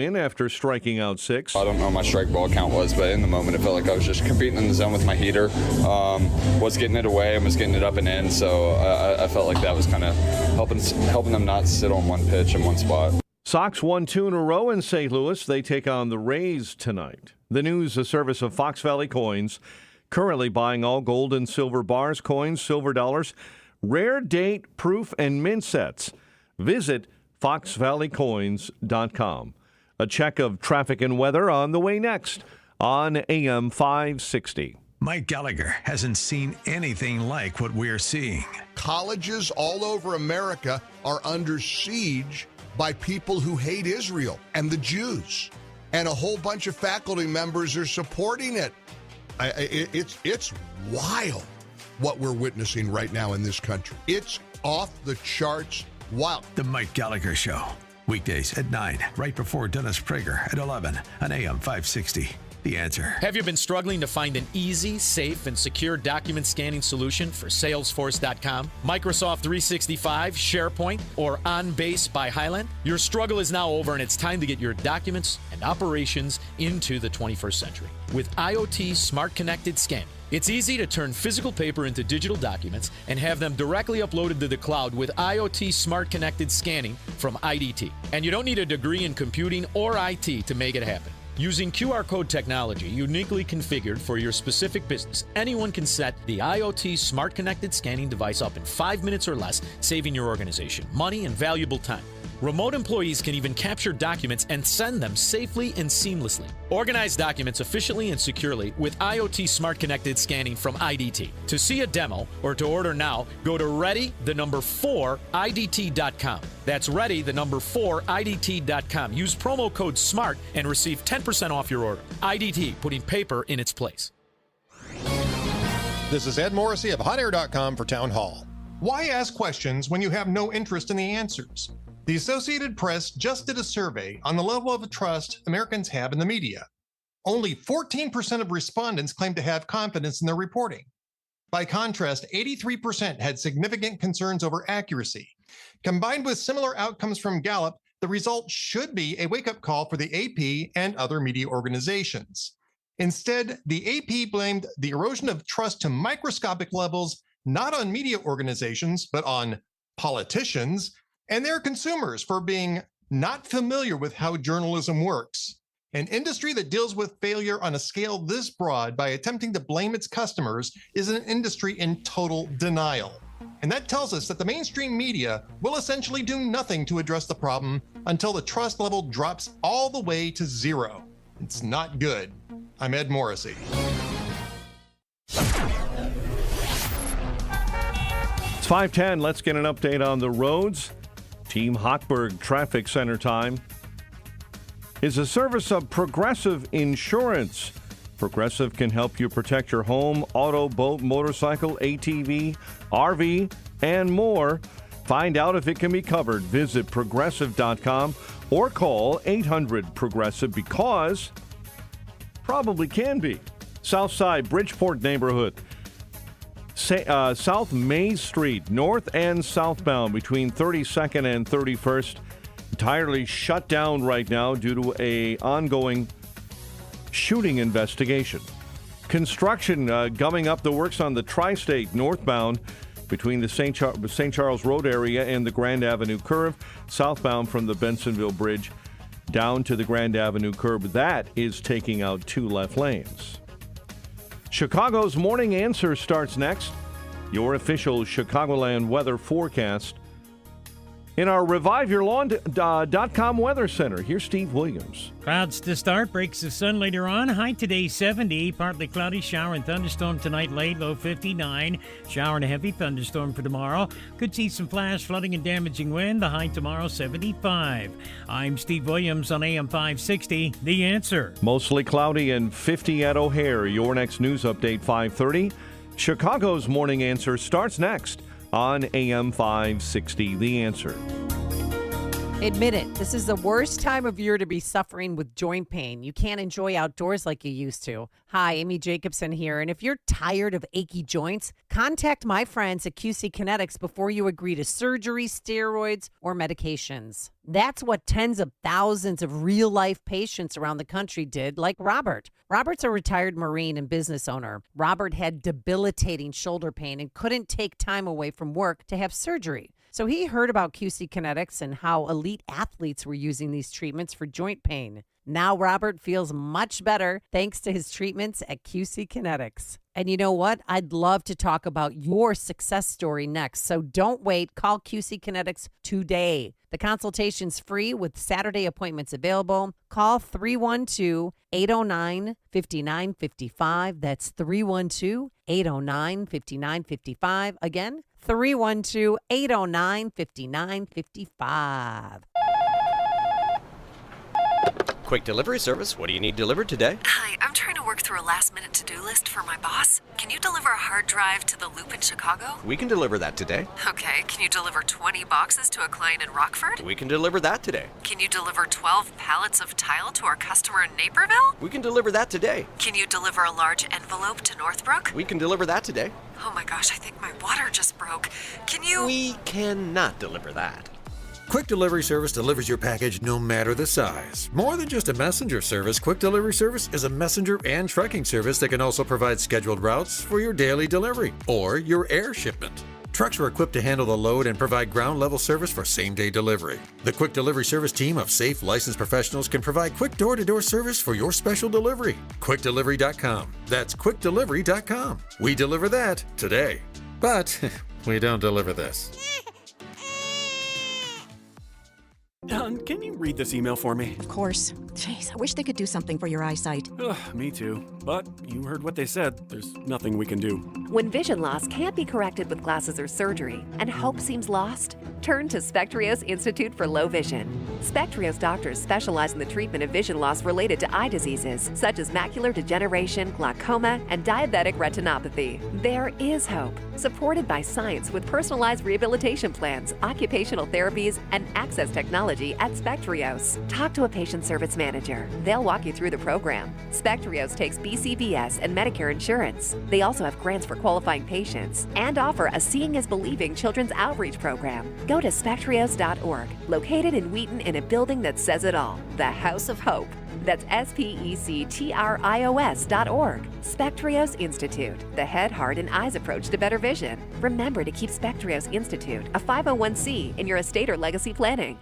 in after striking out 6. I don't know what my strike ball count was, but in the moment it felt like I was just competing in the zone with my heater. Was getting it away and was getting it up and in, so I felt like that was kind of helping them not sit on one pitch in one spot. Sox won 2 in a row in St. Louis. They take on the Rays tonight. The news, a service of Fox Valley Coins, currently buying all gold and silver bars, coins, silver dollars, rare date, proof, and mint sets. Visit foxvalleycoins.com. A check of traffic and weather on the way next on AM 560. Mike Gallagher hasn't seen anything like what we're seeing. Colleges all over America are under siege by people who hate Israel and the Jews. And a whole bunch of faculty members are supporting it. It's wild what we're witnessing right now in this country. It's off the charts wild. The Mike Gallagher Show. Weekdays at 9, right before Dennis Prager at 11 on AM 560. The Answer. Have you been struggling to find an easy, safe, and secure document scanning solution for Salesforce.com, Microsoft 365, SharePoint, or OnBase by Highland? Your struggle is now over, and it's time to get your documents and operations into the 21st century. With IoT Smart Connected Scanning, it's easy to turn physical paper into digital documents and have them directly uploaded to the cloud with IoT Smart Connected Scanning from IDT. And you don't need a degree in computing or IT to make it happen. Using QR code technology uniquely configured for your specific business, anyone can set the IoT Smart Connected Scanning device up in 5 minutes or less, saving your organization money and valuable time. Remote employees can even capture documents and send them safely and seamlessly. Organize documents efficiently and securely with IoT Smart Connected Scanning from IDT. To see a demo or to order now, go to ready4idt.com. That's ready4idt.com. Use promo code SMART and receive 10% off your order. IDT, putting paper in its place. This is Ed Morrissey of HotAir.com for Town Hall. Why ask questions when you have no interest in the answers? The Associated Press just did a survey on the level of trust Americans have in the media. Only 14% of respondents claim to have confidence in their reporting. By contrast, 83% had significant concerns over accuracy. Combined with similar outcomes from Gallup, the result should be a wake-up call for the AP and other media organizations. Instead, the AP blamed the erosion of trust to microscopic levels not on media organizations, but on politicians and their consumers for being not familiar with how journalism works. An industry that deals with failure on a scale this broad by attempting to blame its customers is an industry in total denial. And that tells us that the mainstream media will essentially do nothing to address the problem until the trust level drops all the way to zero. It's not good. I'm Ed Morrissey. It's 5:10. Let's get an update on the roads. Team Hochberg Traffic Center time is a service of Progressive Insurance. Progressive can help you protect your home, auto, boat, motorcycle, ATV, RV, and more. Find out if it can be covered. Visit progressive.com or call 800-PROGRESSIVE because probably can be. Southside Bridgeport neighborhood. South Main Street, north and southbound between 32nd and 31st, entirely shut down right now due to a ongoing shooting investigation. Construction gumming up the works on the Tri-State northbound between the St. Charles Road area and the Grand Avenue curve, southbound from the Bensonville Bridge down to the Grand Avenue curve. That is taking out 2 left lanes. Chicago's Morning Answer starts next. Your official Chicagoland weather forecast in our ReviveYourLawn.com Weather Center. Here's Steve Williams. Clouds to start, breaks of sun later on. High today 70, partly cloudy, shower and thunderstorm tonight late, low 59. Shower and a heavy thunderstorm for tomorrow. Could see some flash flooding and damaging wind. The high tomorrow 75. I'm Steve Williams on AM 560, The Answer. Mostly cloudy and 50 at O'Hare. Your next news update 5:30. Chicago's Morning Answer starts next on AM 560, The Answer. Admit it, this is the worst time of year to be suffering with joint pain. You can't enjoy outdoors like you used to. Hi, Amy Jacobson here, and if you're tired of achy joints, contact my friends at QC Kinetics before you agree to surgery, steroids, or medications. That's what tens of thousands of real-life patients around the country did, like Robert. Robert's a retired Marine and business owner. Robert had debilitating shoulder pain and couldn't take time away from work to have surgery. So he heard about QC Kinetics and how elite athletes were using these treatments for joint pain. Now Robert feels much better thanks to his treatments at QC Kinetics. And you know what? I'd love to talk about your success story next. So don't wait. Call QC Kinetics today. The consultation's free with Saturday appointments available. Call 312-809-5955. That's 312-809-5955. Again, 312-809-5955. Quick delivery service. What do you need delivered today? Hi, I'm trying to work through a last-minute to-do list for my boss. Can you deliver a hard drive to the Loop in Chicago? We can deliver that today. Okay, can you deliver 20 boxes to a client in Rockford? We can deliver that today. Can you deliver 12 pallets of tile to our customer in Naperville? We can deliver that today. Can you deliver a large envelope to Northbrook? We can deliver that today. Oh my gosh, I think my water just broke. Can you... We cannot deliver that. Quick Delivery Service delivers your package no matter the size. More than just a messenger service, Quick Delivery Service is a messenger and trucking service that can also provide scheduled routes for your daily delivery or your air shipment. Trucks are equipped to handle the load and provide ground-level service for same-day delivery. The Quick Delivery Service team of safe, licensed professionals can provide quick door-to-door service for your special delivery. QuickDelivery.com. That's QuickDelivery.com. We deliver that today. But we don't deliver this. Don, can you read this email for me? Of course. Jeez, I wish they could do something for your eyesight. Ugh, me too. But you heard what they said. There's nothing we can do. When vision loss can't be corrected with glasses or surgery, and hope seems lost, turn to Spectrios Institute for Low Vision. Spectrios doctors specialize in the treatment of vision loss related to eye diseases, such as macular degeneration, glaucoma, and diabetic retinopathy. There is hope, supported by science with personalized rehabilitation plans, occupational therapies, and access technology at Spectrios. Talk to a patient service manager. They'll walk you through the program. Spectrios takes BCBS and Medicare insurance. They also have grants for qualifying patients and offer a Seeing is Believing children's outreach program. Go to spectrios.org, located in Wheaton in a building that says it all, the House of Hope. That's spectrios.org. Spectrios Institute, the head, heart, and eyes approach to better vision. Remember to keep Spectrios Institute, a 501c, in your estate or legacy planning.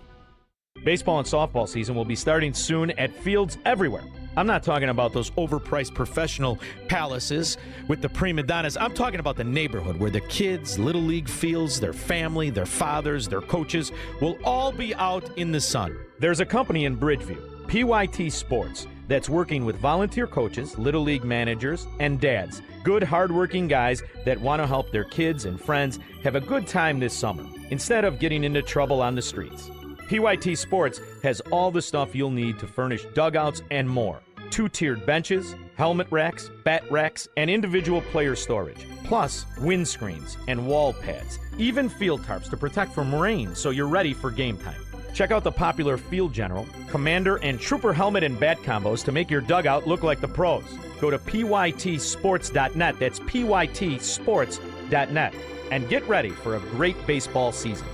Baseball and softball season will be starting soon at fields everywhere. I'm not talking about those overpriced professional palaces with the prima donnas. I'm talking about the neighborhood where the kids, Little League fields, their family, their fathers, their coaches will all be out in the sun. There's a company in Bridgeview, PYT Sports, that's working with volunteer coaches, Little League managers, and dads. Good, hardworking guys that want to help their kids and friends have a good time this summer instead of getting into trouble on the streets. PYT Sports has all the stuff you'll need to furnish dugouts and more. 2-tiered benches, helmet racks, bat racks, and individual player storage. Plus, windscreens and wall pads. Even field tarps to protect from rain so you're ready for game time. Check out the popular Field General, Commander, and Trooper helmet and bat combos to make your dugout look like the pros. Go to pytsports.net. That's pytsports.net. And get ready for a great baseball season.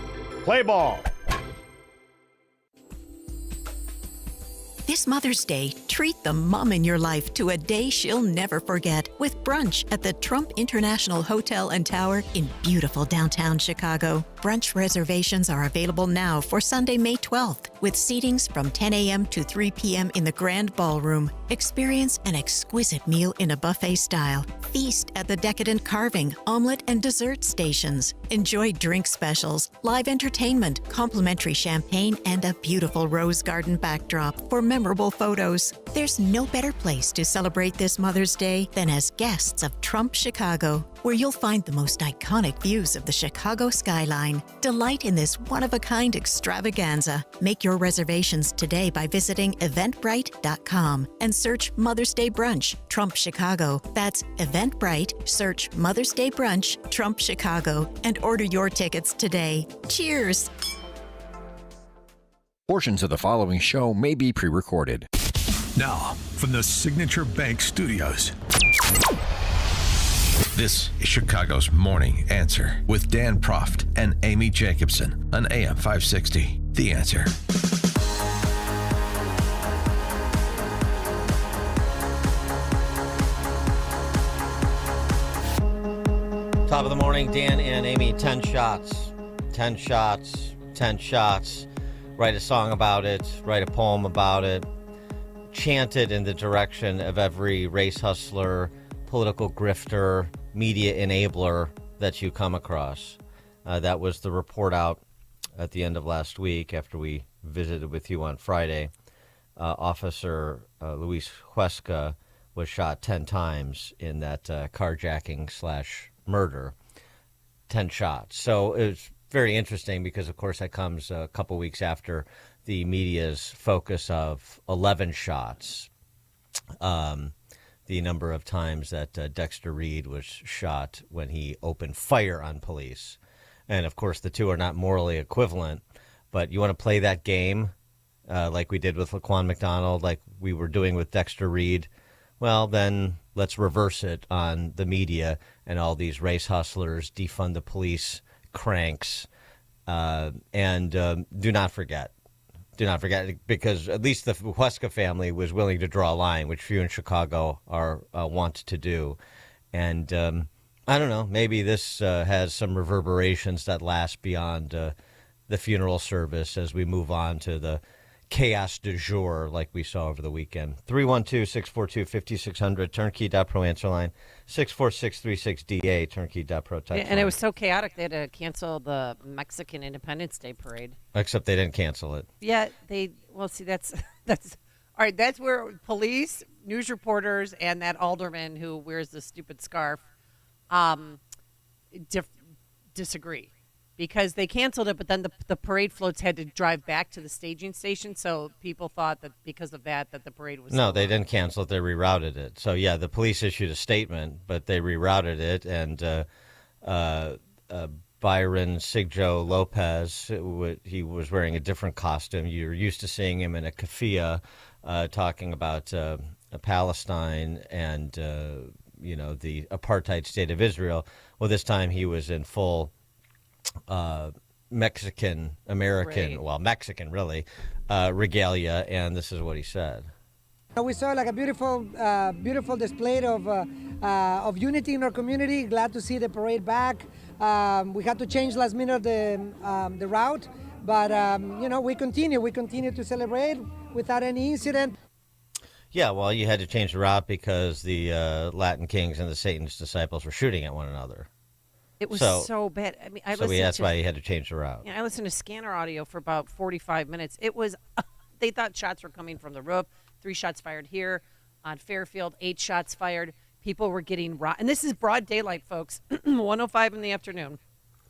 Play ball! This Mother's Day, treat the mom in your life to a day she'll never forget with brunch at the Trump International Hotel and Tower in beautiful downtown Chicago. Brunch reservations are available now for Sunday, May 12th, with seatings from 10 a.m. to 3 p.m. in the Grand Ballroom. Experience an exquisite meal in a buffet style. Feast at the decadent carving, omelet, and dessert stations. Enjoy drink specials, live entertainment, complimentary champagne, and a beautiful rose garden backdrop for memorable photos. There's no better place to celebrate this Mother's Day than as guests of Trump Chicago, where you'll find the most iconic views of the Chicago skyline. Delight in this one-of-a-kind extravaganza. Make your reservations today by visiting eventbrite.com and search Mother's Day Brunch, Trump Chicago. That's Eventbrite, search Mother's Day Brunch, Trump Chicago, and order your tickets today. Cheers! Portions of the following show may be pre-recorded. Now, from the Signature Bank Studios. This is Chicago's Morning Answer with Dan Proft and Amy Jacobson on AM 560. The Answer. Top of the morning, Dan and Amy, 10 shots. 10 shots, 10 shots. Write a song about it, write a poem about it. Chant it in the direction of every race hustler, political grifter, media enabler that you come across. That was the report out at the end of last week after we visited with you on Friday. Officer Luis Huesca was shot 10 times in that carjacking/murder. 10 shots. So it's very interesting because, of course, that comes a couple weeks after the media's focus of 11 shots. The number of times that Dexter Reed was shot when he opened fire on police. And, of course, the two are not morally equivalent. But you want to play that game like we did with Laquan McDonald, like we were doing with Dexter Reed? Well, then let's reverse it on the media and all these race hustlers, defund the police cranks. And do not forget, because at least the Huesca family was willing to draw a line, which few in Chicago are want to do. And I don't know, maybe this has some reverberations that last beyond the funeral service as we move on to the chaos du jour like we saw over the weekend. 312-642-5600, turnkey.pro answer line, 64636DA, turnkey.pro text line. And it was so chaotic they had to cancel the Mexican Independence Day parade. Except they didn't cancel it. Yeah, that's all right, that's where police, news reporters, and that alderman who wears the stupid scarf disagree. Because they canceled it, but then the parade floats had to drive back to the staging station, so people thought that because of that the parade was... No, they didn't cancel it. They rerouted it. So, yeah, the police issued a statement, but they rerouted it, and Byron Sigjo Lopez, he was wearing a different costume. You're used to seeing him in a keffiyeh talking about Palestine and, the apartheid state of Israel. Well, this time he was in full... Mexican-American, right. Well, Mexican really, regalia, and this is what he said. We saw like a beautiful display of unity in our community. Glad to see the parade back. We had to change last minute the route, but we continue to celebrate without any incident. Yeah, well, you had to change the route because the Latin Kings and the Satan's disciples were shooting at one another. It was so bad. I mean, that's why you had to change the route. I listened to scanner audio for about 45 minutes. It was, they thought shots were coming from the roof. 3 shots fired here on Fairfield. 8 shots fired. People were getting rocked. And this is broad daylight, folks. 1:05 in the afternoon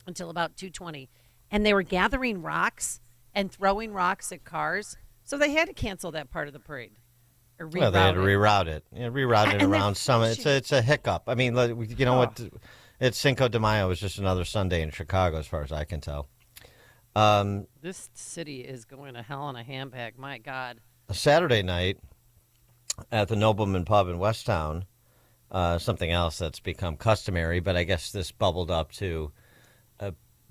until about 2:20. And they were gathering rocks and throwing rocks at cars. So they had to cancel that part of the parade. Well, they had to reroute it. Reroute it around some. It's a hiccup. I mean, you know what? It's Cinco de Mayo. It's just another Sunday in Chicago, as far as I can tell. This city is going to hell in a handbag. My God. Saturday night at the Nobleman Pub in Westtown, something else that's become customary, but I guess this bubbled up to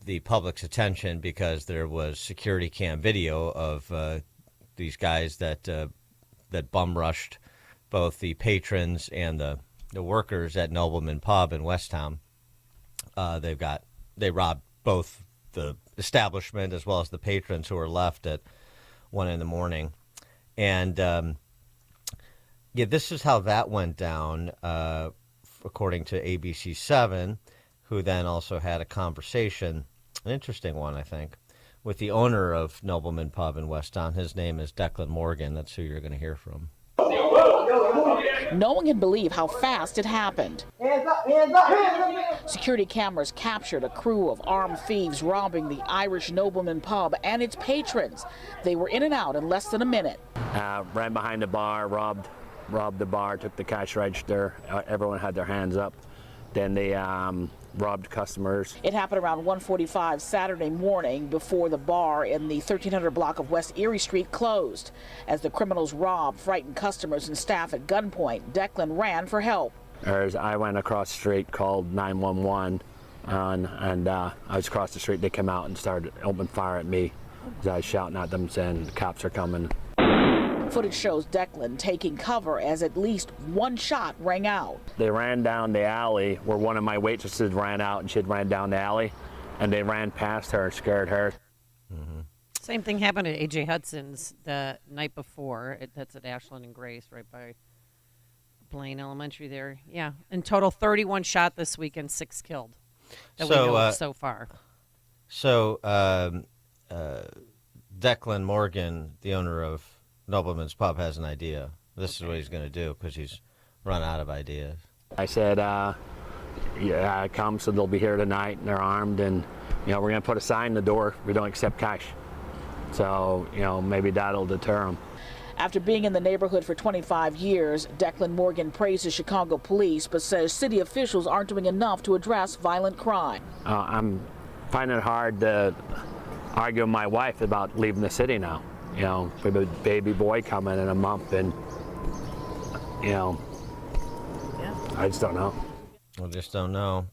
the public's attention because there was security cam video of these guys that bum rushed both the patrons and the workers at Nobleman Pub in Westtown. They robbed both the establishment as well as the patrons who were left at 1 a.m. And this is how that went down, according to ABC 7, who then also had a conversation, an interesting one, I think, with the owner of Nobleman Pub in Westtown. His name is Declan Morgan. That's who you're going to hear from. No one can believe how fast it happened. Security cameras captured a crew of armed thieves robbing the Irish Nobleman Pub and its patrons. They were in and out in less than a minute. Ran behind the bar, robbed the bar, took the cash register. Everyone had their hands up. Then they robbed customers. It happened around 1:45 Saturday morning before the bar in the 1300 block of West Erie Street closed. As the criminals robbed, frightened customers and staff at gunpoint, Declan ran for help. As I went across the street, called 911, and I was across the street. They came out and started opening fire at me as I was shouting at them saying, "The cops are coming." Footage shows Declan taking cover as at least one shot rang out. They ran down the alley where one of my waitresses ran out, and she had ran down the alley, and they ran past her and scared her. Same thing happened at A.J. Hudson's the night before. That's at Ashland and Grace, right by Blaine Elementary there. Yeah. In total, 31 shot this week and 6 killed that we know of so far. So Declan Morgan, the owner of Nobleman's Pub, has an idea. This is what he's going to do because he's run out of ideas. I said, yeah, come, so they'll be here tonight, and they're armed, and, we're going to put a sign in the door, we don't accept cash. So, maybe that'll deter them. After being in the neighborhood for 25 years, Declan Morgan praises Chicago police, but says city officials aren't doing enough to address violent crime. I'm finding it hard to argue with my wife about leaving the city now. We have a baby boy coming in a month, and, I just don't know. We just don't know.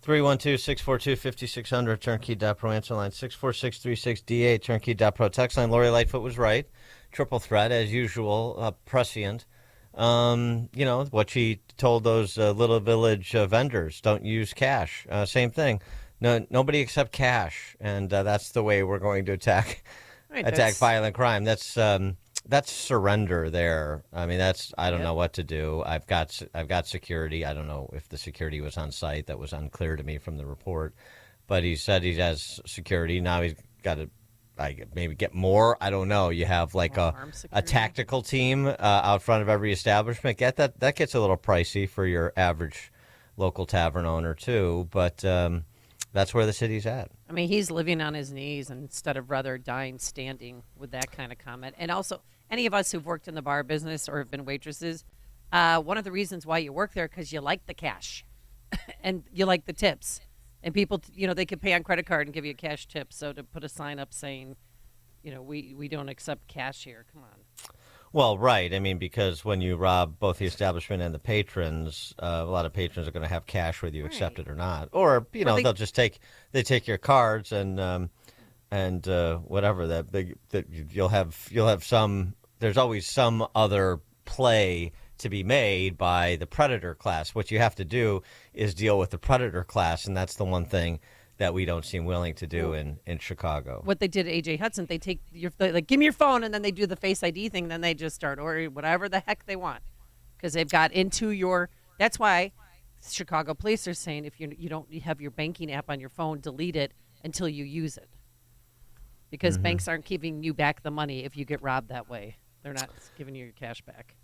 312-642-5600, turnkey.pro answer line, 64636D8, turnkey.pro text line. Lori Lightfoot was right. Triple threat, as usual, prescient. What she told those Little Village vendors, don't use cash. Same thing. No, nobody accept cash, and that's the way we're going to attack violent crime. That's surrender there. I mean, I don't know what to do. I've got security. I don't know if the security was on site. That was unclear to me from the report. But he said he has security. Now he's got to maybe get more. I don't know. You have like a tactical team out front of every establishment. That gets a little pricey for your average local tavern owner too. But that's where the city's at. I mean, he's living on his knees instead of rather dying standing with that kind of comment. And also, any of us who've worked in the bar business or have been waitresses, one of the reasons why you work there because you like the cash and you like the tips. And people, they could pay on credit card and give you a cash tip. So to put a sign up saying, we don't accept cash here. Come on. Well, right. I mean, because when you rob both the establishment and the patrons, a lot of patrons are going to have cash whether you accept it or not. Or, they'll just take your cards and whatever that you'll have some. There's always some other play to be made by the predator class. What you have to do is deal with the predator class, and that's the one thing that we don't seem willing to do in Chicago. What they did at A.J. Hudson, they take give me your phone, and then they do the Face ID thing. Then they just start ordering whatever the heck they want because they've got into your. That's why Chicago police are saying if you don't have your banking app on your phone, delete it until you use it. Because banks aren't giving you back the money if you get robbed that way. They're not giving you your cash back.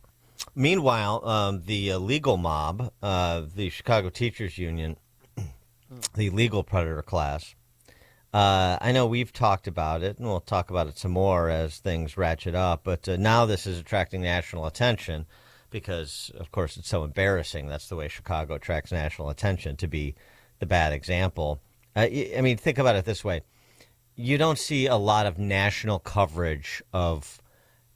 Meanwhile, the legal mob, the Chicago Teachers Union, the legal predator class, I know we've talked about it, and we'll talk about it some more as things ratchet up, but now this is attracting national attention because, of course, it's so embarrassing. That's the way Chicago attracts national attention, to be the bad example. I mean, think about it this way. You don't see a lot of national coverage of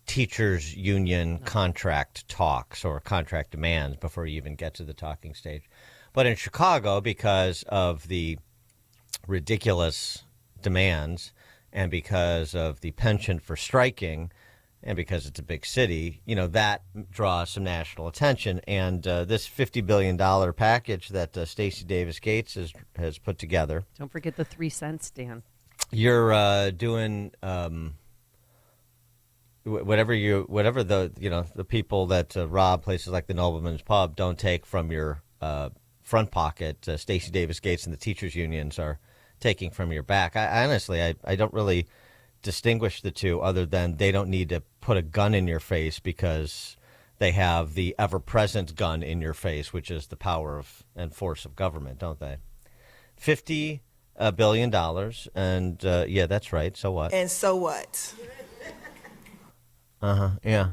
teachers union contract talks or contract demands before you even get to the talking stage. But in Chicago, because of the ridiculous demands and because of the penchant for striking and because it's a big city, that draws some national attention. And this $50 billion package that Stacey Davis Gates has put together. Don't forget the 3 cents, Dan. You're doing whatever the people that rob places like the Nobleman's Pub don't take from your front pocket. Stacey Davis Gates and the teachers unions are taking from your back. I honestly don't really distinguish the two, other than they don't need to put a gun in your face because they have the ever-present gun in your face, which is the power and force of government, don't they? $50 billion, and yeah, that's right. So what? And so what? Yeah,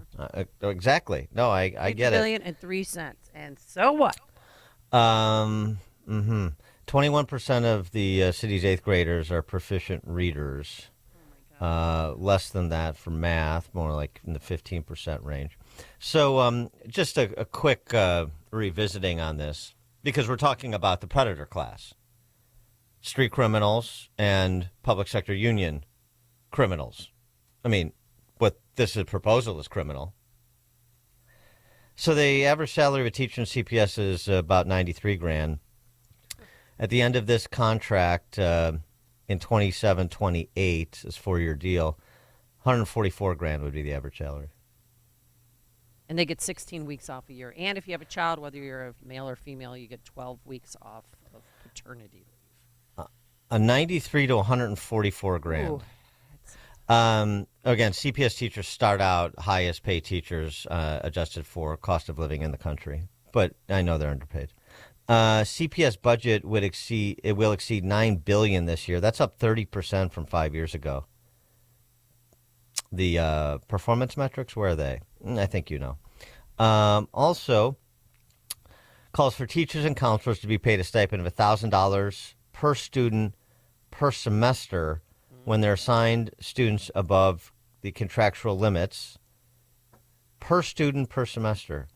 exactly. No, I get it. $50 billion and 3 cents, and so what? 21% of the city's 8th graders are proficient readers. Less than that for math, more like in the 15% range. So just a quick revisiting on this, because we're talking about the predator class, street criminals and public sector union criminals. I mean, what this proposal is criminal. So the average salary of a teacher in CPS is about $93,000. At the end of this contract, in 27-28, this 4-year deal, $144,000 would be the average salary. And they get 16 weeks off a year. And if you have a child, whether you're a male or female, you get 12 weeks off of paternity leave. A 93 to 144,000. Ooh. Again, CPS teachers start out highest paid teachers, adjusted for cost of living in the country, but I know they're underpaid. CPS budget will exceed $9 billion this year. That's up 30% from 5 years ago. The performance metrics, where are they? I think you know. Also, calls for teachers and counselors to be paid a stipend of $1,000 per student per semester when they're assigned students above the contractual limits. Per student per semester.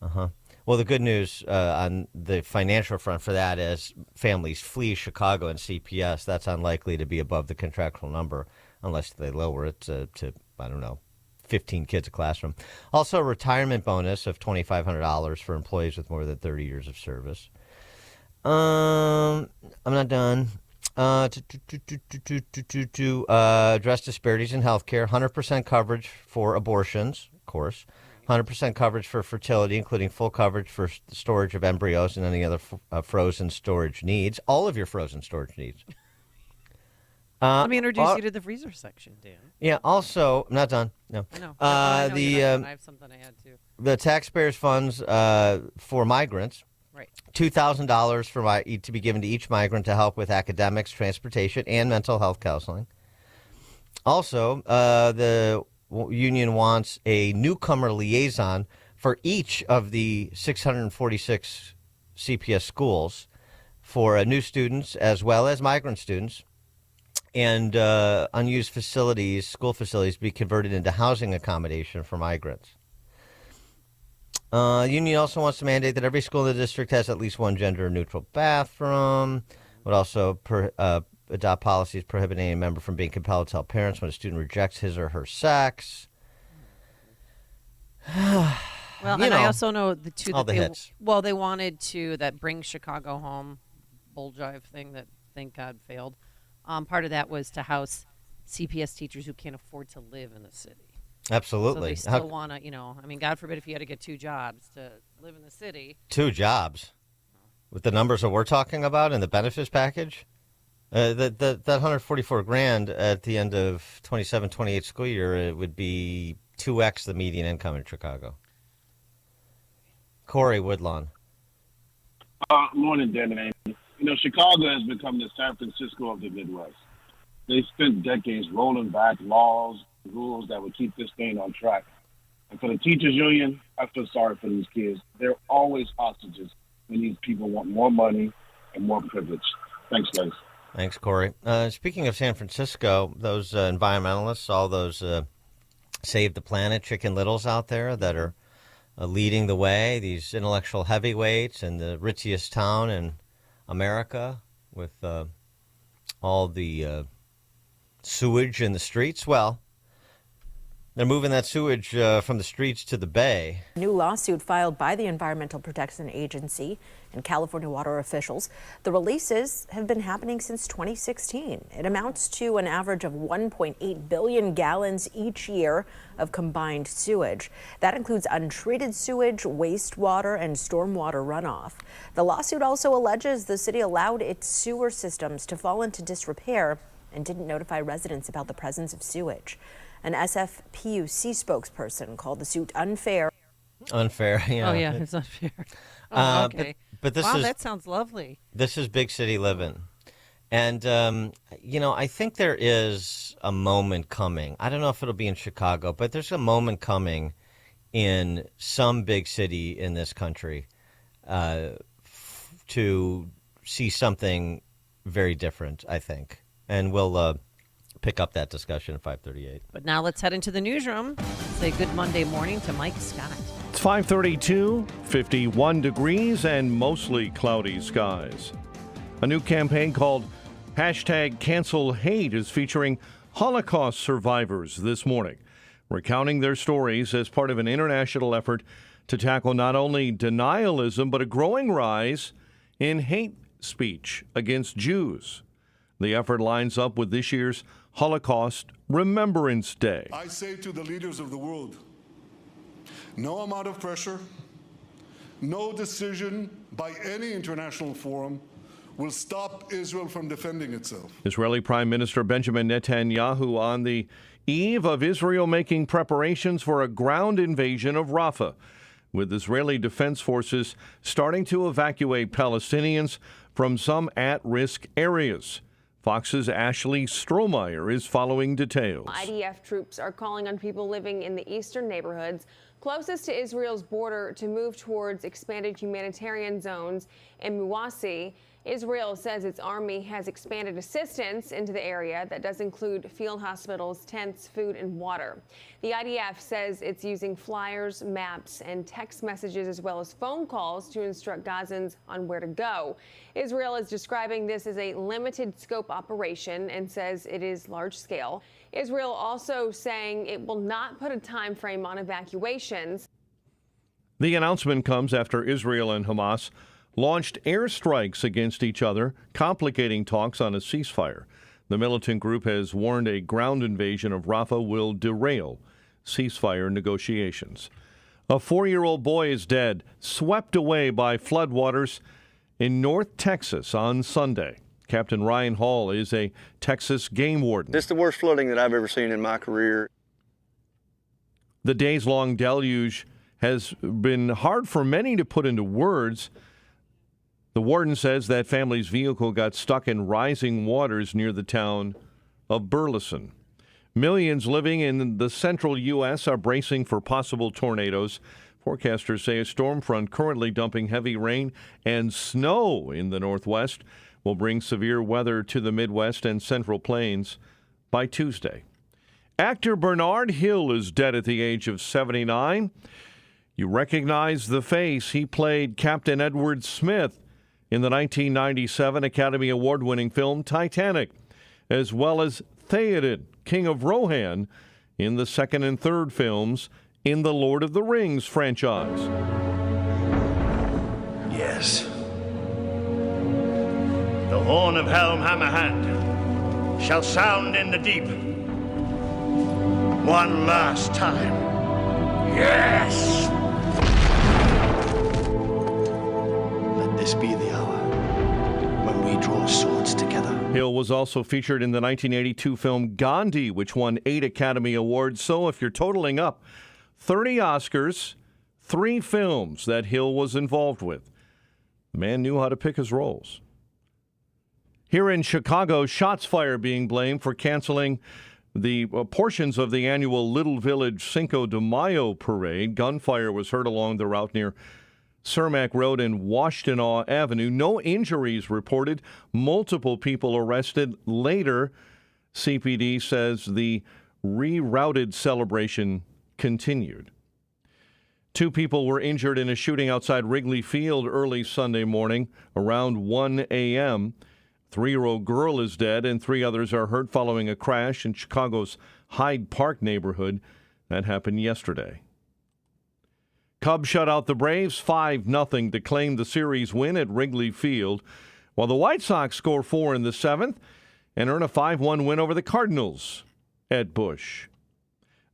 Well, the good news on the financial front for that is families flee Chicago and CPS. That's unlikely to be above the contractual number unless they lower it to I don't know, 15 kids a classroom. Also, a retirement bonus of $2,500 for employees with more than 30 years of service. I'm not done. To address disparities in health care, 100% coverage for abortions, of course. 100% coverage for fertility, including full coverage for storage of embryos and any other frozen storage needs. All of your frozen storage needs. Let me introduce you to the freezer section, Dan. Yeah, also, I'm not done. No. I know. I have something to add, too. The taxpayers' funds for migrants. Right. $2,000 to be given to each migrant to help with academics, transportation, and mental health counseling. Also, the union wants a newcomer liaison for each of the 646 CPS schools for new students as well as migrant students, and unused facilities, school facilities, be converted into housing accommodation for migrants. The union also wants to mandate that every school in the district has at least one gender-neutral bathroom. Would also adopt policies prohibiting a member from being compelled to tell parents when a student rejects his or her sex. Well, and I also know the two all that the hits. Well, they wanted to that Bring Chicago Home bull jive thing that thank God failed. Part of that was to house CPS teachers who can't afford to live in the city. Absolutely. So they still want to, I mean, God forbid if you had to get 2 jobs to live in the city. 2 jobs? With the numbers that we're talking about and the benefits package? That $144,000 at the end of 27-28 school year, it would be 2x the median income in Chicago. Corey Woodlawn. Morning, Dan and Amy. Chicago has become the San Francisco of the Midwest. They spent decades rolling back laws, rules that would keep this thing on track. And for the teachers union, I feel sorry for these kids. They're always hostages when these people want more money and more privilege. Thanks, guys. Thanks, Corey. Speaking of San Francisco, those environmentalists, all those Save the Planet Chicken Littles out there that are leading the way, these intellectual heavyweights in the ritziest town in America with all the sewage in the streets. Well, they're moving that sewage from the streets to the bay. New lawsuit filed by the Environmental Protection Agency and California water officials. The releases have been happening since 2016. It amounts to an average of 1.8 billion gallons each year of combined sewage. That includes untreated sewage, wastewater, and stormwater runoff. The lawsuit also alleges the city allowed its sewer systems to fall into disrepair and didn't notify residents about the presence of sewage. An SFPUC spokesperson called the suit unfair. Unfair, yeah. Oh, yeah, it's unfair. Oh, okay. But this wow, is, that sounds lovely. This is big city living. And, I think there is a moment coming. I don't know if it'll be in Chicago, but there's a moment coming in some big city in this country to see something very different, I think. And we'll pick up that discussion at 5:38. But now let's head into the newsroom. Say good Monday morning to Mike Scott. It's 5:32, 51 degrees and mostly cloudy skies. A new campaign called #CancelHate is featuring Holocaust survivors this morning, recounting their stories as part of an international effort to tackle not only denialism, but a growing rise in hate speech against Jews. The effort lines up with this year's Holocaust Remembrance Day. I say to the leaders of the world, no amount of pressure, no decision by any international forum will stop Israel from defending itself. Israeli Prime Minister Benjamin Netanyahu on the eve of Israel making preparations for a ground invasion of Rafah, with Israeli defense forces starting to evacuate Palestinians from some at-risk areas. Fox's Ashley Strohmeyer is following details. IDF troops are calling on people living in the eastern neighborhoods closest to Israel's border to move towards expanded humanitarian zones in Muwasi. Israel says its army has expanded assistance into the area that does include field hospitals, tents, food, and water. The IDF says it's using flyers, maps, and text messages as well as phone calls to instruct Gazans on where to go. Israel is describing this as a limited scope operation and says it is large scale. Israel also saying it will not put a time frame on evacuations. The announcement comes after Israel and Hamas launched airstrikes against each other, complicating talks on a ceasefire. The militant group has warned a ground invasion of Rafah will derail ceasefire negotiations. A 4-year-old boy is dead, swept away by floodwaters in North Texas on Sunday. Captain Ryan Hall is a Texas game warden. This is the worst flooding that I've ever seen in my career. The days-long deluge has been hard for many to put into words. The warden says that family's vehicle got stuck in rising waters near the town of Burleson. Millions living in the central U.S. are bracing for possible tornadoes. Forecasters say a storm front currently dumping heavy rain and snow in the northwest will bring severe weather to the Midwest and Central Plains by Tuesday. Actor Bernard Hill is dead at the age of 79. You recognize the face. He played Captain Edward Smith in the 1997 Academy Award-winning film Titanic, as well as Theoden, King of Rohan, in the second and third films in the Lord of the Rings franchise. Yes. The horn of Helm Hammerhand shall sound in the deep. One last time. Yes! Let this be the hour when we draw swords together. Hill was also featured in the 1982 film Gandhi, which won 8 Academy Awards. So if you're totaling up 30 Oscars, 3 films that Hill was involved with. The man knew how to pick his roles. Here in Chicago, shots fired being blamed for canceling the portions of the annual Little Village Cinco de Mayo parade. Gunfire was heard along the route near Cermak Road and Washtenaw Avenue. No injuries reported. Multiple people arrested. Later, CPD says the rerouted celebration continued. 2 people were injured in a shooting outside Wrigley Field early Sunday morning around 1 a.m. 3-year-old girl is dead and 3 others are hurt following a crash in Chicago's Hyde Park neighborhood. That happened yesterday. Cubs shut out the Braves 5-0 to claim the series win at Wrigley Field, while the White Sox score 4 in the 7th and earn a 5-1 win over the Cardinals at Busch.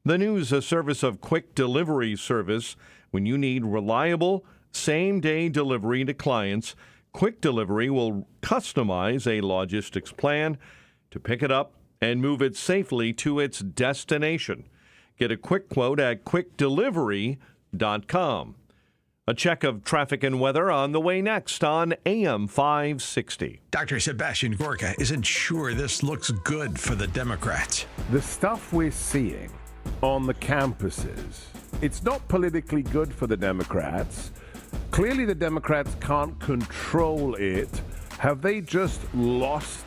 The News, a service of Quick Delivery Service. When you need reliable, same-day delivery to clients, Quick Delivery will customize a logistics plan to pick it up and move it safely to its destination. Get a quick quote at quickdelivery.com. A check of traffic and weather on the way next on AM 560. Dr. Sebastian Gorka isn't sure this looks good for the Democrats. The stuff we're seeing on the campuses, it's not politically good for the Democrats. Clearly, the Democrats can't control it. Have they just lost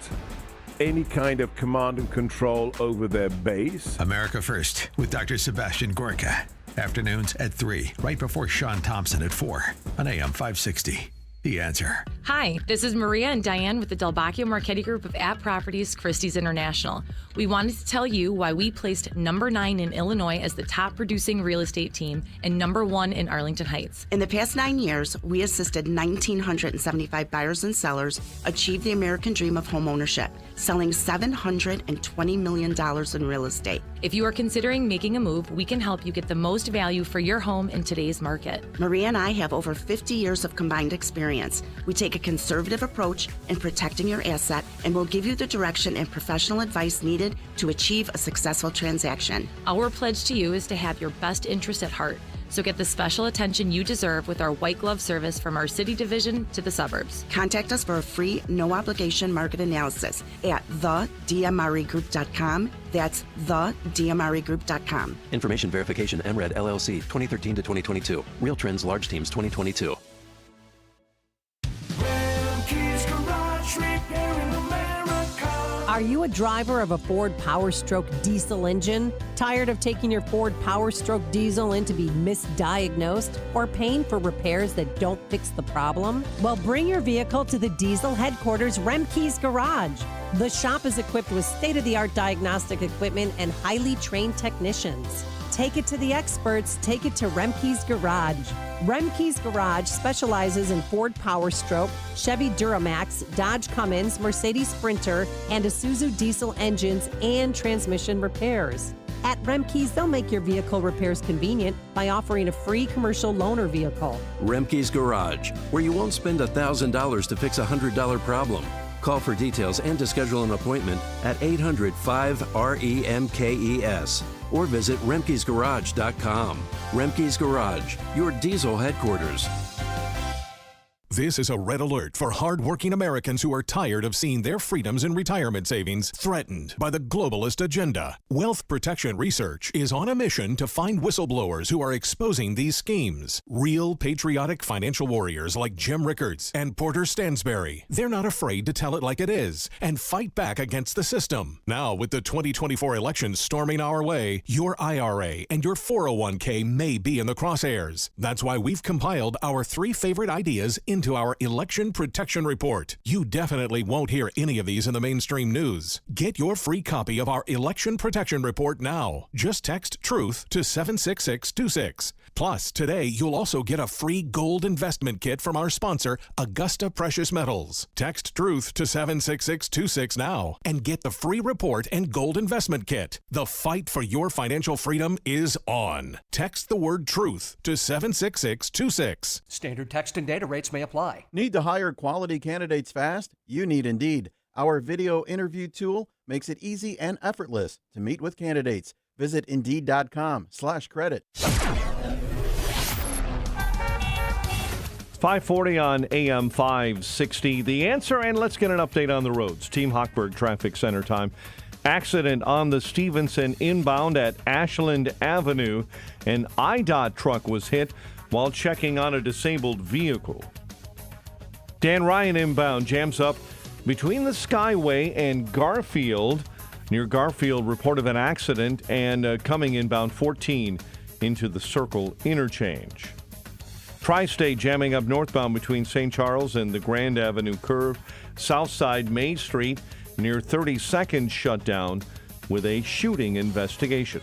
any kind of command and control over their base? America First with Dr. Sebastian Gorka. Afternoons at 3, right before Sean Thompson at 4 on AM 560. The Answer. Hi, this is Maria and Diane with the Del Bacchio Marchetti Group of App Properties Christie's International. We wanted to tell you why we placed number 9 in Illinois as the top producing real estate team and number 1 in Arlington Heights. In the past 9 years, we assisted 1,975 buyers and sellers achieve the American dream of home ownership, selling $720 million in real estate. If you are considering making a move, we can help you get the most value for your home in today's market. Maria and I have over 50 years of combined experience. We take a conservative approach in protecting your asset and will give you the direction and professional advice needed to achieve a successful transaction. Our pledge to you is to have your best interest at heart. So get the special attention you deserve with our white glove service from our city division to the suburbs. Contact us for a free, no-obligation market analysis at thedmregroup.com. That's thedmregroup.com. Information verification, MRED LLC, 2013 to 2022. Real Trends Large Teams 2022. Are you a driver of a Ford PowerStroke diesel engine? Tired of taking your Ford PowerStroke diesel in to be misdiagnosed or paying for repairs that don't fix the problem? Well, bring your vehicle to the diesel headquarters, Remke's Garage. The shop is equipped with state-of-the-art diagnostic equipment and highly trained technicians. Take it to the experts. Take it to Remke's Garage. Remke's Garage specializes in Ford PowerStroke, Chevy Duramax, Dodge Cummins, Mercedes Sprinter, and Isuzu diesel engines and transmission repairs. At Remke's, they'll make your vehicle repairs convenient by offering a free commercial loaner vehicle. Remke's Garage, where you won't spend $1,000 to fix a $100 problem. Call for details and to schedule an appointment at 800-5-REMKES or visit Remke'sGarage.com. Remke's Garage, your diesel headquarters. This is a red alert for hard-working Americans who are tired of seeing their freedoms and retirement savings threatened by the globalist agenda. Wealth Protection Research is on a mission to find whistleblowers who are exposing these schemes. Real patriotic financial warriors like Jim Rickards and Porter Stansberry. They're not afraid to tell it like it is and fight back against the system. Now, with the 2024 election storming our way, your IRA and your 401k may be in the crosshairs. That's why we've compiled our 3 favorite ideas into our Election Protection Report. You definitely won't hear any of these in the mainstream news. Get your free copy of our Election Protection Report now. Just text TRUTH to 76626. Plus, today you'll also get a free gold investment kit from our sponsor, Augusta Precious Metals. Text TRUTH to 76626 now and get the free report and gold investment kit. The fight for your financial freedom is on. Text the word TRUTH to 76626. Standard text and data rates may apply. Need to hire quality candidates fast? You need Indeed. Our video interview tool makes it easy and effortless to meet with candidates. Visit Indeed.com/credit. 540 on AM 560. The Answer, and let's get an update on the roads. Team Hochberg Traffic Center time. Accident on the Stevenson inbound at Ashland Avenue. An IDOT truck was hit while checking on a disabled vehicle. Dan Ryan inbound jams up between the Skyway and Garfield. Near Garfield, report of an accident and coming inbound 14 into the Circle interchange. Tri-State jamming up northbound between St. Charles and the Grand Avenue curve. Southside May Street near 32nd shut down with a shooting investigation.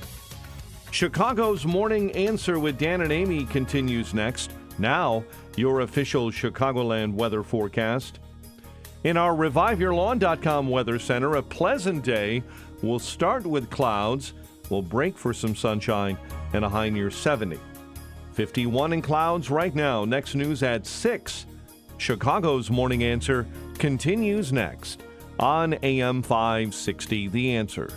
Chicago's Morning Answer with Dan and Amy continues next. Now, your official Chicagoland weather forecast. In our ReviveYourLawn.com weather center, a pleasant day will start with clouds, will break for some sunshine, and a high near 70. 51 in clouds right now. Next news at 6. Chicago's Morning Answer continues next on AM 560, The Answer.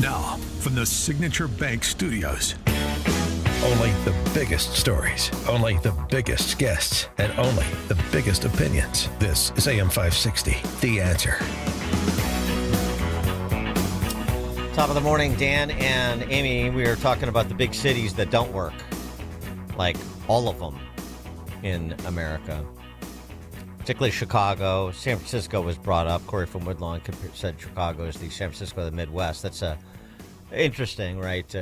Now, from the Signature Bank Studios. Only the biggest stories, only the biggest guests, and only the biggest opinions. This is AM 560, The Answer. Top of the morning, Dan and Amy. We are talking about the big cities that don't work, like all of them in America, particularly Chicago. San Francisco was brought up. Corey from Woodlawn said Chicago is the San Francisco of the Midwest. That's interesting, right?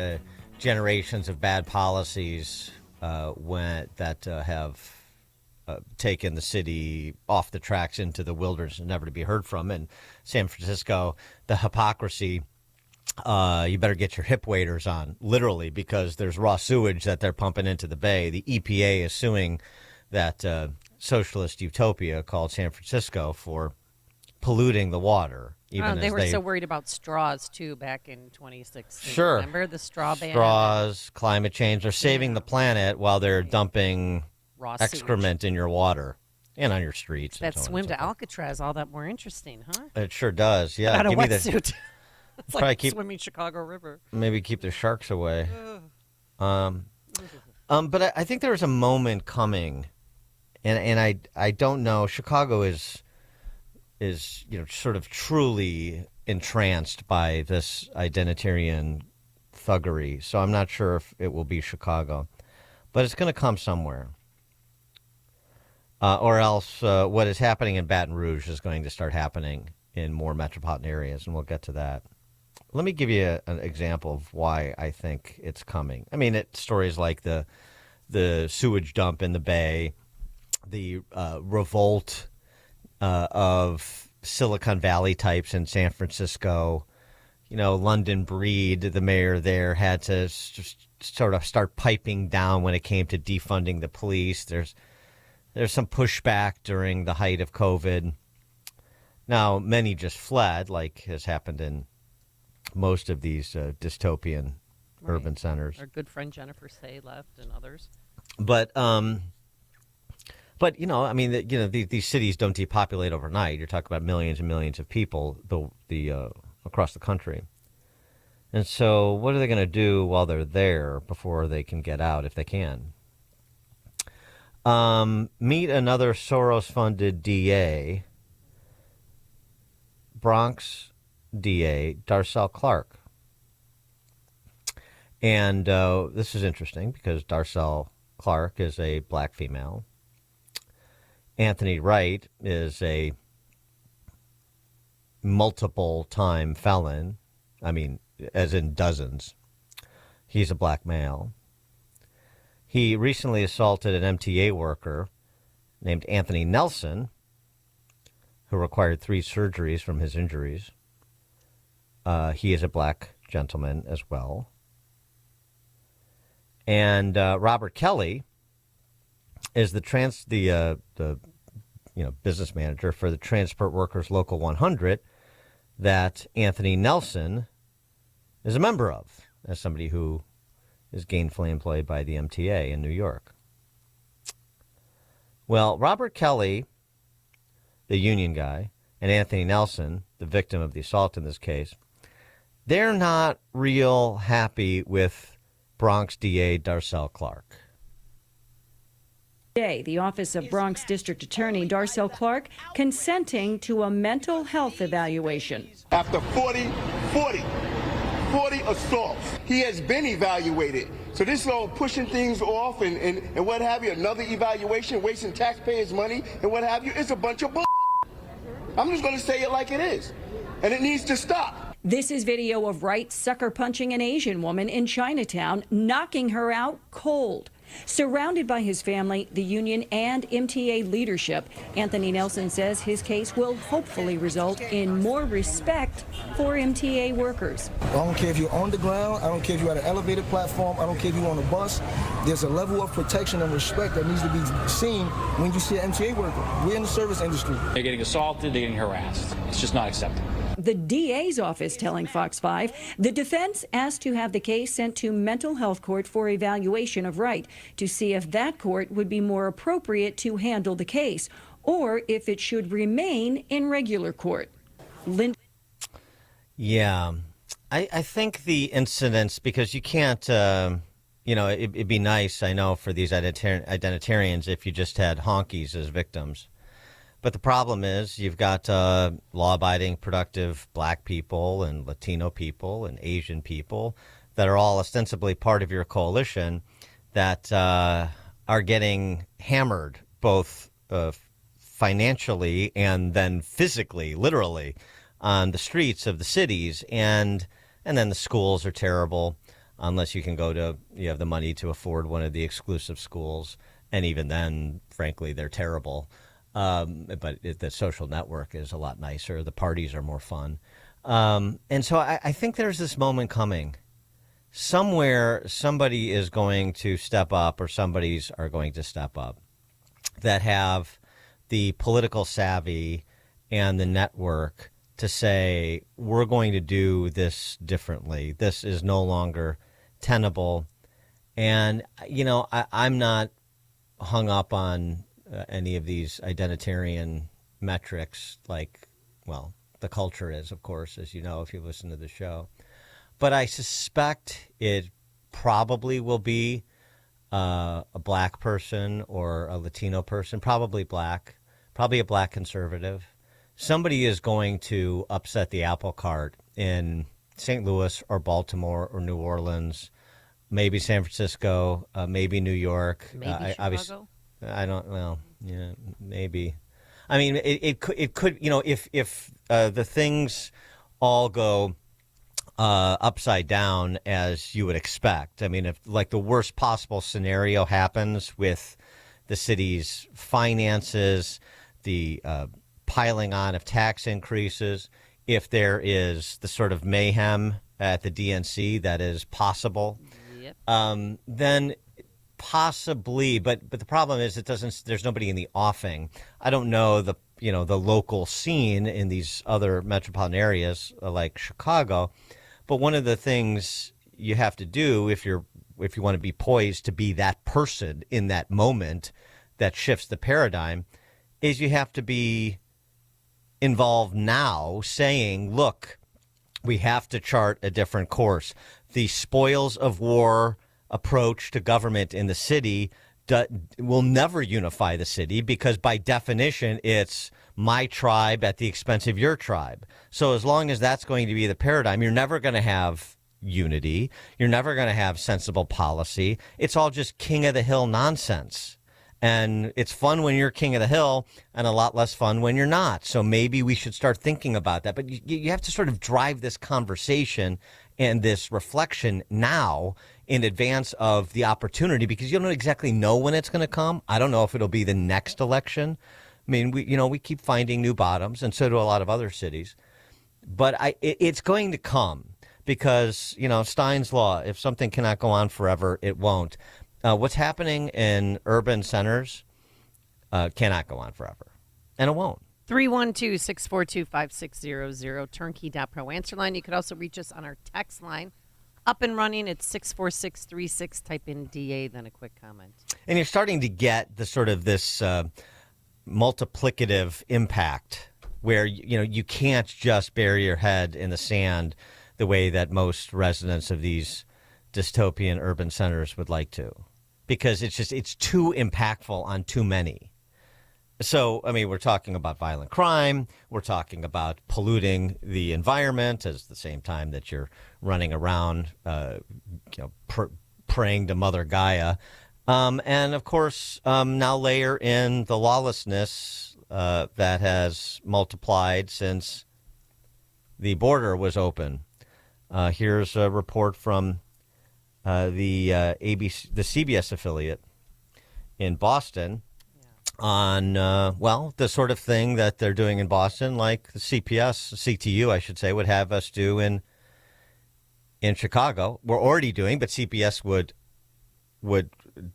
Generations of bad policies have taken the city off the tracks into the wilderness and never to be heard from. And San Francisco, the hypocrisy. You better get your hip waders on, literally, because there's raw sewage that they're pumping into the bay. The EPA is suing that socialist utopia called San Francisco for polluting the water. Even they were so worried about straws, too, back in 2016. Sure. Remember the straw ban? Straws, climate change. They're saving the planet while they're dumping raw excrement in your water and on your streets. That swim to Alcatraz, all that more interesting, huh? It sure does, yeah. Not a Give me wetsuit. It's like swimming Chicago River. Maybe keep the sharks away. But I think there is a moment coming, and I don't know. Chicago is sort of truly entranced by this identitarian thuggery. So I'm not sure if it will be Chicago, but it's going to come somewhere. Or else what is happening in Baton Rouge is going to start happening in more metropolitan areas, and we'll get to that. Let me give you an example of why I think it's coming. I mean, stories like the sewage dump in the Bay, the revolt of Silicon Valley types in San Francisco. London Breed, the mayor there, had to sort of start piping down when it came to defunding the police. There's some pushback during the height of COVID. Now, many just fled, like has happened in most of these dystopian urban centers. Our good friend Jennifer Say left, and others. But these cities don't depopulate overnight. You're talking about millions and millions of people across the country. And so what are they going to do while they're there before they can get out, if they can? Meet another Soros-funded DA, Bronx DA Darcel Clark. And this is interesting because Darcel Clark is a black female. Anthony Wright is a multiple-time felon. I mean, as in dozens. He's a black male. He recently assaulted an MTA worker named Anthony Nelson, who required 3 surgeries from his injuries. He is a black gentleman as well. And Robert Kelly is the business manager for the Transport Workers Local 100 that Anthony Nelson is a member of, as somebody who is gainfully employed by the MTA in New York. Well, Robert Kelly, the union guy, and Anthony Nelson, the victim of the assault in this case, they're not real happy with Bronx DA Darcel Clark. The Office of Bronx District Attorney Darcel Clark consenting to a mental health evaluation. After 40 assaults, he has been evaluated. So this is all pushing things off and what have you, another evaluation, wasting taxpayers' money and what have you, it's a bunch of bull. I'm just going to say it like it is. And it needs to stop. This is video of Wright sucker punching an Asian woman in Chinatown, knocking her out cold. Surrounded by his family, the union, and MTA leadership, Anthony Nelson says his case will hopefully result in more respect for MTA workers. I don't care if you're on the ground, I don't care if you're at an elevated platform, I don't care if you're on a bus. There's a level of protection and respect that needs to be seen when you see an MTA worker. We're in the service industry. They're getting assaulted, they're getting harassed. It's just not acceptable. The DA's office telling Fox 5 the defense asked to have the case sent to mental health court for evaluation of Wright to see if that court would be more appropriate to handle the case or if it should remain in regular court. Yeah, I think the incidents, because you can't, it'd be nice, I know, for these identitarians if you just had honkies as victims. But the problem is you've got law-abiding, productive black people and Latino people and Asian people that are all ostensibly part of your coalition that are getting hammered both financially and then physically, literally, on the streets of the cities. And then the schools are terrible unless you have the money to afford one of the exclusive schools. And even then, frankly, they're terrible. But the social network is a lot nicer. The parties are more fun. And so I think there's this moment coming. Somewhere, somebody is going to step up, or somebody's are going to step up that have the political savvy and the network to say, we're going to do this differently. This is no longer tenable. And, I'm not hung up on any of these identitarian metrics like, well, the culture is, of course, as you know, if you listen to the show. But I suspect it probably will be a black person or a Latino person, probably black, probably a black conservative. Somebody is going to upset the apple cart in St. Louis or Baltimore or New Orleans, maybe San Francisco, maybe New York. Maybe Chicago? I don't know. Yeah, maybe. I mean, it could, if the things all go upside down as you would expect. I mean, if like the worst possible scenario happens with the city's finances, the piling on of tax increases, if there is the sort of mayhem at the DNC that is possible, then possibly. But the problem is there's nobody in the offing. I don't know the local scene in these other metropolitan areas like Chicago. But one of the things you have to do if you want to be poised to be that person in that moment that shifts the paradigm is you have to be involved now saying, look, we have to chart a different course. The spoils of war approach to government in the city will never unify the city because by definition it's my tribe at the expense of your tribe. So as long as that's going to be the paradigm, you're never going to have unity. You're never going to have sensible policy. It's all just king of the hill nonsense. And it's fun when you're king of the hill and a lot less fun when you're not. So maybe we should start thinking about that. But you have to sort of drive this conversation and this reflection now in advance of the opportunity because you don't exactly know when it's going to come. I don't know if it'll be the next election. I mean, we keep finding new bottoms, and so do a lot of other cities. But it's going to come because, Stein's law, if something cannot go on forever, it won't. What's happening in urban centers cannot go on forever, and it won't. 312-642-5600, turnkey.pro answer line. You could also reach us on our text line. Up and running, it's 64636. Type in DA, then a quick comment. And you're starting to get the sort of this multiplicative impact where, you can't just bury your head in the sand the way that most residents of these dystopian urban centers would like to, because it's too impactful on too many. So, I mean, we're talking about violent crime. We're talking about polluting the environment at the same time that you're running around, praying to Mother Gaia. And, of course, now layer in the lawlessness that has multiplied since the border was open. Here's a report from the CBS affiliate in Boston on, the sort of thing that they're doing in Boston, like the CTU, I should say, would have us do in Chicago. We're already doing, but CPS would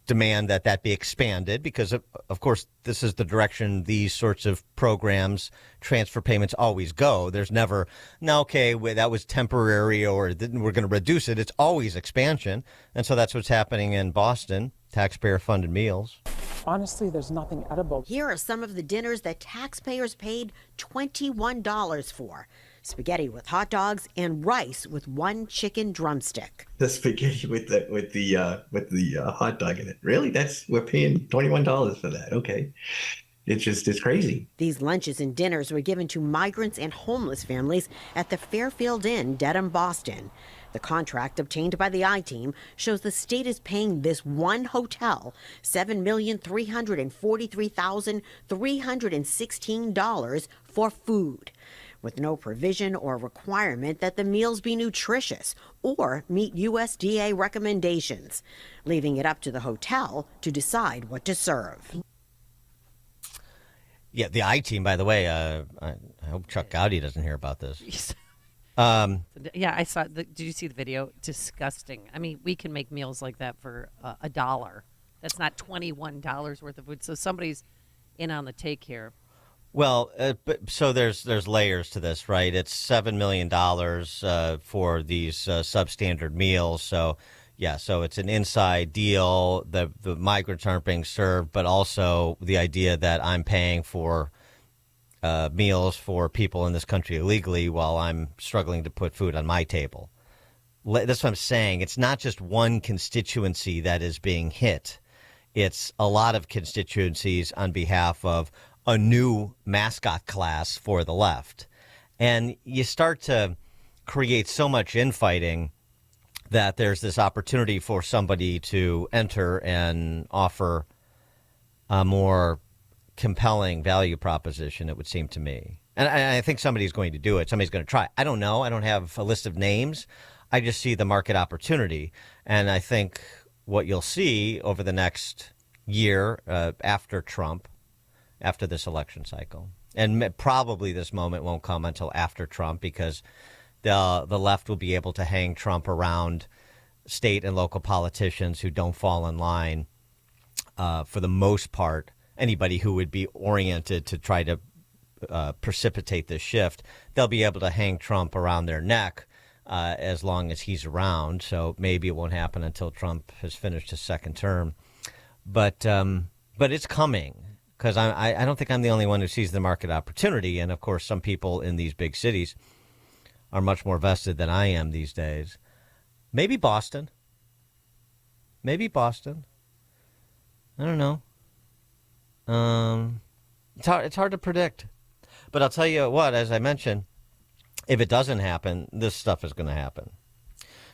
demand that be expanded because, of course, this is the direction these sorts of programs, transfer payments always go. There's never, that was temporary or we're going to reduce it. It's always expansion. And so that's what's happening in Boston, taxpayer-funded meals. Honestly, there's nothing edible. Here are some of the dinners that taxpayers paid $21 for. Spaghetti with hot dogs and rice with one chicken drumstick. The spaghetti with the hot dog in it. Really? We're paying $21 for that. Okay. it's crazy. These lunches and dinners were given to migrants and homeless families at the Fairfield Inn, Dedham, Boston. The contract obtained by the I-Team shows the state is paying this one hotel $7,343,316 for food, with no provision or requirement that the meals be nutritious or meet USDA recommendations, leaving it up to the hotel to decide what to serve. Yeah, the I-Team, by the way, I hope Chuck Gowdy doesn't hear about this. Yeah, I saw. Did you see the video? Disgusting. I mean, we can make meals like that for $1. That's not $21 worth of food. So somebody's in on the take here. Well, so there's layers to this, right? It's $7 million for these substandard meals. So, yeah, so it's an inside deal. The migrants aren't being served, but also the idea that I'm paying for meals for people in this country illegally while I'm struggling to put food on my table. That's what I'm saying. It's not just one constituency that is being hit. It's a lot of constituencies on behalf of a new mascot class for the left. And you start to create so much infighting that there's this opportunity for somebody to enter and offer a more compelling value proposition, it would seem to me. And I think somebody's going to do it. Somebody's going to try. I don't know. I don't have a list of names. I just see the market opportunity. And I think what you'll see over the next year after Trump, after this election cycle, and probably this moment won't come until after Trump, because the left will be able to hang Trump around state and local politicians who don't fall in line, for the most part. Anybody who would be oriented to try to precipitate this shift, they'll be able to hang Trump around their neck as long as he's around. So maybe it won't happen until Trump has finished his second term. But it's coming, because I don't think I'm the only one who sees the market opportunity. And, of course, some people in these big cities are much more vested than I am these days. Maybe Boston. I don't know. It's hard to predict. But I'll tell you what, as I mentioned, if it doesn't happen, this stuff is going to happen.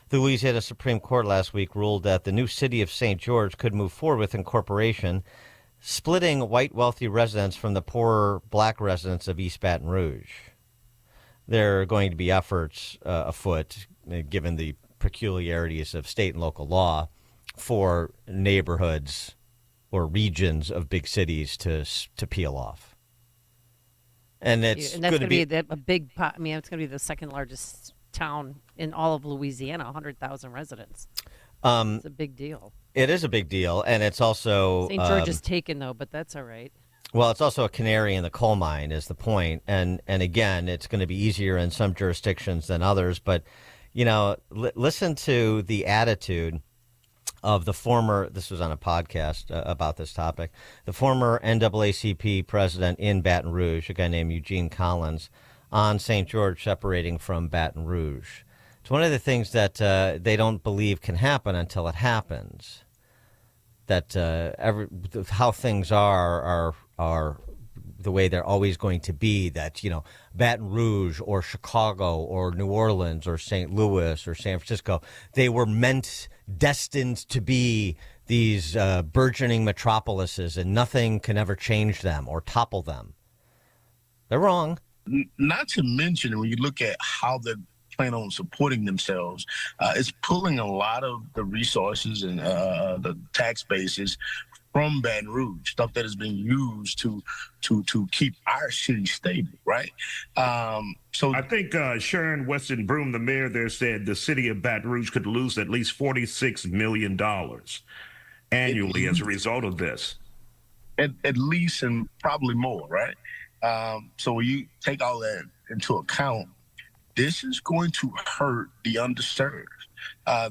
The Louisiana Supreme Court last week ruled that the new city of St. George could move forward with incorporation, splitting white wealthy residents from the poorer black residents of East Baton Rouge. There are going to be efforts afoot, given the peculiarities of state and local law, for neighborhoods or regions of big cities to peel off. And that's going to be a big. I mean, it's going to be the second largest town in all of Louisiana, 100,000 residents. It's a big deal. It is a big deal, and it's also St. George is taken, though, but that's all right. Well, it's also a canary in the coal mine, is the point. And again, it's going to be easier in some jurisdictions than others. But listen to the attitude of the former, this was on a podcast about this topic, the former NAACP president in Baton Rouge, a guy named Eugene Collins, on St. George separating from Baton Rouge. It's one of the things that they don't believe can happen until it happens. That how things are the way they're always going to be, that, Baton Rouge or Chicago or New Orleans or St. Louis or San Francisco, they were destined to be these burgeoning metropolises, and nothing can ever change them or topple them. They're wrong. Not to mention, when you look at how they're planning on supporting themselves, it's pulling a lot of the resources and the tax bases from Baton Rouge, stuff that has been used to keep our city stable, right? So I think Sharon Weston Broom, the mayor there, said the city of Baton Rouge could lose at least $46 million annually as a result of this. At least, and probably more, right? So when you take all that into account, this is going to hurt the underserved.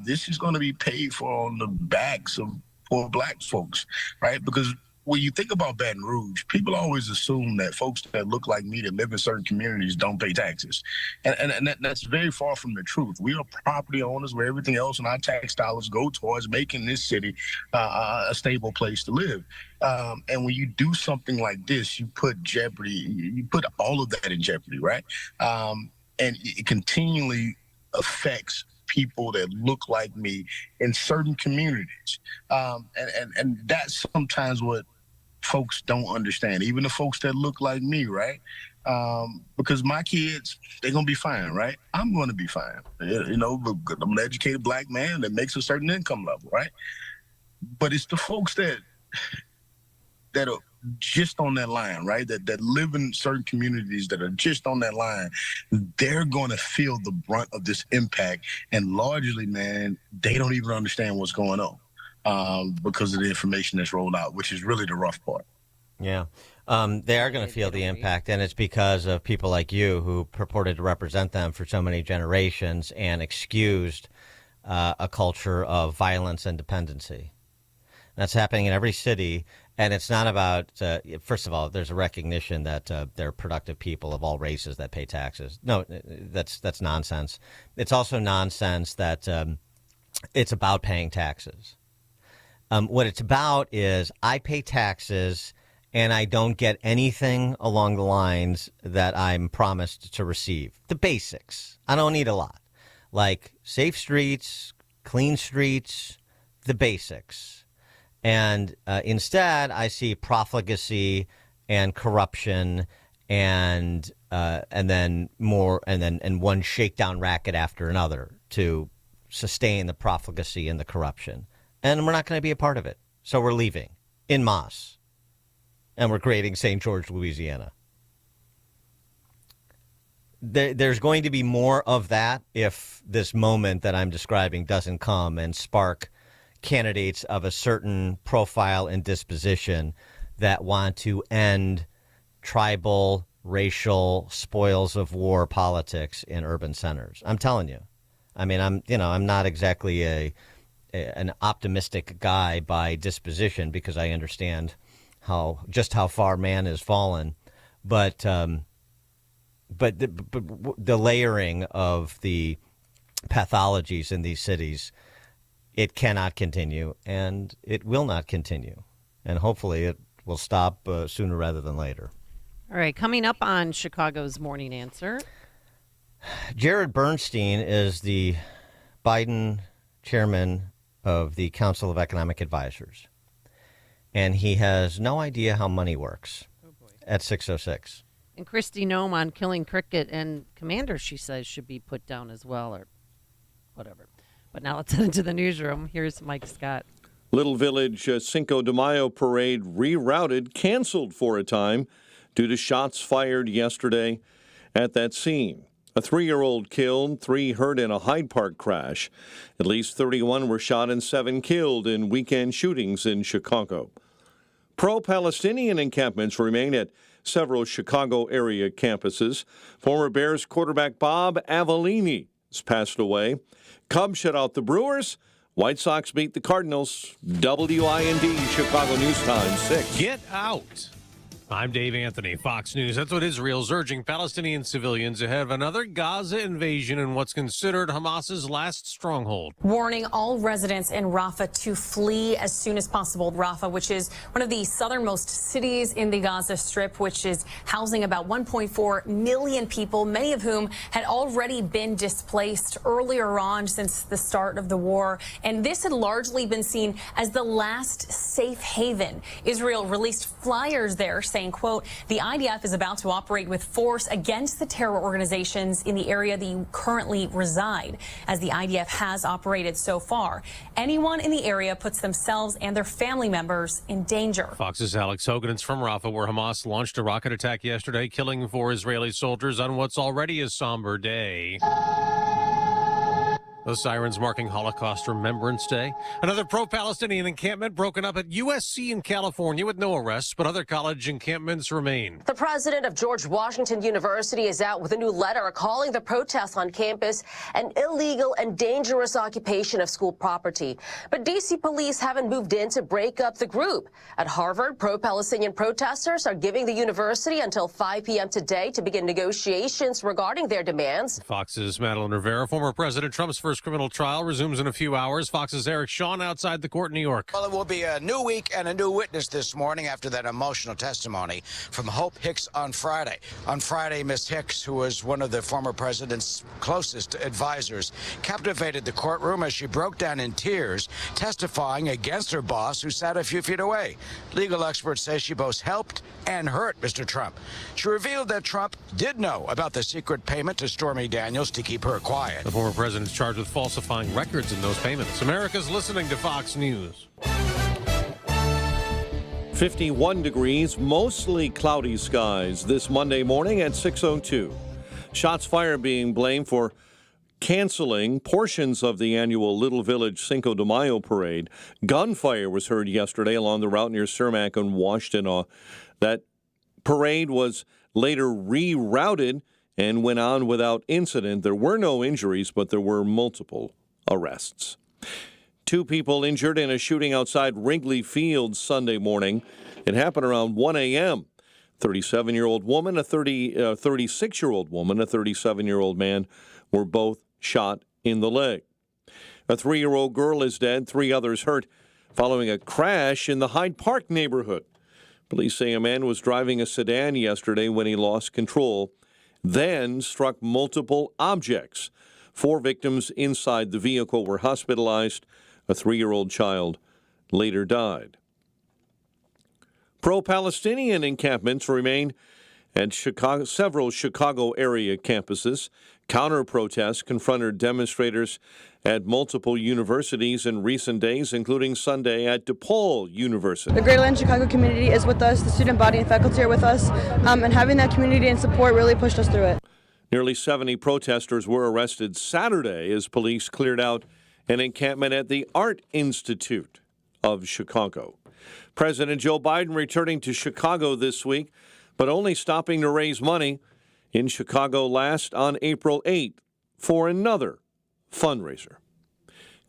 This is going to be paid for on the backs of poor black folks, right? Because when you think about Baton Rouge, people always assume that folks that look like me that live in certain communities don't pay taxes. And that's very far from the truth. We are property owners where everything else in our tax dollars go towards making this city a stable place to live. And when you do something like this, you put all of that in jeopardy, right? And it continually affects people that look like me in certain communities. And that's sometimes what folks don't understand, even the folks that look like me, right? Because my kids, they're going to be fine, right? I'm going to be fine. You know, I'm an educated black man that makes a certain income level, right? But it's the folks that are just on that line, right? That live in certain communities that are just on that line. They're going to feel the brunt of this impact. And largely, man, they don't even understand what's going on because of the information that's rolled out, which is really the rough part. Yeah. They are going to feel the impact, and it's because of people like you who purported to represent them for so many generations and excused a culture of violence and dependency. That's happening in every city, and it's not about, first of all, there's a recognition that they're productive people of all races that pay taxes. No, that's nonsense. It's also nonsense that it's about paying taxes. What it's about is I pay taxes and I don't get anything along the lines that I'm promised to receive. The basics. I don't need a lot. Like safe streets, clean streets, the basics. And instead, I see profligacy and corruption and then one shakedown racket after another to sustain the profligacy and the corruption. And we're not going to be a part of it. So we're leaving en masse. And we're creating St. George, Louisiana. There's going to be more of that if this moment that I'm describing doesn't come and spark candidates of a certain profile and disposition that want to end tribal, racial spoils of war politics in urban centers. I'm telling you. I mean, I'm not exactly an optimistic guy by disposition because I understand just how far man has fallen, but the layering of the pathologies in these cities, it cannot continue, and it will not continue, and hopefully it will stop sooner rather than later. All right, coming up on Chicago's Morning Answer, Jared Bernstein is the Biden chairman of the Council of Economic Advisors, and he has no idea how money works at 6:06. And Kristi Noem on killing cricket and commanders, she says, should be put down as well, or whatever. But now let's head into the newsroom. Here's Mike Scott. Little Village Cinco de Mayo parade rerouted, canceled for a time due to shots fired yesterday at that scene. A 3-year-old killed, 3 hurt in a Hyde Park crash. At least 31 were shot and 7 killed in weekend shootings in Chicago. Pro-Palestinian encampments remain at several Chicago area campuses. Former Bears quarterback Bob Avellini has passed away. Cubs shut out the Brewers. White Sox beat the Cardinals. WIND Chicago News Time 6. Get out. I'm Dave Anthony, Fox News. That's what Israel's urging Palestinian civilians ahead of another Gaza invasion in what's considered Hamas's last stronghold. Warning all residents in Rafah to flee as soon as possible. Rafah, which is one of the southernmost cities in the Gaza Strip, which is housing about 1.4 million people, many of whom had already been displaced earlier on since the start of the war. And this had largely been seen as the last safe haven. Israel released flyers there saying, quote, the IDF is about to operate with force against the terror organizations in the area that you currently reside, as the IDF has operated so far. Anyone in the area puts themselves and their family members in danger. Fox's Alex Hogan is from Rafah, where Hamas launched a rocket attack yesterday, killing 4 Israeli soldiers on what's already a somber day. Those sirens marking Holocaust Remembrance Day. Another pro-Palestinian encampment broken up at USC in California with no arrests, but other college encampments remain. The president of George Washington University is out with a new letter calling the protests on campus an illegal and dangerous occupation of school property. But D.C. police haven't moved in to break up the group. At Harvard, pro-Palestinian protesters are giving the university until 5 p.m. today to begin negotiations regarding their demands. Fox's Madeline Rivera, former President Trump's first criminal trial resumes in a few hours. Fox's Eric Shawn outside the court in New York. Well, it will be a new week and a new witness this morning after that emotional testimony from Hope Hicks on Friday. On Friday, Miss Hicks, who was one of the former president's closest advisors, captivated the courtroom as she broke down in tears, testifying against her boss, who sat a few feet away. Legal experts say she both helped and hurt Mr. Trump. She revealed that Trump did know about the secret payment to Stormy Daniels to keep her quiet. The former president is charged with falsifying records in those payments. America's listening to Fox News. 51 degrees, mostly cloudy skies this Monday morning at 6:02. Shots fired being blamed for canceling portions of the annual Little Village Cinco de Mayo parade. Gunfire was heard yesterday along the route near Cermak and Washtenaw. That parade was later rerouted and went on without incident. There were no injuries, but there were multiple arrests. 2 people injured in a shooting outside Wrigley Field Sunday morning. It happened around 1 a.m. 37-year-old woman, a 36-year-old woman, a 37-year-old man were both shot in the leg. A 3-year-old girl is dead, 3 others hurt following a crash in the Hyde Park neighborhood. Police say a man was driving a sedan yesterday when he lost control, then struck multiple objects. 4 victims inside the vehicle were hospitalized. A 3-year-old child later died. Pro-Palestinian encampments remain at several Chicago area campuses. Counter-protests confronted demonstrators at multiple universities in recent days, including Sunday at DePaul University. The Greater Land Chicago community is with us. The student body and faculty are with us. And having that community and support really pushed us through it. Nearly 70 protesters were arrested Saturday as police cleared out an encampment at the Art Institute of Chicago. President Joe Biden returning to Chicago this week, but only stopping to raise money in Chicago last on April 8th for another fundraiser.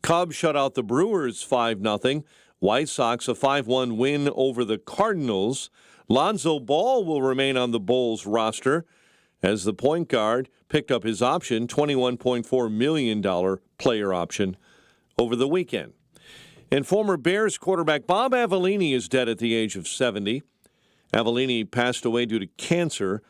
Cubs shut out the Brewers 5-0. White Sox a 5-1 win over the Cardinals. Lonzo Ball will remain on the Bulls roster as the point guard picked up his option, $21.4 million player option, over the weekend. And former Bears quarterback Bob Avellini is dead at the age of 70. Avellini passed away due to cancer.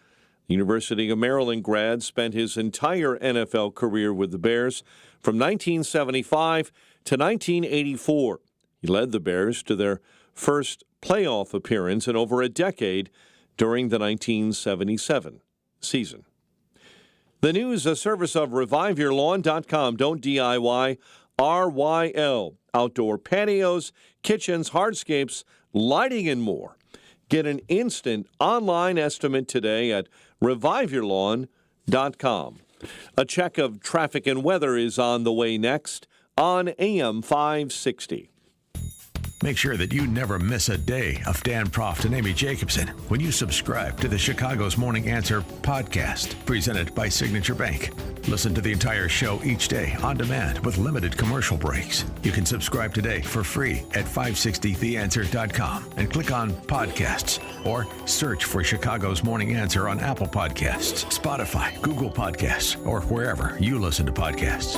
The University of Maryland grad spent his entire NFL career with the Bears from 1975 to 1984. He led the Bears to their first playoff appearance in over a decade during the 1977 season. The news, a service of ReviveYourLawn.com. Don't DIY, RYL. Outdoor patios, kitchens, hardscapes, lighting, and more. Get an instant online estimate today at ReviveYourLawn.com. A check of traffic and weather is on the way next on AM 560. Make sure that you never miss a day of Dan Proft and Amy Jacobson when you subscribe to the Chicago's Morning Answer podcast, presented by Signature Bank. Listen to the entire show each day on demand with limited commercial breaks. You can subscribe today for free at 560theanswer.com and click on podcasts or search for Chicago's Morning Answer on Apple Podcasts, Spotify, Google Podcasts, or wherever you listen to podcasts.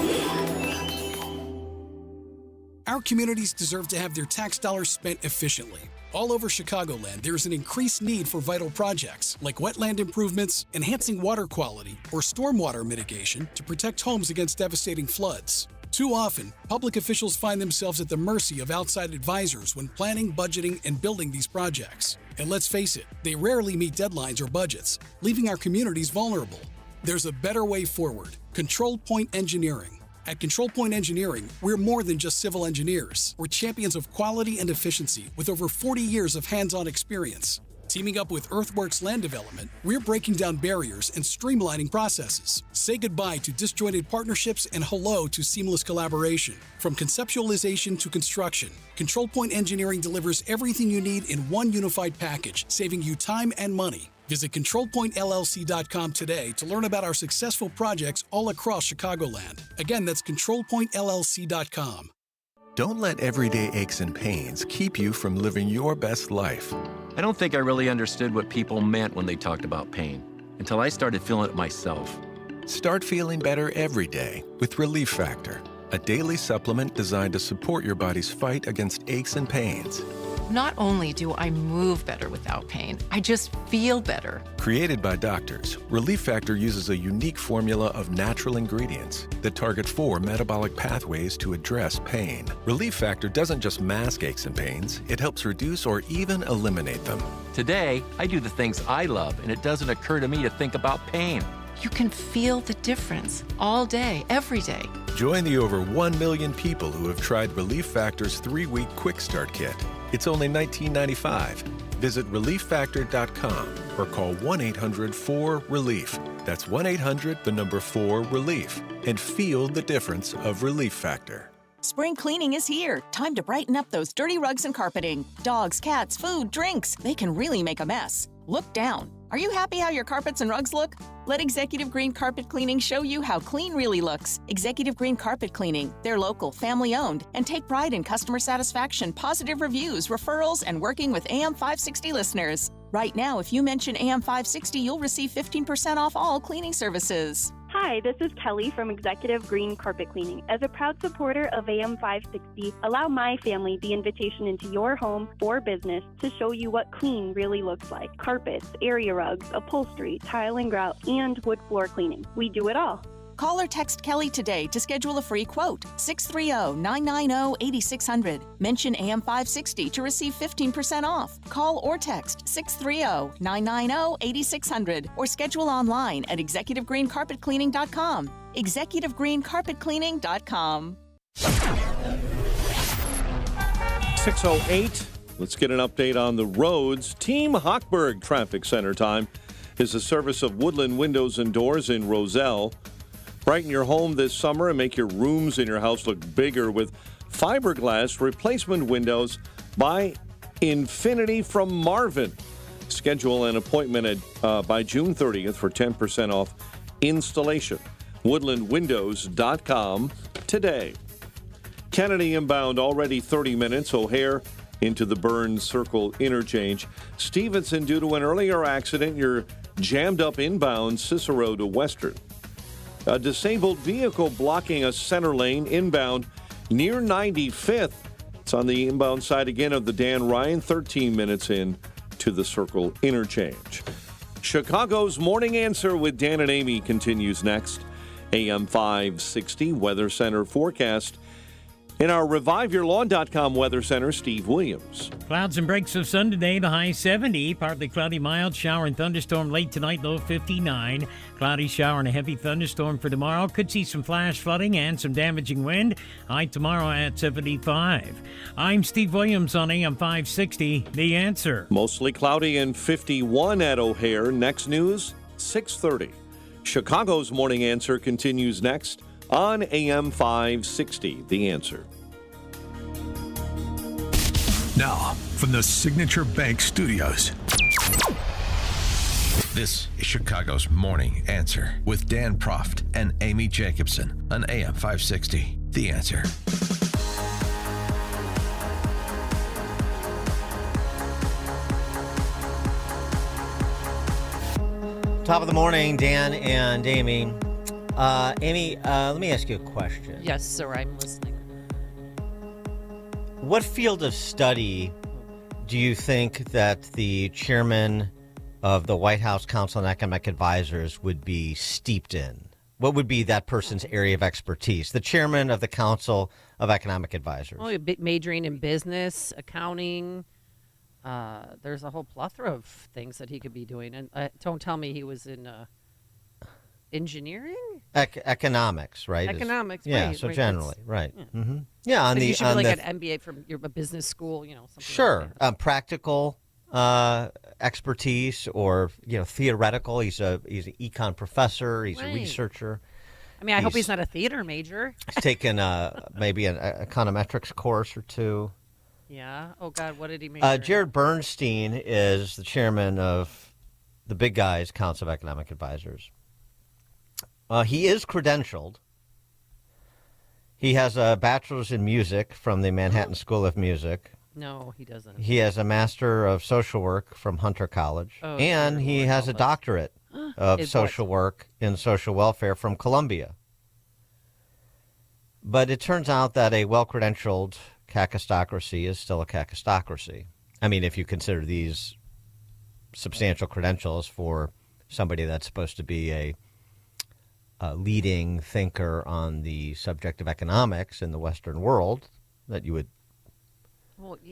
Our communities deserve to have their tax dollars spent efficiently. All over Chicagoland, there is an increased need for vital projects like wetland improvements, enhancing water quality, or stormwater mitigation to protect homes against devastating floods. Too often, public officials find themselves at the mercy of outside advisors when planning, budgeting, and building these projects. And let's face it, they rarely meet deadlines or budgets, leaving our communities vulnerable. There's a better way forward. Control Point Engineering. At Control Point Engineering, we're more than just civil engineers. We're champions of quality and efficiency with over 40 years of hands-on experience. Teaming up with Earthworks Land Development, we're breaking down barriers and streamlining processes. Say goodbye to disjointed partnerships and hello to seamless collaboration. From conceptualization to construction, Control Point Engineering delivers everything you need in one unified package, saving you time and money. Visit ControlPointLLC.com today to learn about our successful projects all across Chicagoland. Again, that's ControlPointLLC.com. Don't let everyday aches and pains keep you from living your best life. I don't think I really understood what people meant when they talked about pain until I started feeling it myself. Start feeling better every day with Relief Factor, a daily supplement designed to support your body's fight against aches and pains. Not only do I move better without pain, I just feel better. Created by doctors, Relief Factor uses a unique formula of natural ingredients that target 4 metabolic pathways to address pain. Relief Factor doesn't just mask aches and pains, it helps reduce or even eliminate them. Today, I do the things I love, and it doesn't occur to me to think about pain. You can feel the difference all day, every day. Join the over 1 million people who have tried Relief Factor's 3-week Quick Start Kit. It's only $19.95. Visit ReliefFactor.com or call 1-800-4RELIEF. That's 1-800-4RELIEF. And feel the difference of Relief Factor. Spring cleaning is here. Time to brighten up those dirty rugs and carpeting. Dogs, cats, food, drinks. They can really make a mess. Look down. Are you happy how your carpets and rugs look? Let Executive Green Carpet Cleaning show you how clean really looks. Executive Green Carpet Cleaning. They're local, family-owned, and take pride in customer satisfaction, positive reviews, referrals, and working with AM 560 listeners. Right now, if you mention AM 560, you'll receive 15% off all cleaning services. Hi, this is Kelly from Executive Green Carpet Cleaning. As a proud supporter of AM 560, allow my family the invitation into your home or business to show you what clean really looks like. Carpets, area rugs, upholstery, tile and grout, and wood floor cleaning. We do it all. Call or text Kelly today to schedule a free quote. 630-990-8600. Mention AM 560 to receive 15% off. Call or text 630-990-8600 or schedule online at executivegreencarpetcleaning.com. executivegreencarpetcleaning.com. 6:08. Let's get an update on the roads. Team Hochberg Traffic Center time is the service of Woodland Windows and Doors in Roselle. Brighten your home this summer and make your rooms in your house look bigger with fiberglass replacement windows by Infinity from Marvin. Schedule an appointment by June 30th for 10% off installation. Woodlandwindows.com today. Kennedy inbound already 30 minutes. O'Hare into the Burns Circle interchange. Stevenson, due to an earlier accident, you're jammed up inbound Cicero to Western. A disabled vehicle blocking a center lane inbound near 95th. It's on the inbound side again of the Dan Ryan, 13 minutes in to the Circle interchange. Chicago's Morning Answer with Dan and Amy continues next. AM 560 Weather Center forecast. In our ReviveYourLawn.com Weather Center, Steve Williams. Clouds and breaks of sun today, the high 70. Partly cloudy, mild shower and thunderstorm late tonight, low 59. Cloudy shower and a heavy thunderstorm for tomorrow. Could see some flash flooding and some damaging wind. High tomorrow at 75. I'm Steve Williams on AM 560, The Answer. Mostly cloudy and 51 at O'Hare. Next news, 6:30. Chicago's Morning Answer continues next on AM 560, The Answer. Now, from the Signature Bank Studios, this is Chicago's Morning Answer with Dan Proft and Amy Jacobson on AM 560, The Answer. Top of the morning, Dan and Amy. Amy, let me ask you a question. Yes, sir, I'm listening. What field of study do you think that the chairman of the White House Council on Economic Advisors would be steeped in? What would be that person's area of expertise? The chairman of the Council of Economic Advisors. Well, majoring in business, accounting. There's a whole plethora of things that he could be doing. And don't tell me he was in engineering? Economics, right? Economics, yeah, right. so right, generally, right. Yeah, yeah on but the you should on be like the, an MBA from a business school, something sure, like that. practical expertise or theoretical. He's an econ professor. He's a researcher. I mean, I hope he's not a theater major. He's taken maybe an econometrics course or two. Yeah. Oh, God, what did he major in? Jared Bernstein is the chairman of the Big Guys Council of Economic Advisors. He is credentialed. He has a bachelor's in music from the Manhattan School of Music. No, he doesn't. He has a master of social work from Hunter College. Oh, and he has a doctorate of social work in social welfare from Columbia. But it turns out that a well-credentialed cacistocracy is still a cacistocracy. I mean, if you consider these substantial credentials for somebody that's supposed to be a leading thinker on the subject of economics in the Western world, that you would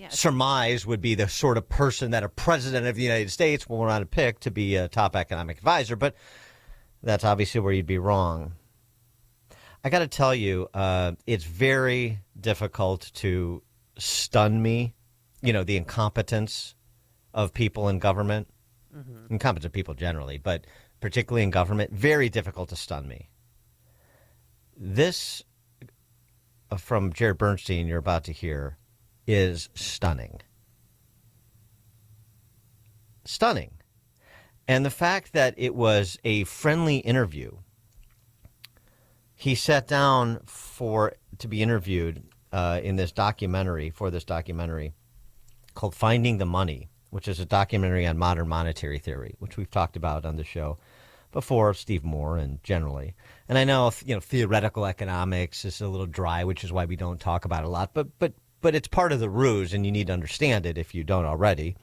surmise would be the sort of person that a president of the United States will want to pick to be a top economic advisor. But that's obviously where you'd be wrong. I got to tell you, it's very difficult to stun me, the incompetence of people in government, incompetent people generally, but particularly in government, very difficult to stun me. This from Jared Bernstein you're about to hear is stunning. Stunning. And the fact that it was a friendly interview, he sat down to be interviewed in this documentary, called Finding the Money, which is a documentary on modern monetary theory, which we've talked about on the show before, Steve Moore and generally. And I know, theoretical economics is a little dry, which is why we don't talk about it a lot, but it's part of the ruse, and you need to understand it if you don't already.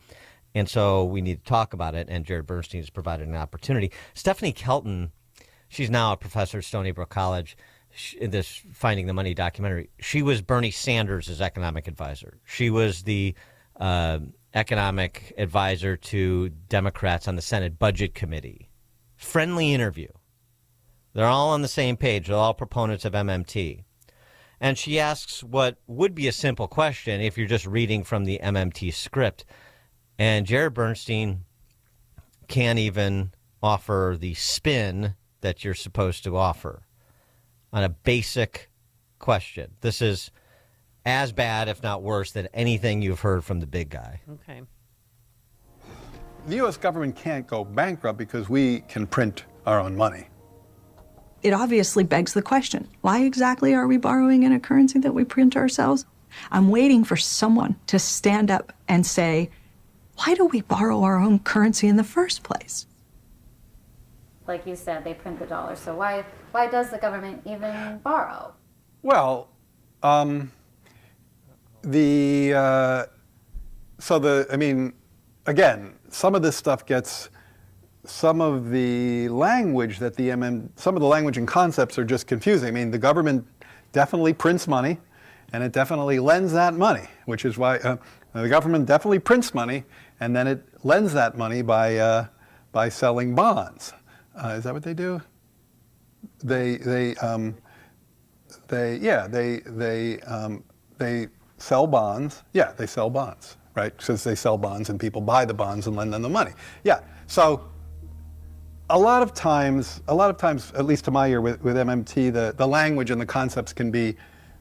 And so we need to talk about it, and Jared Bernstein has provided an opportunity. Stephanie Kelton, she's now a professor at Stony Brook College, in this Finding the Money documentary. She was Bernie Sanders' economic advisor. She was the economic advisor to Democrats on the Senate Budget Committee. Friendly interview. They're all on the same page. They're all proponents of MMT. And she asks what would be a simple question if you're just reading from the MMT script. And Jared Bernstein can't even offer the spin that you're supposed to offer on a basic question. This is as bad, if not worse, than anything you've heard from the big guy. Okay. The U.S. government can't go bankrupt because we can print our own money. It obviously begs the question, why exactly are we borrowing in a currency that we print ourselves? I'm waiting for someone to stand up and say, why do we borrow our own currency in the first place? Like you said, they print the dollar, so why does the government even borrow? Well, again, some of this stuff gets, some of the language that some of the language and concepts are just confusing. I mean, the government definitely prints money, and it definitely lends that money, which is why the government definitely prints money, and then it lends that money by selling bonds. Is that what they do? They sell bonds. Yeah, they sell bonds, right? Because they sell bonds and people buy the bonds and lend them the money. Yeah. So a lot of times, at least to my ear with MMT, the language and the concepts can be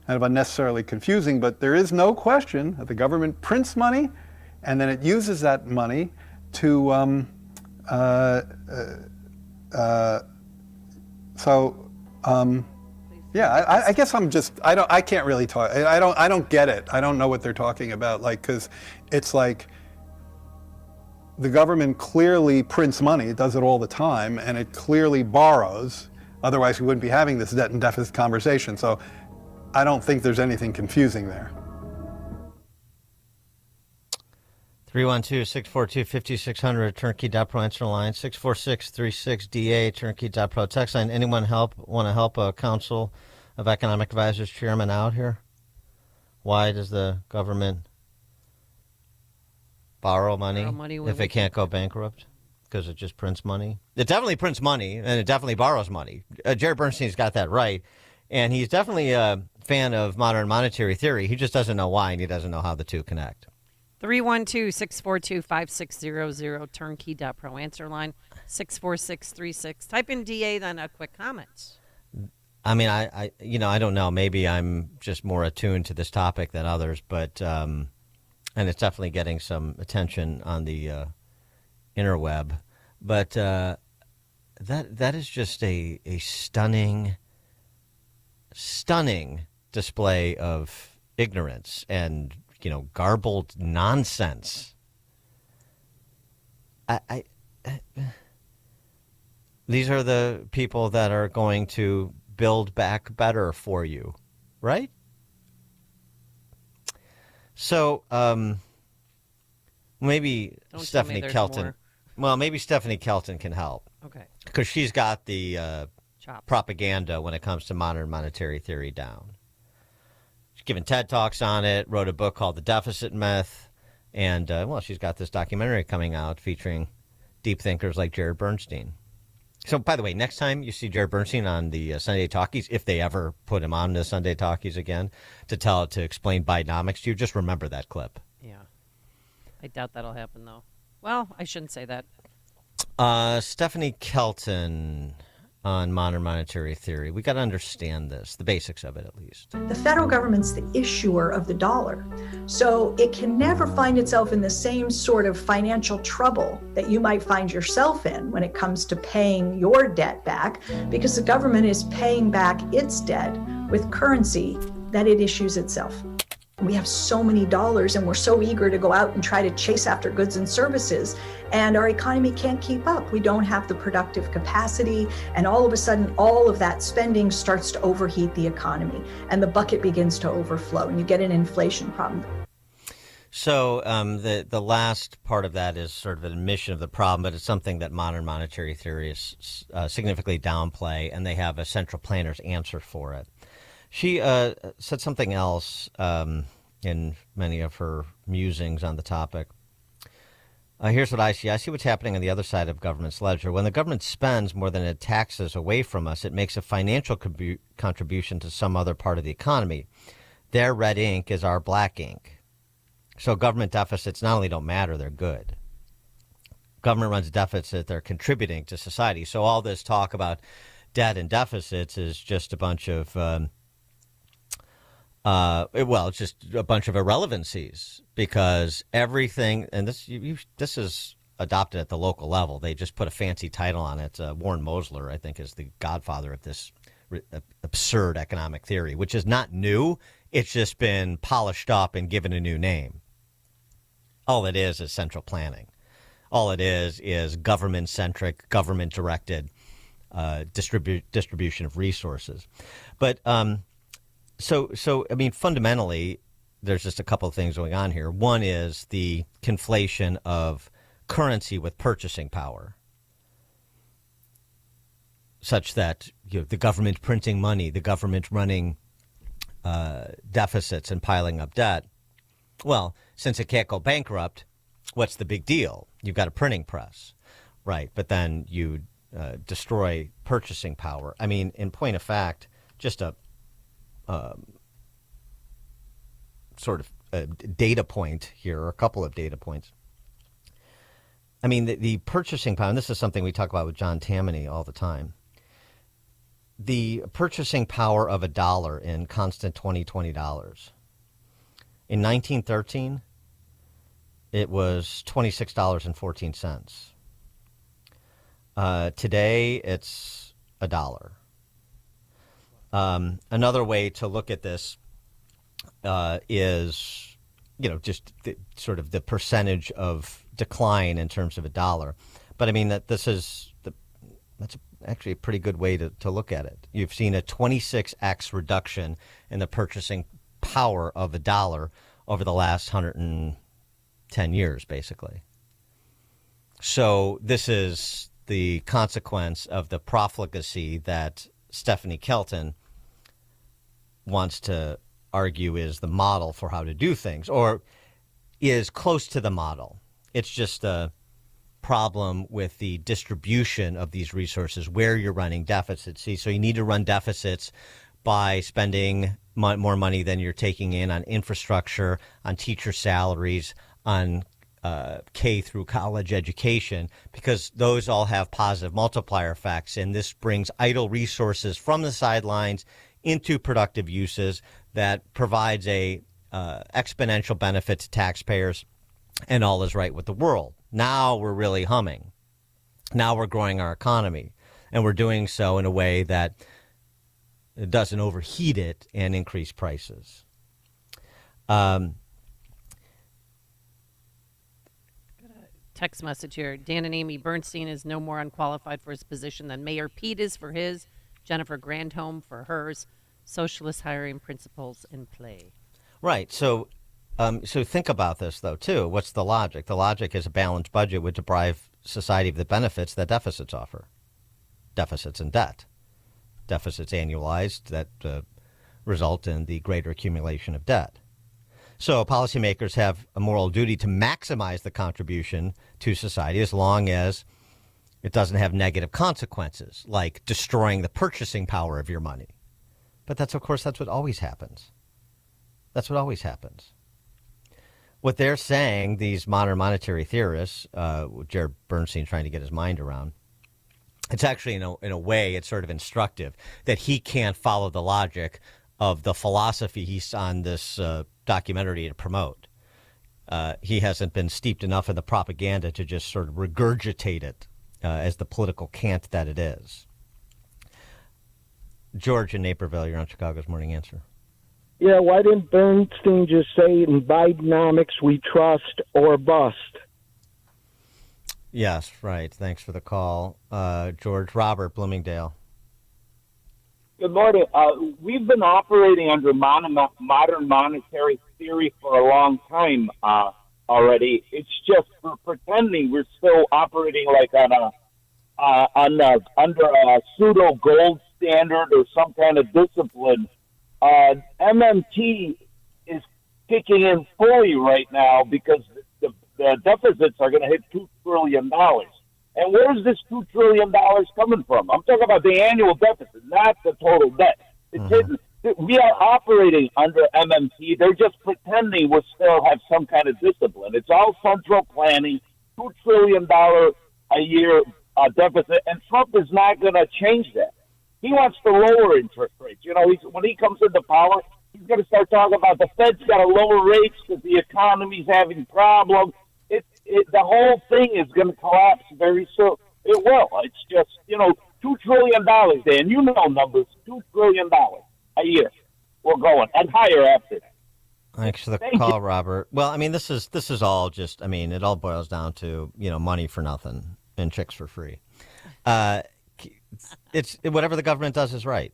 kind of unnecessarily confusing, but there is no question that the government prints money and then it uses that money to I guess I can't really talk. I don't get it. I don't know what they're talking about. Because it's like the government clearly prints money. It does it all the time, and it clearly borrows. Otherwise, we wouldn't be having this debt and deficit conversation. So I don't think there's anything confusing there. 312-642-5600, turnkey.pro answer line, 646-36DA, turnkey.pro text line. Anyone want to help a Council of Economic Advisors chairman out here? Why does the government borrow money if it can't go bankrupt? Because it just prints money? It definitely prints money, and it definitely borrows money. Jared Bernstein's got that right, and he's definitely a fan of modern monetary theory. He just doesn't know why, and he doesn't know how the two connect. 312-642-5600, turnkey.pro. Answer line 64636. Type in DA, then a quick comment. I mean, I don't know. Maybe I'm just more attuned to this topic than others, but and it's definitely getting some attention on the interweb. But that is just a stunning display of ignorance and garbled nonsense. These are the people that are going to build back better for you, right? So maybe Stephanie Kelton. Well, maybe Stephanie Kelton can help. Okay. Because she's got the propaganda when it comes to modern monetary theory down. She's given TED Talks on it, wrote a book called The Deficit Myth, and, she's got this documentary coming out featuring deep thinkers like Jared Bernstein. So, by the way, next time you see Jared Bernstein on the Sunday Talkies, if they ever put him on the Sunday Talkies again to explain Bidenomics to you, just remember that clip. Yeah. I doubt that'll happen, though. Well, I shouldn't say that. Stephanie Kelton on modern monetary theory. We got to understand this, the basics of it at least. The federal government's the issuer of the dollar. So it can never find itself in the same sort of financial trouble that you might find yourself in when it comes to paying your debt back, because the government is paying back its debt with currency that it issues itself. We have so many dollars and we're so eager to go out and try to chase after goods and services, and our economy can't keep up. We don't have the productive capacity, and all of a sudden all of that spending starts to overheat the economy and the bucket begins to overflow and you get an inflation problem. So the last part of that is sort of an admission of the problem, but it's something that modern monetary theory is significantly downplay, and they have a central planner's answer for it. She said something else in many of her musings on the topic. Here's what I see. I see what's happening on the other side of government's ledger. When the government spends more than it taxes away from us, it makes a financial contribution to some other part of the economy. Their red ink is our black ink. So government deficits not only don't matter, they're good. Government runs deficits, they're contributing to society. So all this talk about debt and deficits is just a bunch of it's just a bunch of irrelevancies, because everything, and this is adopted at the local level. They just put a fancy title on it. Warren Mosler, I think, is the godfather of this absurd economic theory, which is not new. It's just been polished up and given a new name. All it is central planning. All it is government-centric, government-directed distribution of resources. But So I mean, fundamentally, there's just a couple of things going on here. One is the conflation of currency with purchasing power, such that the government printing money, the government running deficits and piling up debt. Well, since it can't go bankrupt, what's the big deal? You've got a printing press, right? But then you destroy purchasing power. I mean, in point of fact, just a sort of a data point here, or a couple of data points. I mean, the purchasing power, and this is something we talk about with John Tammany all the time. The purchasing power of $1 in constant $20 dollars. In 1913, it was $26.14. Today, it's $1. Another way to look at this is, just sort of the percentage of decline in terms of $1. But I mean, that's actually a pretty good way to look at it. You've seen a 26x reduction in the purchasing power of $1 over the last 110 years, basically. So this is the consequence of the profligacy that Stephanie Kelton wants to argue is the model for how to do things, or is close to the model. It's just a problem with the distribution of these resources where you're running deficits. See, so you need to run deficits by spending more money than you're taking in on infrastructure, on teacher salaries, on K through college education, because those all have positive multiplier effects. And this brings idle resources from the sidelines into productive uses that provides a exponential benefit to taxpayers, and all is right with the world. Now we're really humming. Now we're growing our economy, and we're doing so in a way that doesn't overheat it and increase prices. Text message here. Dan and Amy Bernstein is no more unqualified for his position than Mayor Pete is for his, Jennifer Grandhome for hers. Socialist hiring principles in play. Right. So think about this, though, too. What's the logic? The logic is a balanced budget would deprive society of the benefits that deficits offer. Deficits and debt. Deficits annualized that result in the greater accumulation of debt. So policymakers have a moral duty to maximize the contribution to society as long as it doesn't have negative consequences, like destroying the purchasing power of your money. But that's what always happens. That's what always happens. What they're saying, these modern monetary theorists, Jared Bernstein trying to get his mind around, it's actually, in a way, it's sort of instructive that he can't follow the logic of the philosophy he's on this documentary to promote. He hasn't been steeped enough in the propaganda to just sort of regurgitate it as the political cant that it is. George in Naperville, you're on Chicago's Morning Answer. Yeah, why didn't Bernstein just say in Bidenomics we trust or bust? Yes, right. Thanks for the call. George. Robert, Bloomingdale. Good morning. We've been operating under modern monetary theory for a long time already. It's just we're pretending we're still operating like under a pseudo gold standard or some kind of discipline. MMT is kicking in fully right now because the deficits are going to hit $2 trillion. And where's this $2 trillion coming from? I'm talking about the annual deficit, not the total debt. We are operating under MMT. They're just pretending we still have some kind of discipline. It's all central planning, $2 trillion a year deficit, and Trump is not going to change that. He wants to lower interest rates. You know, when he comes into power, he's going to start talking about the Fed's got to lower rates because the economy's having problems. The whole thing is going to collapse very soon. It will. It's just, $2 trillion, Dan. You know numbers. $2 trillion a year. We're going. And higher after that. Thanks for the call, Robert. Well, I mean, this is all just, it all boils down to, money for nothing and chicks for free. It's whatever the government does is right.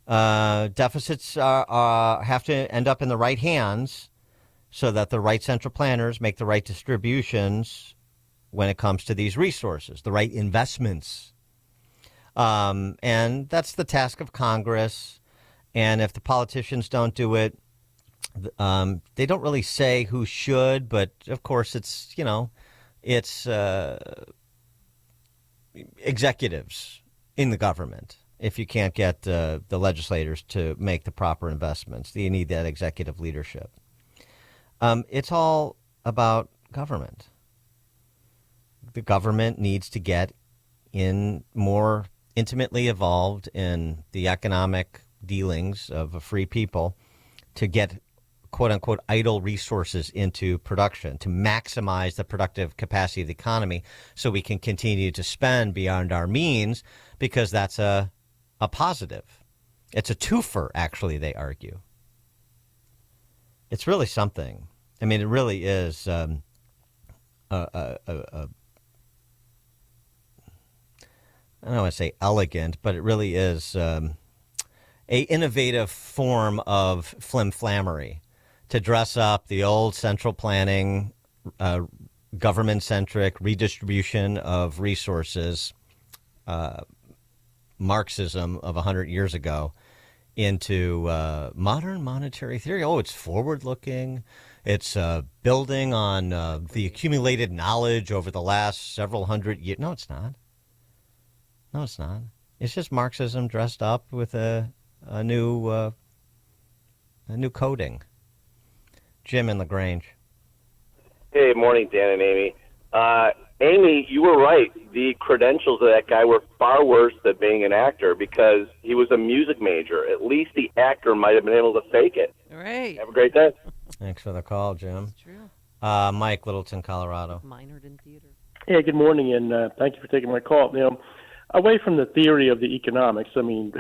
Deficits have to end up in the right hands so that the right central planners make the right distributions when it comes to these resources, the right investments. And that's the task of Congress. And if the politicians don't do it, they don't really say who should, but of course it's executives in the government. If you can't get the legislators to make the proper investments, you need that executive leadership. It's all about government. The government needs to get more intimately involved in the economic dealings of a free people to get, quote unquote, idle resources into production, to maximize the productive capacity of the economy so we can continue to spend beyond our means, because that's a positive. It's a twofer, actually, they argue. It's really something. It really is I don't want to say elegant, but it really is a innovative form of flimflammery to dress up the old central planning, government-centric redistribution of resources, Marxism of 100 years ago, into modern monetary theory. Oh, it's forward-looking. It's building on the accumulated knowledge over the last several hundred years. No, it's not. No, it's not. It's just Marxism dressed up with a new coding. Jim in LaGrange. Hey, morning, Dan and Amy. Amy, you were right. The credentials of that guy were far worse than being an actor because he was a music major. At least the actor might have been able to fake it. All right. Have a great day. Thanks for the call, Jim. That's true. Mike, Littleton, Colorado. Minored in theater. Yeah, good morning, and thank you for taking my call. You know, away from the theory of the economics, I mean,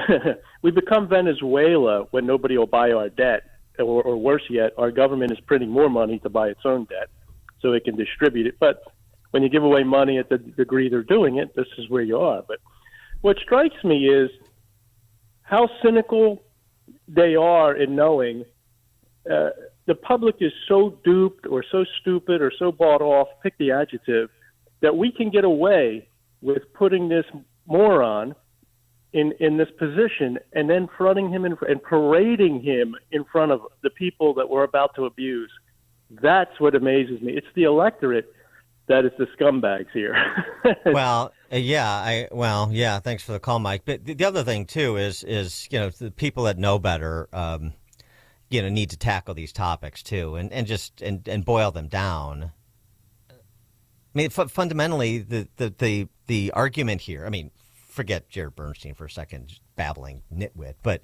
we become Venezuela when nobody will buy our debt, or worse yet, our government is printing more money to buy its own debt so it can distribute it. But when you give away money at the degree they're doing it, this is where you are. But what strikes me is how cynical they are in knowing the public is so duped or so stupid or so bought off, pick the adjective, that we can get away with putting this moron in this position and then fronting him and parading him in front of the people that we're about to abuse. That's what amazes me. It's the electorate that is the scumbags here. Yeah. Thanks for the call, Mike. But the other thing too is the people that know better, need to tackle these topics too, and boil them down. I mean, fundamentally, the argument here. I mean, forget Jared Bernstein for a second, just babbling nitwit. But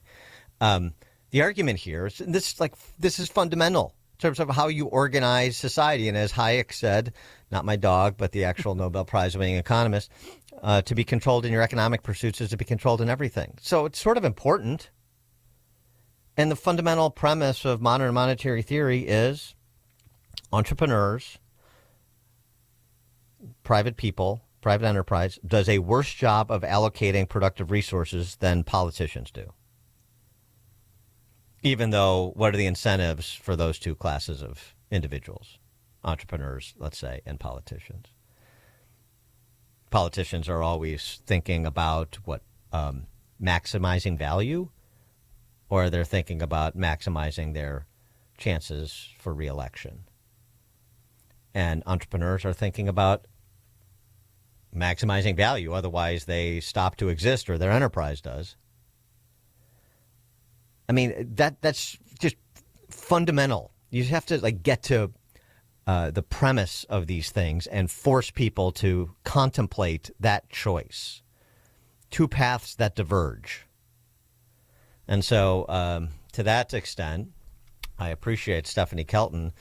the argument here is this is fundamental in terms of how you organize society. And as Hayek said, not my dog, but the actual Nobel Prize-winning economist, to be controlled in your economic pursuits is to be controlled in everything. So it's sort of important. And the fundamental premise of modern monetary theory is entrepreneurs, private people, private enterprise, does a worse job of allocating productive resources than politicians do. Even though, what are the incentives for those two classes of individuals? Entrepreneurs, let's say, and politicians. Politicians are always thinking about maximizing value, or they're thinking about maximizing their chances for re-election. And entrepreneurs are thinking about maximizing value, otherwise they stop to exist, or their enterprise does. I mean, that's just fundamental. You have to get to the premise of these things and force people to contemplate that choice. Two paths that diverge. And so to that extent, I appreciate Stephanie Kelton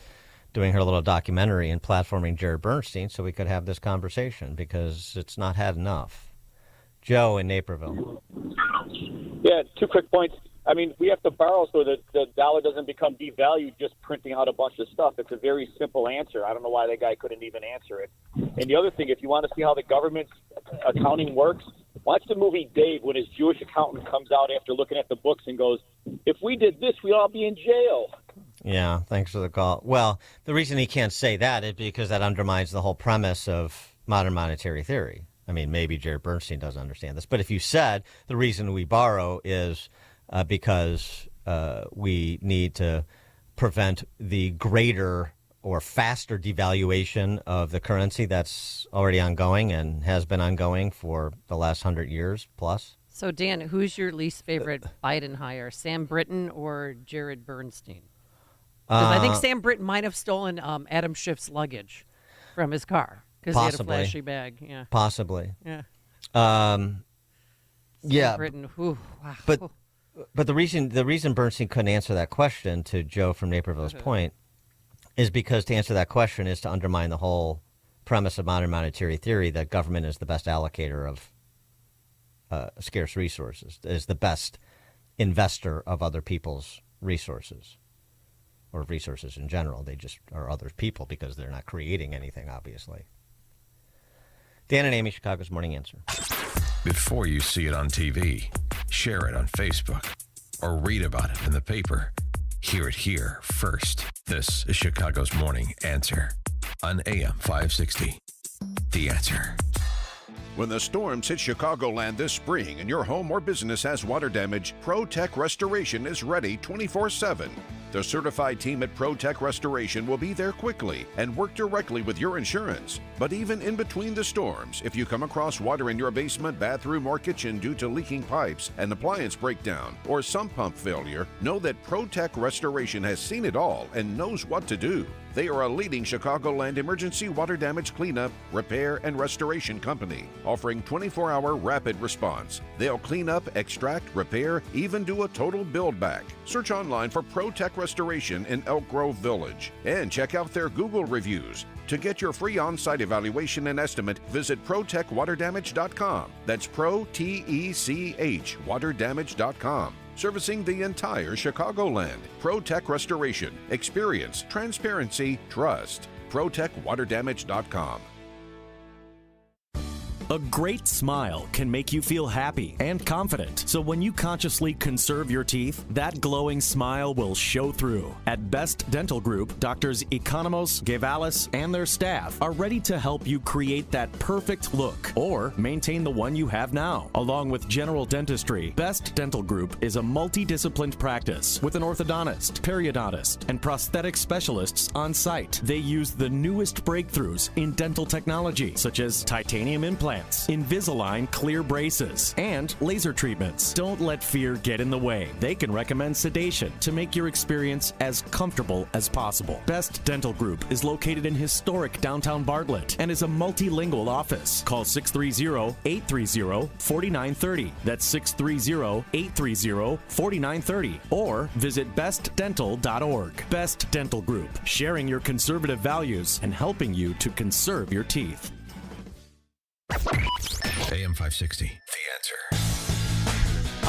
doing her little documentary and platforming Jared Bernstein so we could have this conversation, because it's not had enough. Joe in Naperville. Yeah, 2 quick points. I mean, we have to borrow so that the dollar doesn't become devalued just printing out a bunch of stuff. It's a very simple answer. I don't know why that guy couldn't even answer it. And the other thing, if you want to see how the government's accounting works, watch the movie Dave when his Jewish accountant comes out after looking at the books and goes, if we did this, we'd all be in jail. Yeah, thanks for the call. Well, the reason he can't say that is because that undermines the whole premise of modern monetary theory. I mean, maybe Jared Bernstein doesn't understand this, but if you said the reason we borrow is because we need to prevent the greater or faster devaluation of the currency that's already ongoing and has been ongoing for the last 100 years plus. So, Dan, who's your least favorite Biden hire, Sam Britton or Jared Bernstein? Because I think Sam Britton might have stolen Adam Schiff's luggage from his car because he had a flashy bag. Yeah, possibly. Yeah. Sam Britton. Ooh, wow. But the reason Bernstein couldn't answer that question, to Joe from Naperville's point, is because to answer that question is to undermine the whole premise of modern monetary theory that government is the best allocator of scarce resources, is the best investor of other people's resources, or resources in general. They just are other people because they're not creating anything, obviously. Dan and Amy, Chicago's Morning Answer. Before you see it on TV, share it on Facebook, or read about it in the paper, hear it here first. This is Chicago's Morning Answer on AM 560. The Answer. When the storms hit Chicagoland this spring and your home or business has water damage, ProTech Restoration is ready 24/7. The certified team at ProTech Restoration will be there quickly and work directly with your insurance. But even in between the storms, if you come across water in your basement, bathroom, or kitchen due to leaking pipes, an appliance breakdown, or sump pump failure, know that ProTech Restoration has seen it all and knows what to do. They are a leading Chicagoland emergency water damage cleanup, repair, and restoration company, offering 24-hour rapid response. They'll clean up, extract, repair, even do a total build back. Search online for ProTech Restoration in Elk Grove Village and check out their Google reviews. To get your free on-site evaluation and estimate, visit ProTechWaterDamage.com. That's Pro-T-E-C-H, waterdamage.com. Servicing the entire Chicagoland. ProTech Restoration. Experience, transparency, trust. ProTechWaterDamage.com. A great smile can make you feel happy and confident. So when you consciously conserve your teeth, that glowing smile will show through. At Best Dental Group, Doctors Economos, Gavalis, and their staff are ready to help you create that perfect look or maintain the one you have now. Along with general dentistry, Best Dental Group is a multidisciplined practice with an orthodontist, periodontist, and prosthetic specialists on site. They use the newest breakthroughs in dental technology, such as titanium implants, Invisalign clear braces, and laser treatments. Don't let fear get in the way. They can recommend sedation to make your experience as comfortable as possible. Best Dental Group is located in historic downtown Bartlett and is a multilingual office. Call 630-830-4930. That's 630-830-4930. Or visit bestdental.org. Best Dental Group, sharing your conservative values and helping you to conserve your teeth. AM 560, The Answer.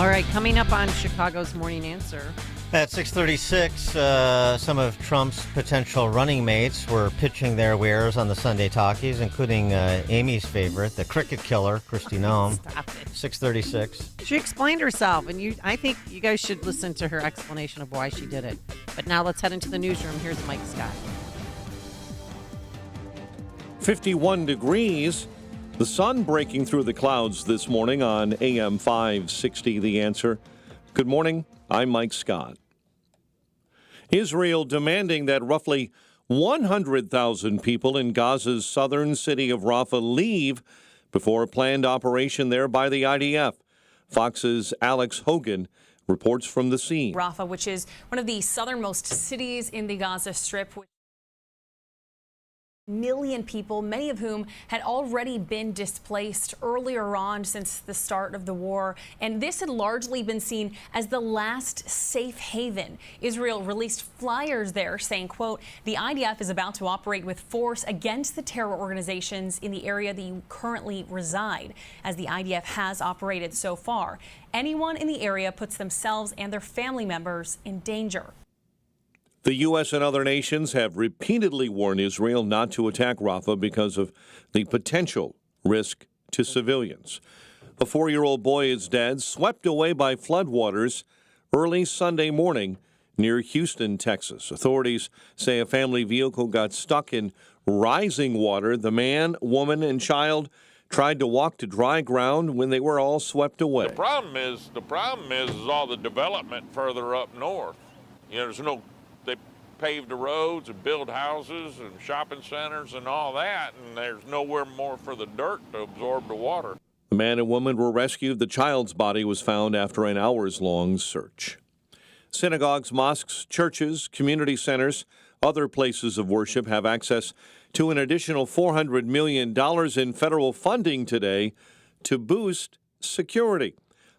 All right, coming up on Chicago's Morning Answer. At 6:36, some of Trump's potential running mates were pitching their wares on the Sunday Talkies, including Amy's favorite, the cricket killer, Kristi Noem. Stop it. 6:36. She explained herself, and I think you guys should listen to her explanation of why she did it. But now let's head into the newsroom. Here's Mike Scott. 51 degrees. The sun breaking through the clouds this morning on AM 560, The Answer. Good morning. I'm Mike Scott. Israel demanding that roughly 100,000 people in Gaza's southern city of Rafah leave before a planned operation there by the IDF. Fox's Alex Hogan reports from the scene. Rafah, which is one of the southernmost cities in the Gaza Strip, million people, many of whom had already been displaced earlier on since the start of the war. And this had largely been seen as the last safe haven. Israel released flyers there saying, quote, the IDF is about to operate with force against the terror organizations in the area that you currently reside, as the IDF has operated so far. Anyone in the area puts themselves and their family members in danger. The U.S. and other nations have repeatedly warned Israel not to attack Rafah because of the potential risk to civilians. A 4-year-old boy is dead, swept away by floodwaters early Sunday morning near Houston, Texas. Authorities say a family vehicle got stuck in rising water. The man, woman, and child tried to walk to dry ground when they were all swept away. The problem is all the development further up north. You know, they pave the roads and build houses and shopping centers and all that, and there's nowhere more for the dirt to absorb the water. The man and woman were rescued. The child's body was found after an hours-long search. Synagogues, mosques, churches, community centers, other places of worship have access to an additional $400 million in federal funding today to boost security.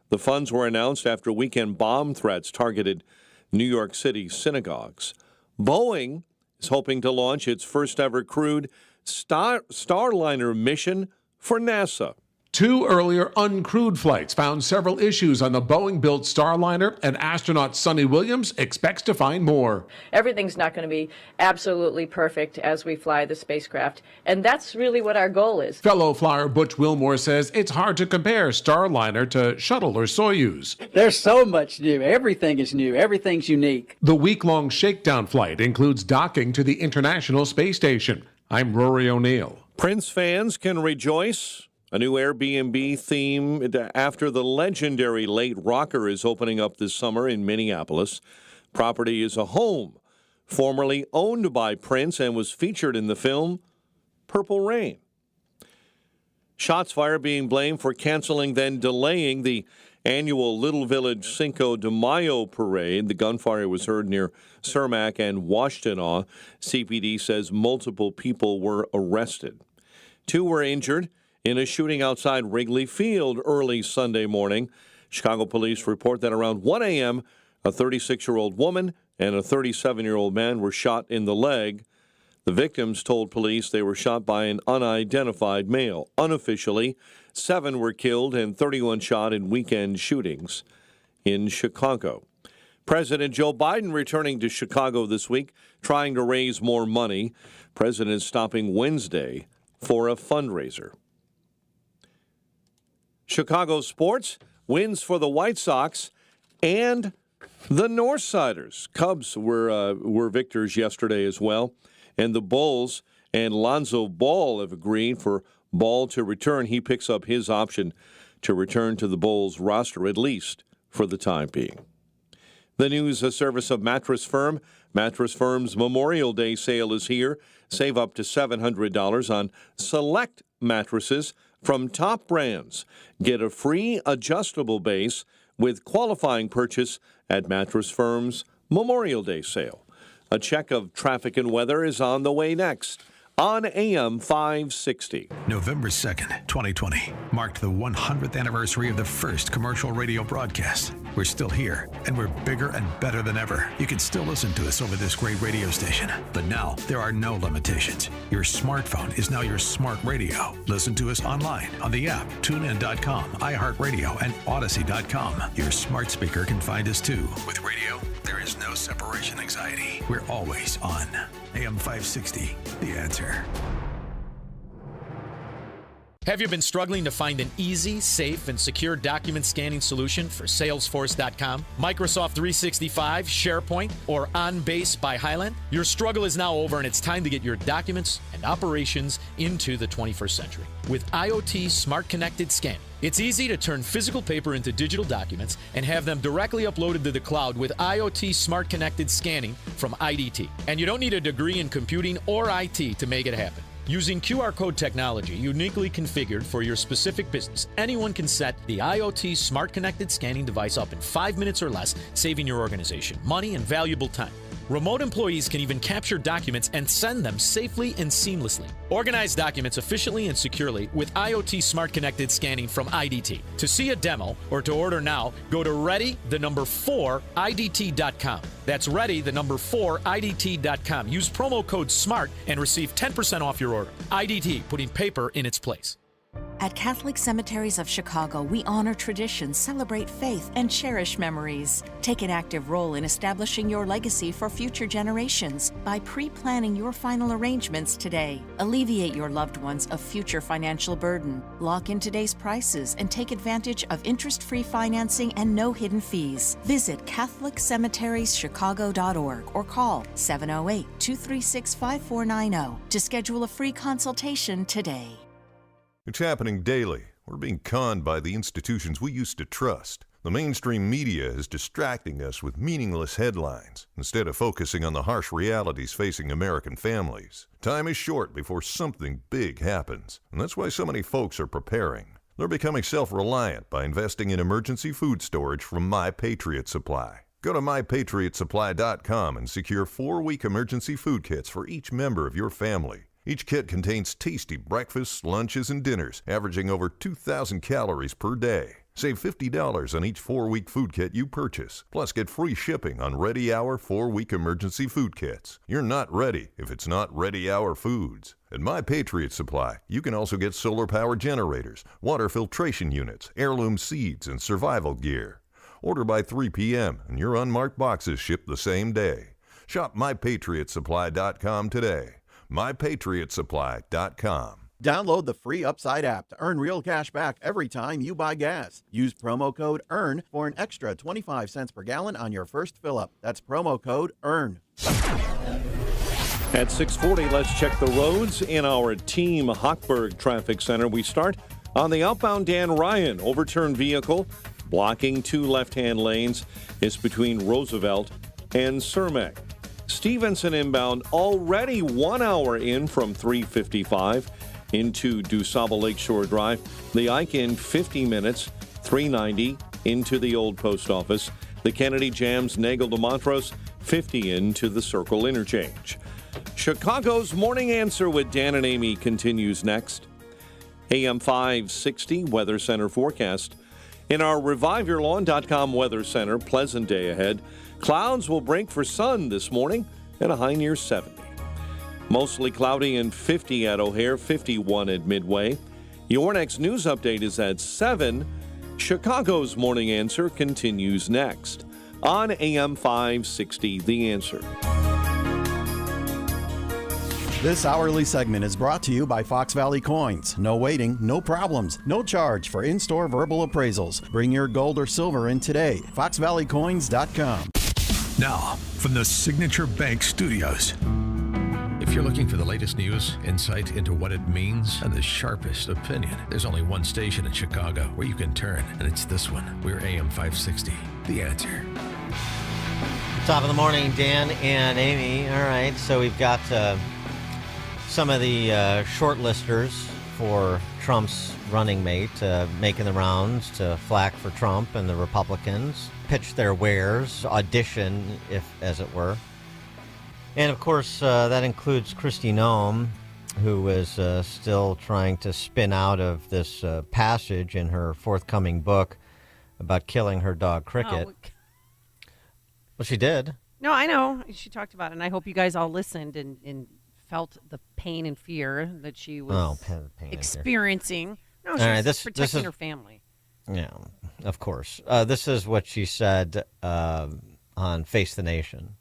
The funds were announced after weekend bomb threats targeted New York City synagogues. Boeing is hoping to launch its first-ever crewed Starliner mission for NASA. 2 earlier uncrewed flights found several issues on the Boeing-built Starliner, and astronaut Sonny Williams expects to find more. Everything's not going to be absolutely perfect as we fly the spacecraft, and that's really what our goal is. Fellow flyer Butch Wilmore says it's hard to compare Starliner to Shuttle or Soyuz. There's so much new. Everything is new. Everything's unique. The week-long shakedown flight includes docking to the International Space Station. I'm Rory O'Neill. Prince fans can rejoice. A new Airbnb theme after the legendary late rocker is opening up this summer in Minneapolis. Property is a home formerly owned by Prince and was featured in the film Purple Rain. Shots fired being blamed for canceling, then delaying the annual Little Village Cinco de Mayo parade. The gunfire was heard near Cermak and Washtenaw. CPD says multiple people were arrested. 2 were injured in a shooting outside Wrigley Field early Sunday morning. Chicago police report that around 1 a.m., a 36-year-old woman and a 37-year-old man were shot in the leg. The victims told police they were shot by an unidentified male. Unofficially, 7 were killed and 31 shot in weekend shootings in Chicago. President Joe Biden returning to Chicago this week, trying to raise more money. President stopping Wednesday for a fundraiser. Chicago sports, wins for the White Sox and the Northsiders. Cubs were victors yesterday as well. And the Bulls and Lonzo Ball have agreed for Ball to return. He picks up his option to return to the Bulls roster, at least for the time being. The news, a service of Mattress Firm. Mattress Firm's Memorial Day sale is here. Save up to $700 on select mattresses from top brands. Get a free adjustable base with qualifying purchase at Mattress Firm's Memorial Day sale. A check of traffic and weather is on the way next on AM 560. November 2nd, 2020, marked the 100th anniversary of the first commercial radio broadcast. We're still here, and we're bigger and better than ever. You can still listen to us over this great radio station, but now there are no limitations. Your smartphone is now your smart radio. Listen to us online on the app, TuneIn.com, iHeartRadio, and Odyssey.com. Your smart speaker can find us too. With radio, there is no separation anxiety. We're always on. AM 560, The Answer. Have you been struggling to find an easy, safe, and secure document scanning solution for Salesforce.com, Microsoft 365, SharePoint, or OnBase by Highland? Your struggle is now over, and it's time to get your documents and operations into the 21st century. With IoT Smart Connected Scanning, it's easy to turn physical paper into digital documents and have them directly uploaded to the cloud with IoT Smart Connected Scanning from IDT. And you don't need a degree in computing or IT to make it happen. Using QR code technology uniquely configured for your specific business, anyone can set the IoT Smart Connected Scanning device up in 5 minutes or less, saving your organization money and valuable time. Remote employees can even capture documents and send them safely and seamlessly. Organize documents efficiently and securely with IoT Smart Connected Scanning from IDT. To see a demo or to order now, go to ready4idt.com. That's ready4idt.com. Use promo code SMART and receive 10% off your order. IDT, putting paper in its place. At Catholic Cemeteries of Chicago, we honor traditions, celebrate faith, and cherish memories. Take an active role in establishing your legacy for future generations by pre-planning your final arrangements today. Alleviate your loved ones of future financial burden. Lock in today's prices and take advantage of interest-free financing and no hidden fees. Visit CatholicCemeteriesChicago.org or call 708-236-5490 to schedule a free consultation today. It's happening daily. We're being conned by the institutions we used to trust. The mainstream media is distracting us with meaningless headlines instead of focusing on the harsh realities facing American families. Time is short before something big happens, and that's why so many folks are preparing. They're becoming self-reliant by investing in emergency food storage from My Patriot Supply. Go to MyPatriotSupply.com and secure 4-week emergency food kits for each member of your family. Each kit contains tasty breakfasts, lunches, and dinners, averaging over 2,000 calories per day. Save $50 on each 4-week food kit you purchase. Plus, get free shipping on Ready Hour 4-week emergency food kits. You're not ready if it's not Ready Hour Foods. At My Patriot Supply, you can also get solar power generators, water filtration units, heirloom seeds, and survival gear. Order by 3 p.m. and your unmarked boxes ship the same day. Shop MyPatriotSupply.com today. MyPatriotSupply.com. Download the free Upside app to earn real cash back every time you buy gas. Use promo code EARN for an extra 25 cents per gallon on your first fill-up. That's promo code EARN. At 6:40, let's check the roads in our Team Hochberg Traffic Center. We start on the outbound Dan Ryan. Overturned vehicle blocking 2 left-hand lanes. It's between Roosevelt and Cermak. Stevenson inbound already 1 hour in from 355 into DuSable Lakeshore Drive. The Ike in 50 minutes, 390 into the old post office. The Kennedy jams Nagel to Montrose, 50 into the Circle Interchange. Chicago's Morning Answer with Dan and Amy continues next. AM 560 Weather Center forecast. In our ReviveYourLawn.com Weather Center, pleasant day ahead. Clouds will break for sun this morning and a high near 70. Mostly cloudy and 50 at O'Hare, 51 at Midway. Your next news update is at 7. Chicago's Morning Answer continues next on AM 560, The Answer. This hourly segment is brought to you by Fox Valley Coins. No waiting, no problems, no charge for in-store verbal appraisals. Bring your gold or silver in today. FoxValleyCoins.com. Now, from the Signature Bank Studios. If you're looking for the latest news, insight into what it means, and the sharpest opinion, there's only one station in Chicago where you can turn, and it's this one. We're AM 560, The Answer. Top of the morning, Dan and Amy. All right, so we've got some of the shortlisters for Trump's running mate making the rounds to flack for Trump and the Republicans, pitch their wares, audition, if as it were. And, of course, that includes Kristi Noem, who is still trying to spin out of this passage in her forthcoming book about killing her dog, Cricket. Oh. Well, she did. No, I know. She talked about it, and I hope you guys all listened and felt the pain and fear that she was experiencing. No, she's protecting her family. Yeah, of course. This is what she said on Face the Nation.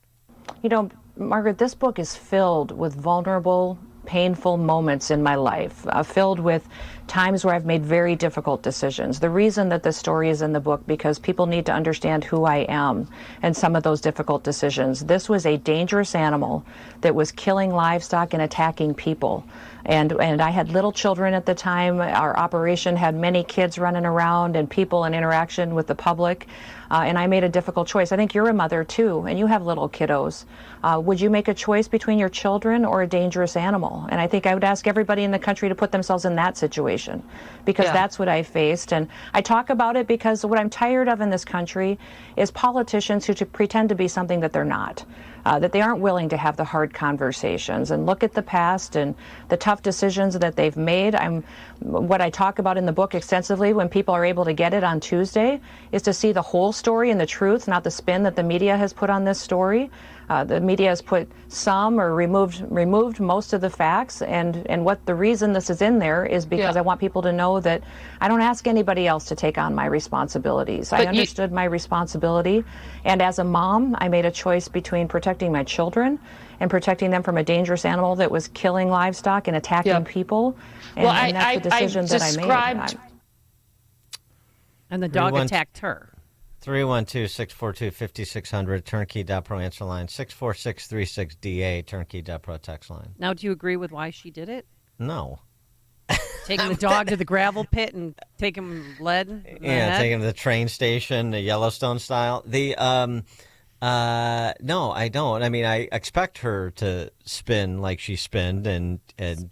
You know, Margaret, this book is filled with vulnerable, painful moments in my life, filled with times where I've made very difficult decisions. The reason that this story is in the book, because people need to understand who I am and some of those difficult decisions. This was a dangerous animal that was killing livestock and attacking people. And I had little children at the time. Our operation had many kids running around and people in interaction with the public. And I made a difficult choice. I think you're a mother too, and you have little kiddos. Would you make a choice between your children or a dangerous animal? And I think I would ask everybody in the country to put themselves in that situation, because that's what I faced. And I talk about it because what I'm tired of in this country is politicians who pretend to be something that they're not. That they aren't willing to have the hard conversations and look at the past and the tough decisions that they've made. What I talk about in the book extensively when people are able to get it on Tuesday is to see the whole story and the truth, not the spin that the media has put on this story. The media has put some or removed most of the facts, and what the reason this is in there is because I want people to know that I don't ask anybody else to take on my responsibilities. I understood my responsibility, and as a mom, I made a choice between protecting my children and protecting them from a dangerous animal that was killing livestock and attacking people, and that's the decision that I made. And the dog attacked her. 312-642-5600, turnkey.pro answer line, 64636DA, turnkey.pro text line. Now, do you agree with why she did it? No. Taking the dog to the gravel pit and taking lead? Taking him to the train station, the Yellowstone style. No, I don't. I mean, I expect her to spin like she spinned and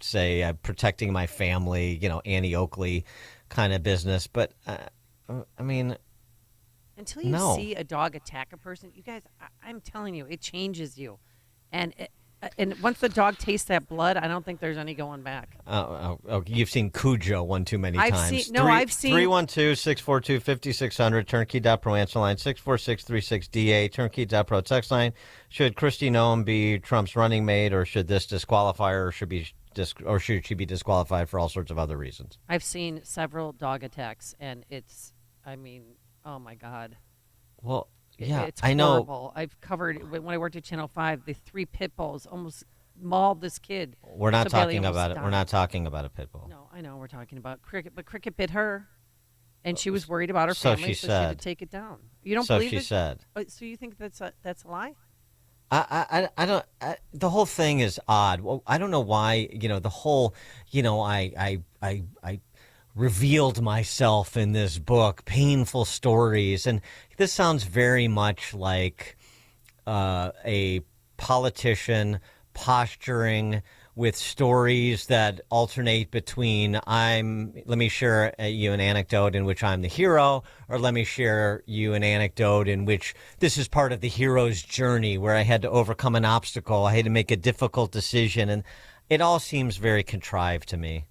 say, I'm protecting my family, Annie Oakley kind of business. But, I mean... Until you see a dog attack a person, you guys, I'm telling you, it changes you. And once the dog tastes that blood, I don't think there's any going back. Oh, you've seen Cujo one too many times. I've seen 312-642-5600, turnkey.pro answer line, 64636DA, turnkey.pro text line. Should Kristi Noem be Trump's running mate, or should this disqualify her, or should she be disqualified for all sorts of other reasons? I've seen several dog attacks, and oh my God. Well, yeah, it's I horrible. know. I've covered, when I worked at Channel 5, the 3 pit bulls almost mauled this kid. We're not talking about it. We're not talking about a pit bull. No, I know we're talking about Cricket, but Cricket bit her, and she was worried about her So family, she so she had said. to take it down. You don't So believe she it? said. So you think that's a lie? I don't. The whole thing is odd. Well, I don't know why. The whole. I revealed myself in this book, painful stories, and this sounds very much like a politician posturing with stories that alternate between let me share you an anecdote in which I'm the hero, or let me share you an anecdote in which this is part of the hero's journey where I had to overcome an obstacle. I had to make a difficult decision. And it all seems very contrived to me.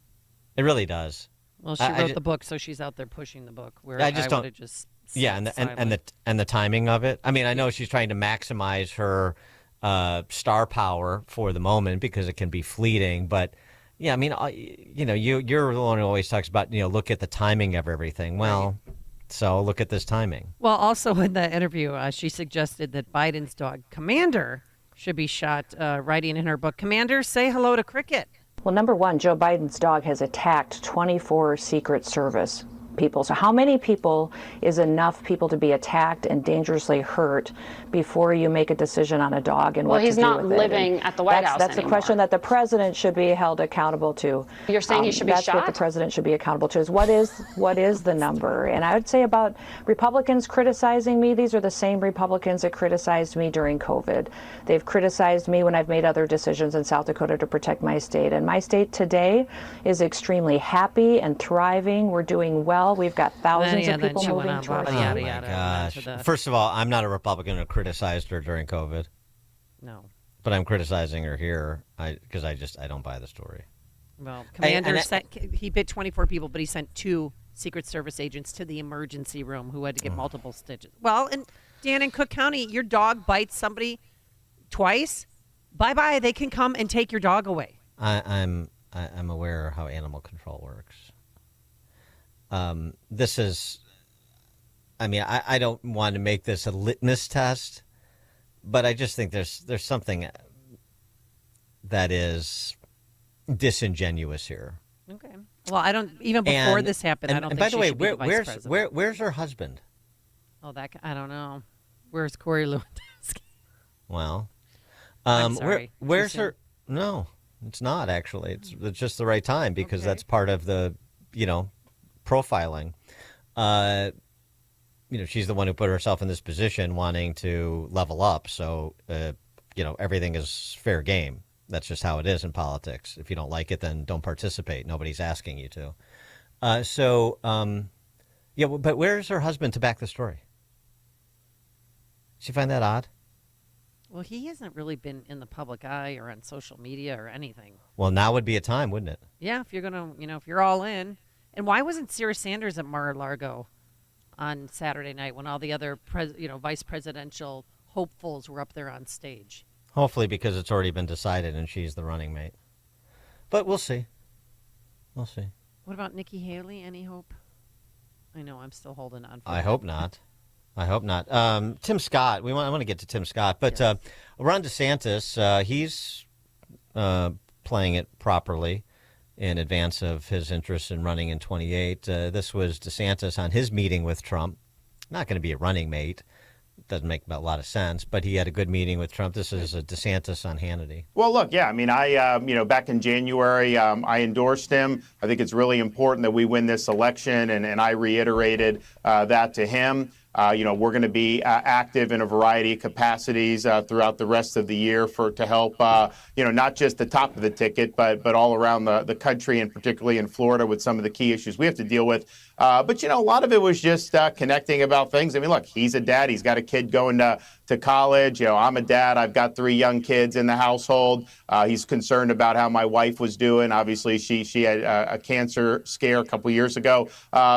It really does. Well, she wrote the book, so she's out there pushing the book. Where I just would have just and the timing of it. I mean, I know she's trying to maximize her star power for the moment because it can be fleeting. But yeah, I mean, you're the one who always talks about look at the timing of everything. Well, so look at this timing. Well, also in the interview, she suggested that Biden's dog Commander should be shot. Writing in her book, Commander, say hello to Cricket. Well, number one, Joe Biden's dog has attacked 24 Secret Service people. So how many people is enough people to be attacked and dangerously hurt before you make a decision on a dog and what to do with it? Well, he's not living at the White House That's anymore. a question that the president should be held accountable to. You're saying he should be That's shot? what the president should be accountable to, is what is the number? And I would say about Republicans criticizing me, these are the same Republicans that criticized me during COVID. They've criticized me when I've made other decisions in South Dakota to protect my state. And my state today is extremely happy and thriving. We're doing well. We've got thousands of people moving to our Oh my gosh! First of all, I'm not a Republican who criticized her during COVID. No. But I'm criticizing her here because I don't buy the story. Well, Commander he bit 24 people, but he sent 2 Secret Service agents to the emergency room who had to get multiple stitches. Well, and Dan, in Cook County, your dog bites somebody twice. Bye-bye. They can come and take your dog away. I'm aware of how animal control works. This is, I mean, I don't want to make this a litmus test, but I just think there's something that is disingenuous here. Okay. Well, I don't, even before this happened, I don't think by the way, should be the vice president. where's her husband? Oh, I don't know. Where's Corey Lewandowski? Well, I'm sorry. where's her? No, it's not actually. It's just the right time because that's part of the, profiling. She's the one who put herself in this position wanting to level up. So, everything is fair game. That's just how it is in politics. If you don't like it, then don't participate. Nobody's asking you to. But where's her husband to back the story? Does she find that odd? Well, he hasn't really been in the public eye or on social media or anything. Well, now would be a time, wouldn't it? Yeah, if you're going to, if you're all in. And why wasn't Sarah Sanders at Mar-a-Lago on Saturday night when all the other vice presidential hopefuls were up there on stage? Hopefully because it's already been decided and she's the running mate. But we'll see. We'll see. What about Nikki Haley? Any hope? I know I'm still holding on for I hope not. Tim Scott. I want to get to Tim Scott. But Ron DeSantis, he's playing it properly in advance of his interest in running in 28. This was DeSantis on his meeting with Trump. Not going to be a running mate. Doesn't make a lot of sense, but he had a good meeting with Trump. This is a DeSantis on Hannity. Well, look, yeah, I mean, back in January, I endorsed him. I think it's really important that we win this election, and I reiterated that to him. We're going to be active in a variety of capacities throughout the rest of the year to help, not just the top of the ticket, but all around the country and particularly in Florida with some of the key issues we have to deal with. But a lot of it was just connecting about things. I mean, look, he's a dad. He's got a kid going to college. I'm a dad. I've got 3 young kids in the household. He's concerned about how my wife was doing. Obviously, she had a cancer scare a couple years ago.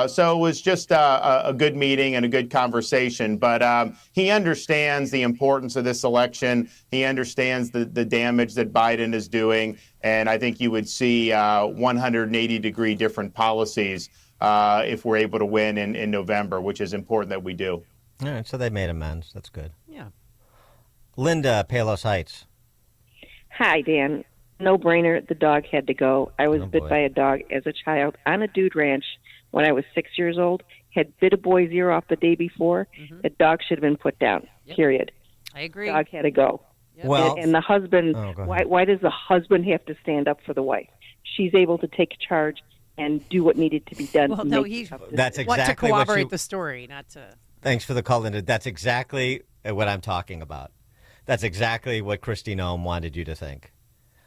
So it was just a good meeting and a good conversation. But he understands the importance of this election. He understands the damage that Biden is doing. And I think you would see 180-degree different policies if we're able to win in November, which is important that we do. All right, so they made amends. That's good. Yeah. Linda, Palos Heights. Hi, Dan. No brainer. The dog had to go. I was bit by a dog as a child on a dude ranch when I was 6 years old. Had bit a boy's ear off the day before. Mm-hmm. The dog should have been put down. Yep. Period. I agree. Dog had to go. Yep. Well, and the husband. Why does the husband have to stand up for the wife? She's able to take charge and do what needed to be done. Well, no, that's exactly to what corroborate the story, not to. Thanks for the call, Linda. That's exactly what I'm talking about. That's exactly what Kristi Noem wanted you to think.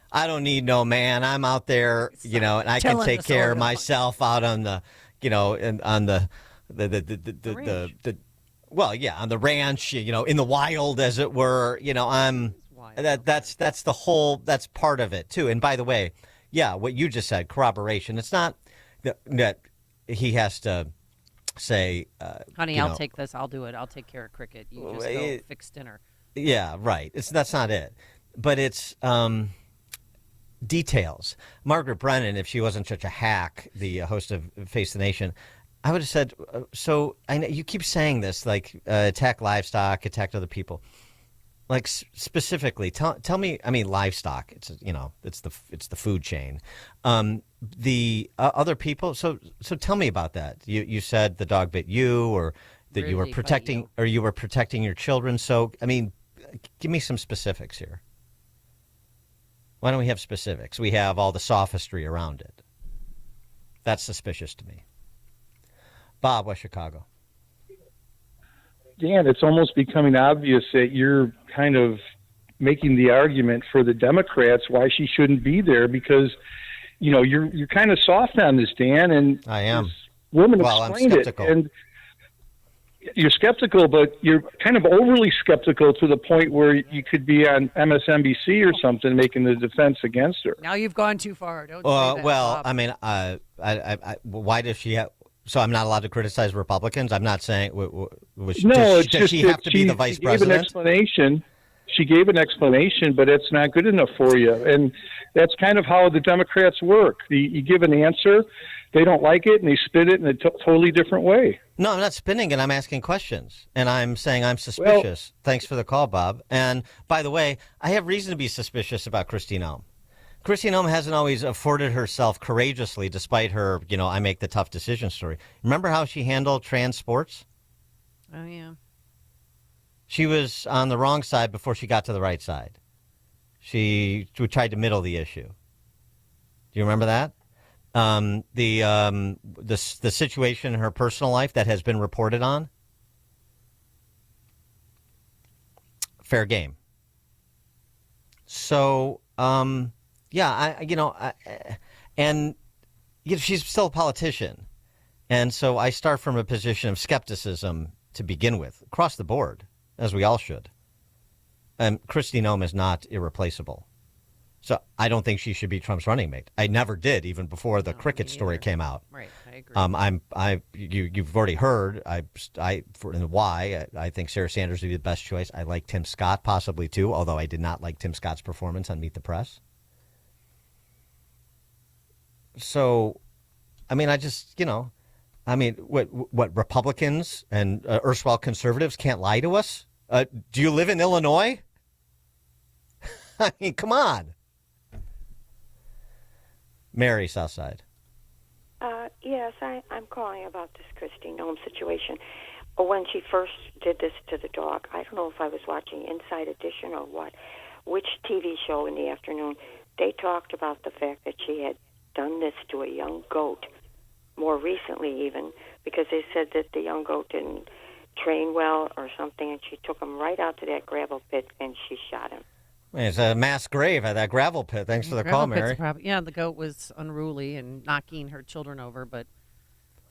I don't need no man. I'm out there, and I can take care of myself out on the, on the on the ranch, in the wild, as it were. That's the whole. That's part of it too. And by the way, what you just said, corroboration. It's not that he has to say, honey, I'll take this. I'll do it. I'll take care of Cricket. You just go fix dinner. Yeah, right. That's not it. But it's details. Margaret Brennan, if she wasn't such a hack, the host of Face the Nation, I would have said, so I know you keep saying this, like attack livestock, attack other people. Like specifically, tell me. I mean, livestock. It's it's the food chain. The other people. So tell me about that. You said the dog bit you, or that you were protecting, or you were protecting your children. So I mean, give me some specifics here. Why don't we have specifics? We have all the sophistry around it. That's suspicious to me. Bob, West Chicago. Dan, it's almost becoming obvious that you're kind of making the argument for the Democrats why she shouldn't be there, because, you're kind of soft on this, Dan, and I am. Women explained it, and you're skeptical, but you're kind of overly skeptical to the point where you could be on MSNBC or something making the defense against her. Now you've gone too far. Don't say that, well, Bob. I mean, why does she have? So I'm not allowed to criticize Republicans. I'm not saying. Does she have to be the vice president? She gave an explanation, but it's not good enough for you. And that's kind of how the Democrats work. You give an answer, they don't like it, and they spin it in a totally different way. No, I'm not spinning it. I'm asking questions. And I'm saying I'm suspicious. Thanks for the call, Bob. And by the way, I have reason to be suspicious about Kristi Noem. Kristi Noem hasn't always afforded herself courageously, despite her, I make the tough decision story. Remember how she handled trans sports? Oh, yeah. She was on the wrong side before she got to the right side. She tried to middle the issue. Do you remember that? The situation in her personal life that has been reported on? Fair game. So, she's still a politician. And so I start from a position of skepticism to begin with, across the board, as we all should. Kristi Noem is not irreplaceable. So I don't think she should be Trump's running mate. I never did, even before the Cricket story came out. Right, I agree. You've already heard why I think Sarah Sanders would be the best choice. I like Tim Scott possibly too, although I did not like Tim Scott's performance on Meet the Press. So, I mean, what Republicans and erstwhile conservatives can't lie to us? Do you live in Illinois? I mean, come on. Mary, Southside. Yes, I'm calling about this Kristi Noem situation. When she first did this to the dog, I don't know if I was watching Inside Edition or which TV show in the afternoon, they talked about the fact that she had done this to a young goat more recently even, because they said that the young goat didn't train well or something, and she took him right out to that gravel pit and she shot him. It's a mass grave at that gravel pit. Thanks for the call, Mary. The goat was unruly and knocking her children over. But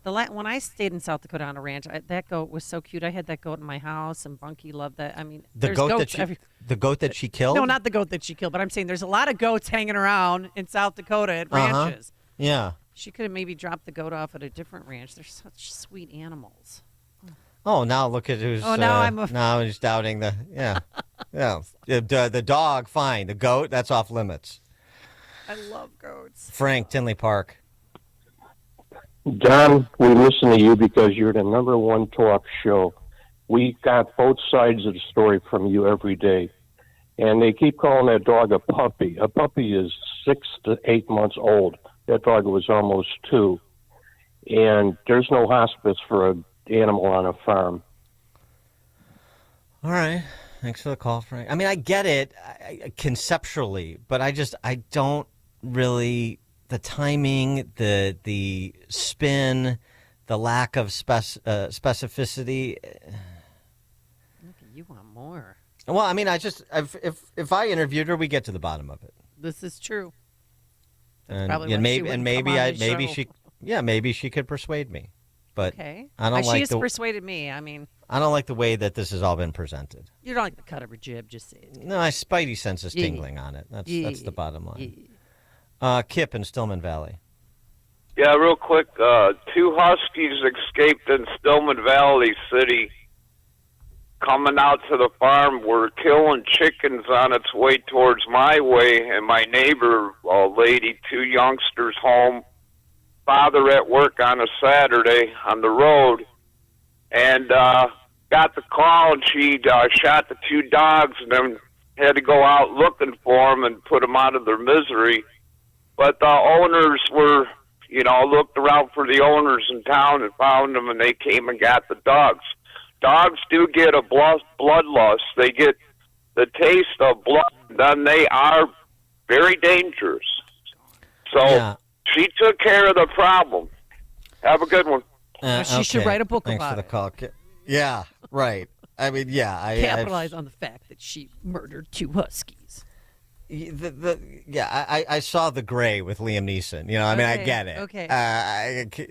when I stayed in South Dakota on a ranch, that goat was so cute. I had that goat in my house, and Bunky loved that. I mean, the goat that she killed? No, not the goat that she killed. But I'm saying there's a lot of goats hanging around in South Dakota at ranches. Yeah. She could have maybe dropped the goat off at a different ranch. They're such sweet animals. Oh, now look at who's. Oh, now now he's doubting the. Yeah, yeah. The dog, fine. The goat, that's off limits. I love goats. Frank, Tinley Park. Don, we listen to you because you're the number one talk show. We got both sides of the story from you every day, and they keep calling that dog a puppy. A puppy is 6 to 8 months old. That dog was almost 2, and there's no hospice for an animal on a farm. All right. Thanks for the call, Frank. I mean, I get it conceptually, but I don't really, the timing, the spin, the lack of specificity. You want more. Well, I mean, if I interviewed her, we get to the bottom of it. This is true. Maybe she could persuade me. But okay. I don't like she has persuaded me. I mean, I don't like the way that this has all been presented. You don't like the cut of her jib, just say it. No, my spidey sense is tingling on it. That's the bottom line. Kip in Stillman Valley. Yeah, real quick. 2 huskies escaped in Stillman Valley City. Coming out to the farm, were killing chickens on its way towards my way, and my neighbor, lady, 2 youngsters home, father at work on a Saturday on the road, and got the call, and she shot the 2 dogs, and then had to go out looking for them and put them out of their misery. But the owners were, looked around for the owners in town and found them, and they came and got the dogs. Dogs do get a bloodlust. They get the taste of blood, then they are very dangerous. So she took care of the problem. Have a good one. She should write a book Thanks about for the call. Yeah, right. I mean, capitalize on the fact that she murdered 2 huskies. I saw The Gray with Liam Neeson. I get it. Okay.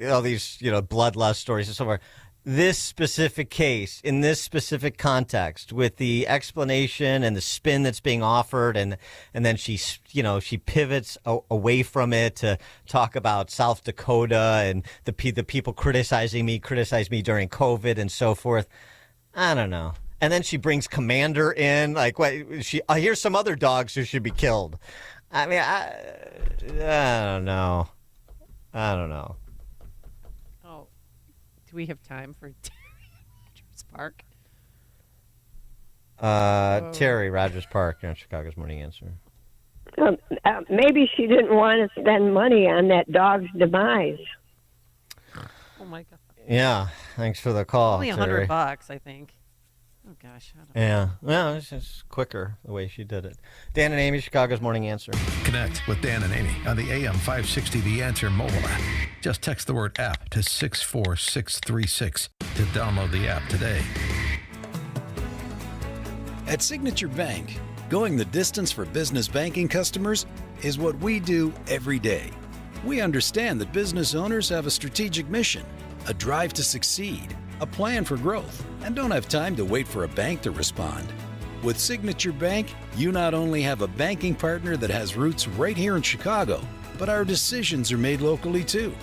All these, bloodlust stories and so forth. This specific case, in this specific context, with the explanation and the spin that's being offered, and then she pivots away from it to talk about South Dakota and the people criticized me during COVID and so forth. I don't know. And then she brings Commander in, here's some other dogs who should be killed. I mean, I don't know. Do we have time for Rogers Park? Terry, Rogers Park, on Chicago's Morning Answer. Maybe she didn't want to spend money on that dog's demise. Oh, my God. Yeah, thanks for the call, Only Terry. $100, I think. Oh, gosh. Yeah, well, it's just quicker the way she did it. Dan and Amy, Chicago's Morning Answer. Connect with Dan and Amy on the AM 560 The Answer mobile app. Just text the word app to 64636 to download the app today. At Signature Bank, going the distance for business banking customers is what we do every day. We understand that business owners have a strategic mission, a drive to succeed, a plan for growth, and don't have time to wait for a bank to respond. With Signature Bank, you not only have a banking partner that has roots right here in Chicago, but our decisions are made locally too.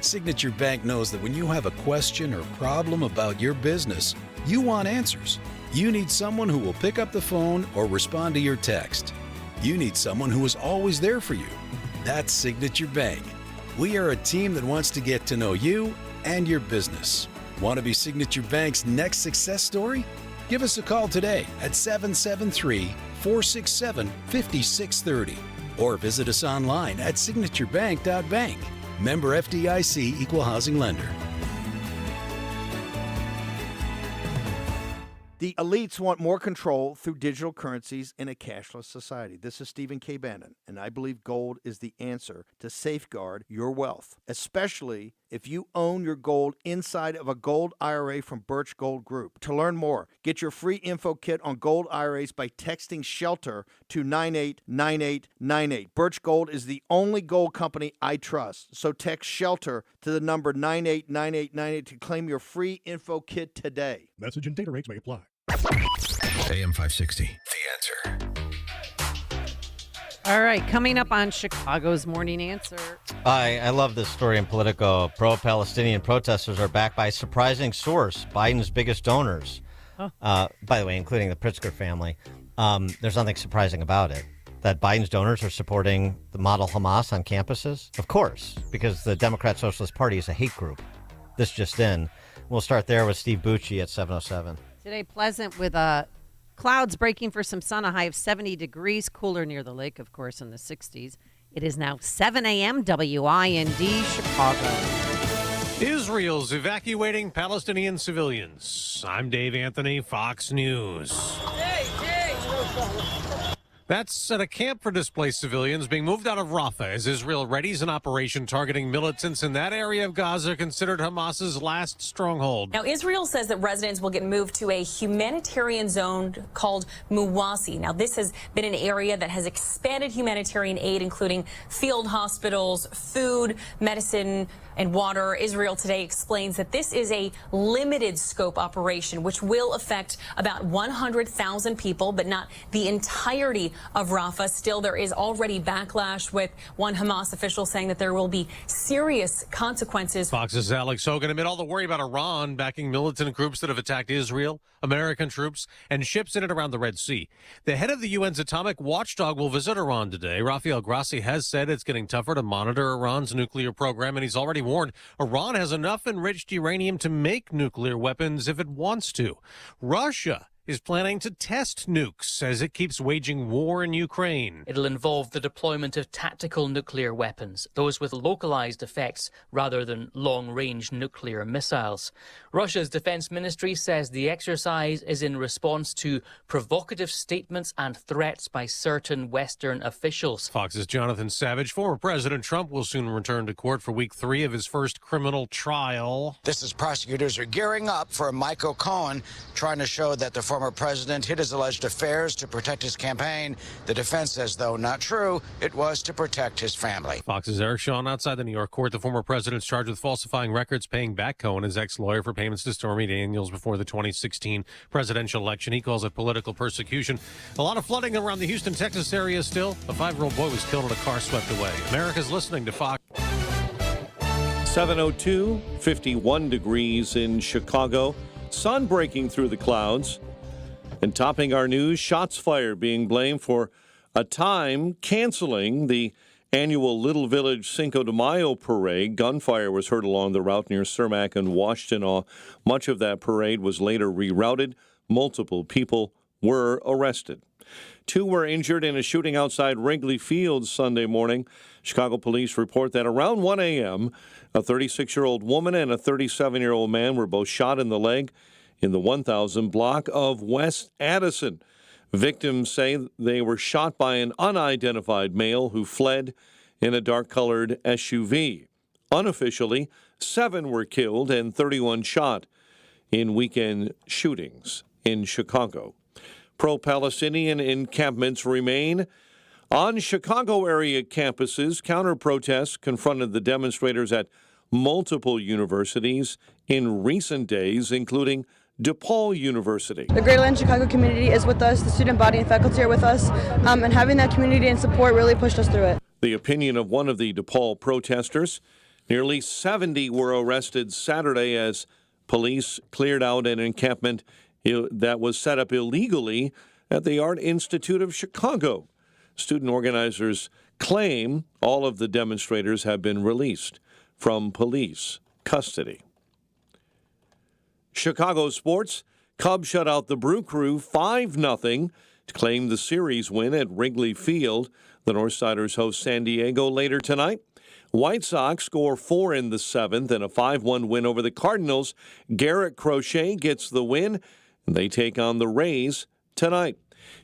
Signature Bank knows that when you have a question or problem about your business, you want answers. You need someone who will pick up the phone or respond to your text. You need someone who is always there for you. That's Signature Bank. We are a team that wants to get to know you and your business. Want to be Signature Bank's next success story? Give us a call today at 773-467-5630 or visit us online at signaturebank.bank. Member FDIC Equal Housing Lender. The elites want more control through digital currencies in a cashless society. This is Stephen K. Bannon, and I believe gold is the answer to safeguard your wealth, especially if you own your gold inside of a gold IRA from Birch Gold Group. To learn more, get your free info kit on gold IRAs by texting SHELTER to 989898. Birch Gold is the only gold company I trust, so text SHELTER to the number 989898 to claim your free info kit today. Message and data rates may apply. AM 560, The Answer. All right, coming up on Chicago's Morning Answer. I love this story in Politico. Pro-Palestinian protesters are backed by a surprising source, Biden's biggest donors. By the way, including the Pritzker family. There's nothing surprising about it. That Biden's donors are supporting the model Hamas on campuses? Of course, because the Democrat Socialist Party is a hate group. This just in. We'll start there with Steve Bucci at 7:07. Today, pleasant with clouds breaking for some sun, a high of 70 degrees, cooler near the lake, of course, in the 60s. It is now 7 a.m. WIND, Chicago. Israel's evacuating Palestinian civilians. I'm Dave Anthony, Fox News. That's at a camp for displaced civilians being moved out of Rafah as Israel readies an operation targeting militants in that area of Gaza considered Hamas's last stronghold. Now, Israel says that residents will get moved to a humanitarian zone called Muwasi. Now, this has been an area that has expanded humanitarian aid, including field hospitals, food, medicine, and water. Israel today explains that this is a limited scope operation, which will affect about 100,000 people, but not the entirety of Rafah. Still, there is already backlash, with one Hamas official saying that there will be serious consequences. Fox's Alex Hogan amid all the worry about Iran backing militant groups that have attacked Israel, American troops, and ships in and around the Red Sea. The head of the UN's atomic watchdog will visit Iran today. Rafael Grossi has said it's getting tougher to monitor Iran's nuclear program, and he's already warned Iran has enough enriched uranium to make nuclear weapons if it wants to. Russia is planning to test nukes as it keeps waging war in Ukraine. It'll involve the deployment of tactical nuclear weapons, those with localized effects rather than long-range nuclear missiles. Russia's defense ministry says the exercise is in response to provocative statements and threats by certain Western officials. Fox's Jonathan Savage. Former President Trump will soon return to court for week 3 of his first criminal trial. This is prosecutors are gearing up for Michael Cohen, trying to show that the former president hid his alleged affairs to protect his campaign. The defense says, though not true, it was to protect his family. Fox's Eric Shawn. Outside the New York court, the former president's charged with falsifying records, paying back Cohen, his ex-lawyer, for payments to Stormy Daniels before the 2016 presidential election. He calls it political persecution. A lot of flooding around the Houston, Texas area still. A 5-year-old boy was killed in a car swept away. America's listening to Fox. 7:02, 51 degrees in Chicago. Sun breaking through the clouds. And topping our news, shots fired being blamed for a time canceling the annual Little Village Cinco de Mayo parade. Gunfire was heard along the route near Cermak and Washtenaw. Much of that parade was later rerouted. Multiple people were arrested. 2 were injured in a shooting outside Wrigley Field Sunday morning. Chicago police report that around 1 a.m., a 36-year-old woman and a 37-year-old man were both shot in the leg in the 1000 block of West Addison. Victims say they were shot by an unidentified male who fled in a dark-colored SUV. Unofficially, 7 were killed and 31 shot in weekend shootings in Chicago. Pro-Palestinian encampments remain on Chicago area campuses. Counter-protests confronted the demonstrators at multiple universities in recent days, including DePaul University. The Greater Land Chicago community is with us, the student body and faculty are with us, and having that community and support really pushed us through it. The opinion of one of the DePaul protesters. Nearly 70 were arrested Saturday as police cleared out an encampment that was set up illegally at the Art Institute of Chicago. Student organizers claim all of the demonstrators have been released from police custody. Chicago sports. Cubs shut out the Brew Crew 5-0 to claim the series win at Wrigley Field. The Northsiders host San Diego later tonight. White Sox score 4 in the 7th in a 5-1 win over the Cardinals. Garrett Crochet gets the win, and they take on the Rays tonight.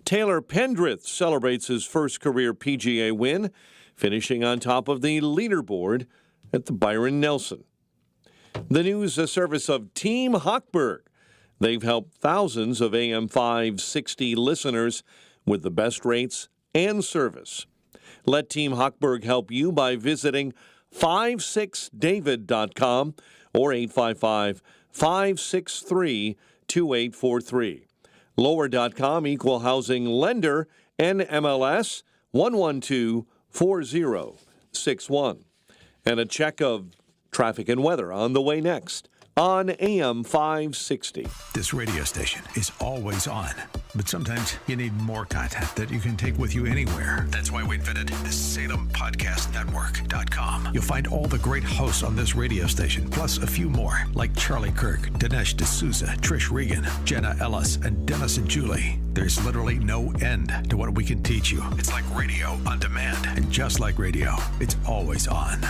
Taylor Pendrith celebrates his first career PGA win, finishing on top of the leaderboard at the Byron Nelson. The news, a service of Team Hochberg. They've helped thousands of AM 560 listeners with the best rates and service. Let Team Hochberg help you by visiting 56david.com or 855-563-2843. Lower.com, equal housing lender, NMLS 1124061. And a check of traffic and weather on the way next on AM 560. This radio station is always on, but sometimes you need more content that you can take with you anywhere. That's why we invented the SalemPodcastNetwork.com. You'll find all the great hosts on this radio station, plus a few more, like Charlie Kirk, Dinesh D'Souza, Trish Regan, Jenna Ellis, and Dennis and Julie. There's literally no end to what we can teach you. It's like radio on demand, and just like radio, it's always on.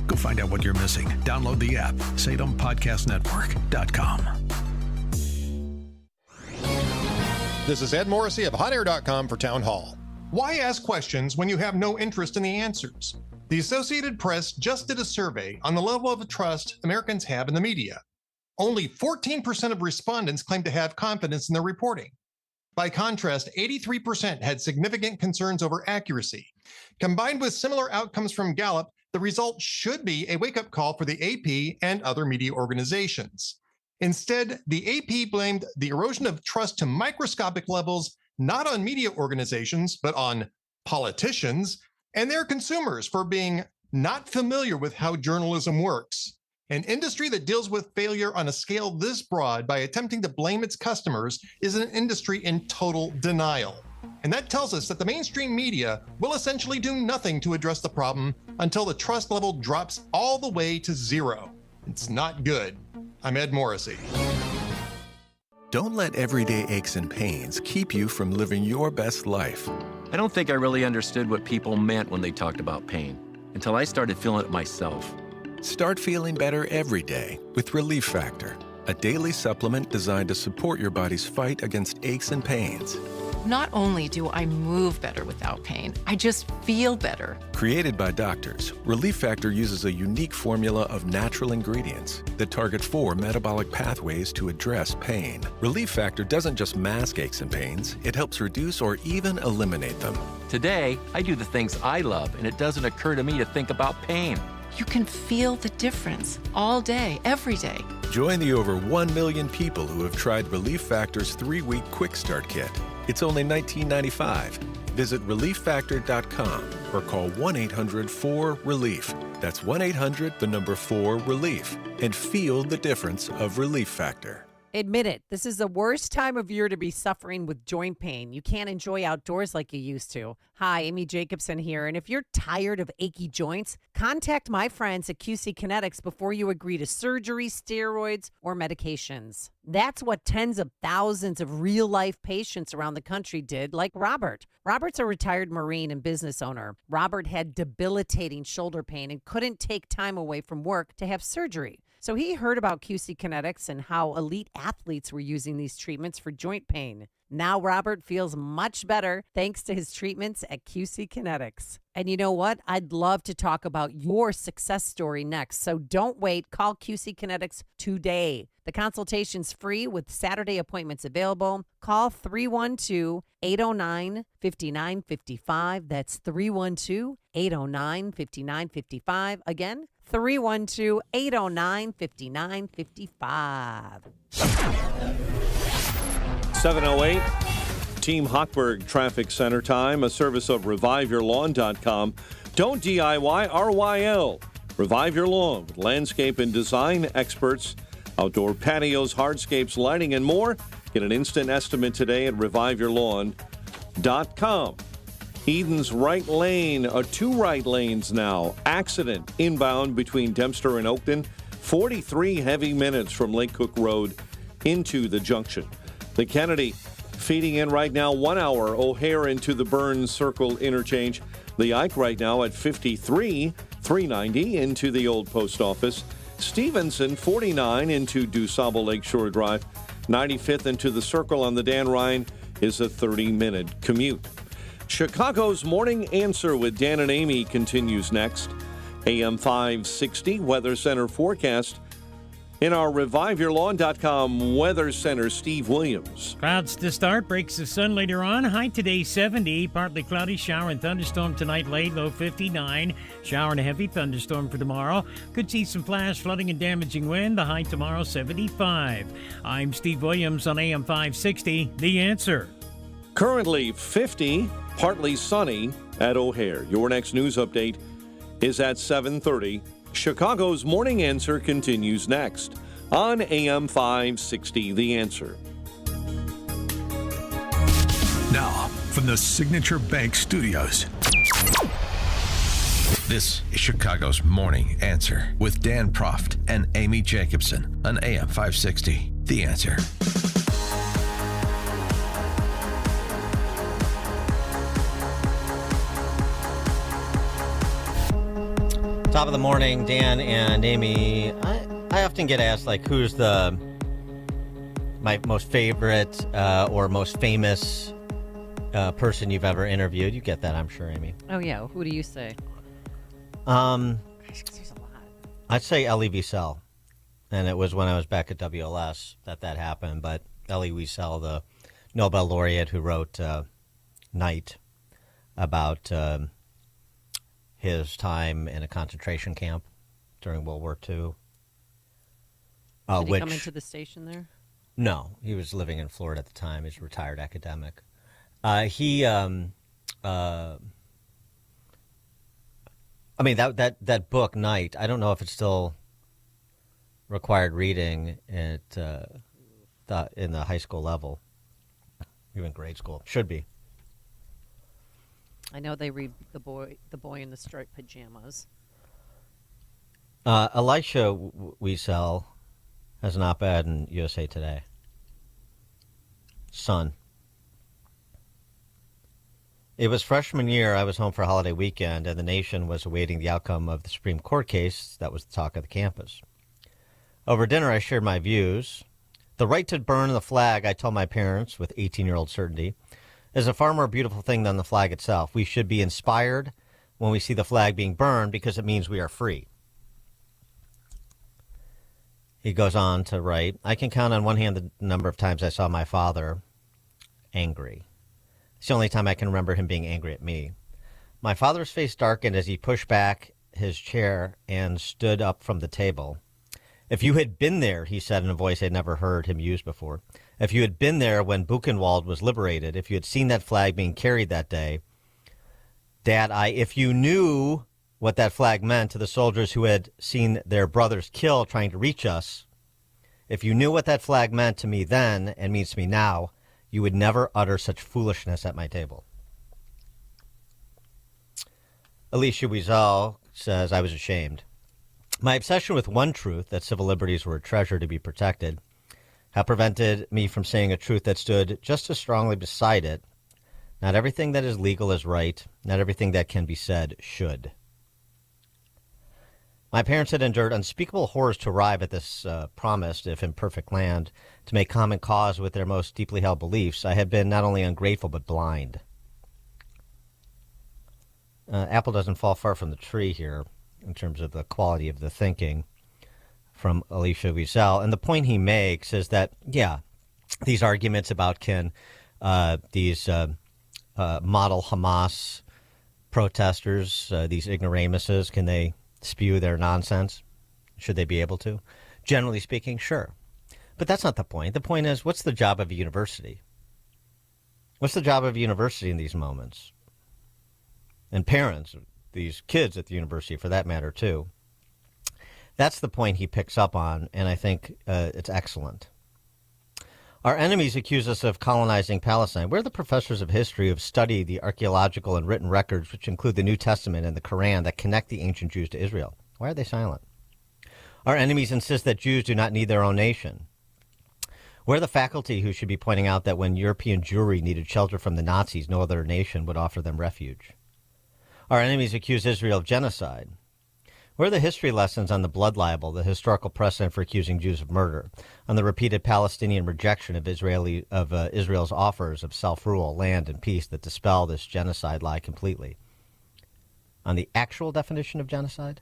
Go find out what you're missing. Download the app, SalemPodcastNetwork.com. This is Ed Morrissey of HotAir.com for Town Hall. Why ask questions when you have no interest in the answers? The Associated Press just did a survey on the level of trust Americans have in the media. Only 14% of respondents claim to have confidence in their reporting. By contrast, 83% had significant concerns over accuracy. Combined with similar outcomes from Gallup, the result should be a wake-up call for the AP and other media organizations. Instead, the AP blamed the erosion of trust to microscopic levels not on media organizations, but on politicians and their consumers for being not familiar with how journalism works. An industry that deals with failure on a scale this broad by attempting to blame its customers is an industry in total denial. And that tells us that the mainstream media will essentially do nothing to address the problem until the trust level drops all the way to zero. It's not good. I'm Ed Morrissey. Don't let everyday aches and pains keep you from living your best life. I don't think I really understood what people meant when they talked about pain until I started feeling it myself. Start feeling better every day with Relief Factor, a daily supplement designed to support your body's fight against aches and pains. Not only do I move better without pain, I just feel better. Created by doctors, Relief Factor uses a unique formula of natural ingredients that target 4 metabolic pathways to address pain. Relief Factor doesn't just mask aches and pains, it helps reduce or even eliminate them. Today, I do the things I love, and it doesn't occur to me to think about pain. You can feel the difference all day, every day. Join the over 1 million people who have tried Relief Factor's 3-week Quick Start Kit. It's only $19.95. Visit ReliefFactor.com or call 1-800-4RELIEF. That's 1-800-4RELIEF. And feel the difference of Relief Factor. Admit it, this is the worst time of year to be suffering with joint pain. You can't enjoy outdoors like you used to. Hi, Amy Jacobson here, and if you're tired of achy joints, contact my friends at QC Kinetics before you agree to surgery, steroids, or medications. That's what tens of thousands of real-life patients around the country did, like Robert. Robert's a retired Marine and business owner. Robert had debilitating shoulder pain and couldn't take time away from work to have surgery. So he heard about QC Kinetics and how elite athletes were using these treatments for joint pain. Now Robert feels much better thanks to his treatments at QC Kinetics. And you know what? I'd love to talk about your success story next. So don't wait. Call QC Kinetics today. The consultation's free with Saturday appointments available. Call 312-809-5955. That's 312-809-5955. Again, 312-809-5955. 7:08, Team Hochberg Traffic Center time, a service of ReviveYourLawn.com. Don't DIY, RYL. Revive Your Lawn with landscape and design experts, outdoor patios, hardscapes, lighting, and more. Get an instant estimate today at ReviveYourLawn.com. Eden's right lane, 2 right lanes now. Accident inbound between Dempster and Oakton. 43 heavy minutes from Lake Cook Road into the junction. The Kennedy feeding in right now 1 hour. O'Hare into the Burns Circle interchange. The Ike right now at 53, 390 into the old post office. Stevenson 49 into DuSable Lakeshore Drive. 95th into the Circle on the Dan Ryan is a 30-minute commute. Chicago's Morning Answer with Dan and Amy continues next. AM 560 Weather Center forecast. In our ReviveYourLawn.com Weather Center, Steve Williams. Clouds to start, breaks of sun later on. High today 70, partly cloudy, shower and thunderstorm tonight late, low 59. Shower and a heavy thunderstorm for tomorrow. Could see some flash flooding and damaging wind. The high tomorrow 75. I'm Steve Williams on AM 560, The Answer. Currently 50, partly sunny at O'Hare. Your next news update is at 7:30. Chicago's Morning Answer continues next on AM 560, The Answer. Now, from the Signature Bank Studios, this is Chicago's Morning Answer with Dan Proft and Amy Jacobson on AM 560, The Answer. Top of the morning, Dan and Amy. I often get asked, like, who's my most favorite or most famous person you've ever interviewed. You get that, I'm sure, Amy. Oh, yeah. Who do you say? There's a lot. I'd say Elie Wiesel. And it was when I was back at WLS that happened. But Elie Wiesel, the Nobel laureate who wrote Night, about his time in a concentration camp during World War II. Did he come into the station there? No, he was living in Florida at the time. He's a retired academic. I mean, that book, Night, I don't know if it's still required reading at in the high school level, even grade school. Should be. I know they read the boy in the striped pajamas. Elisha Wiesel has an op-ed in USA Today. Son. It was freshman year. I was home for a holiday weekend, and the nation was awaiting the outcome of the Supreme Court case that was the talk of the campus. Over dinner, I shared my views. The right to burn the flag, I told my parents with 18-year-old certainty, is a far more beautiful thing than the flag itself. We should be inspired when we see the flag being burned because it means we are free. He goes on to write, I can count on one hand the number of times I saw my father angry. It's the only time I can remember him being angry at me. My father's face darkened as he pushed back his chair and stood up from the table. If you had been there, he said in a voice I'd never heard him use before, if you had been there when Buchenwald was liberated, if you had seen that flag being carried that day, Dad, if you knew what that flag meant to the soldiers who had seen their brothers killed trying to reach us, if you knew what that flag meant to me then and means to me now, you would never utter such foolishness at my table. Elisha Wiesel says, I was ashamed. My obsession with one truth, that civil liberties were a treasure to be protected, have prevented me from saying a truth that stood just as strongly beside it. Not everything that is legal is right. Not everything that can be said should. My parents had endured unspeakable horrors to arrive at this promised, if imperfect, land to make common cause with their most deeply held beliefs. I had been not only ungrateful but blind. Apple doesn't fall far from the tree here in terms of the quality of the thinking from Elisha Wiesel. And the point he makes is that, yeah, these arguments about can these model Hamas protesters, these ignoramuses, can they spew their nonsense? Should they be able to? Generally speaking, sure. But that's not the point. The point is, what's the job of a university? What's the job of a university in these moments? And parents, these kids at the university, for that matter, too. That's the point he picks up on, and I think it's excellent. Our enemies accuse us of colonizing Palestine. We're the professors of history who have studied the archaeological and written records, which include the New Testament and the Quran, that connect the ancient Jews to Israel. Why are they silent? Our enemies insist that Jews do not need their own nation. We're the faculty who should be pointing out that when European Jewry needed shelter from the Nazis, no other nation would offer them refuge. Our enemies accuse Israel of genocide. Where are the history lessons on the blood libel, the historical precedent for accusing Jews of murder, on the repeated Palestinian rejection of Israel's offers of self-rule, land, and peace that dispel this genocide lie completely? On the actual definition of genocide?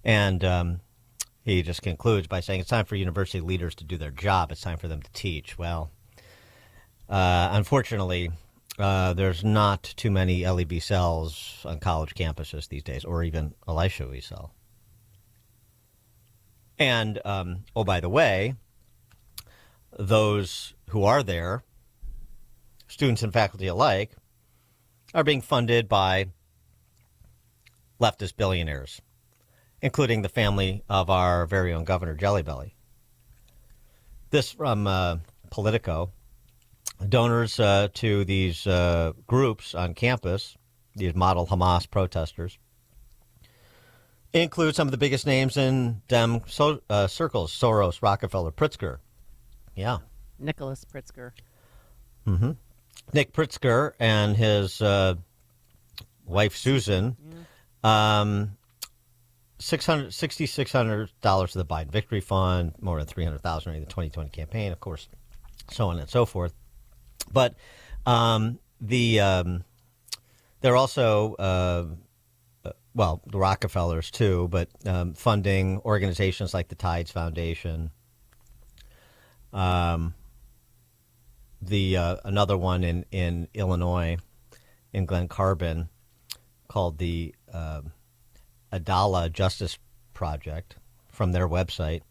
And he just concludes by saying it's time for university leaders to do their job. It's time for them to teach. Well, unfortunately, there's not too many Elie Wiesels on college campuses these days, or even Elisha Wiesel. And, oh, by the way, those who are there, students and faculty alike, are being funded by leftist billionaires, including the family of our very own Governor Jelly Belly. This from Politico. Donors to these groups on campus, these model Hamas protesters, include some of the biggest names in Dem circles: Soros, Rockefeller, Pritzker. Yeah. Nicholas Pritzker. Mm-hmm. Nick Pritzker and his wife, Susan, $6,600 to the Biden Victory Fund, more than $300,000 in the 2020 campaign, of course, so on and so forth. But they're also, well, the Rockefellers too, but funding organizations like the Tides Foundation. Another one in Illinois, in Glen Carbon, called the Adala Justice Project, from their website.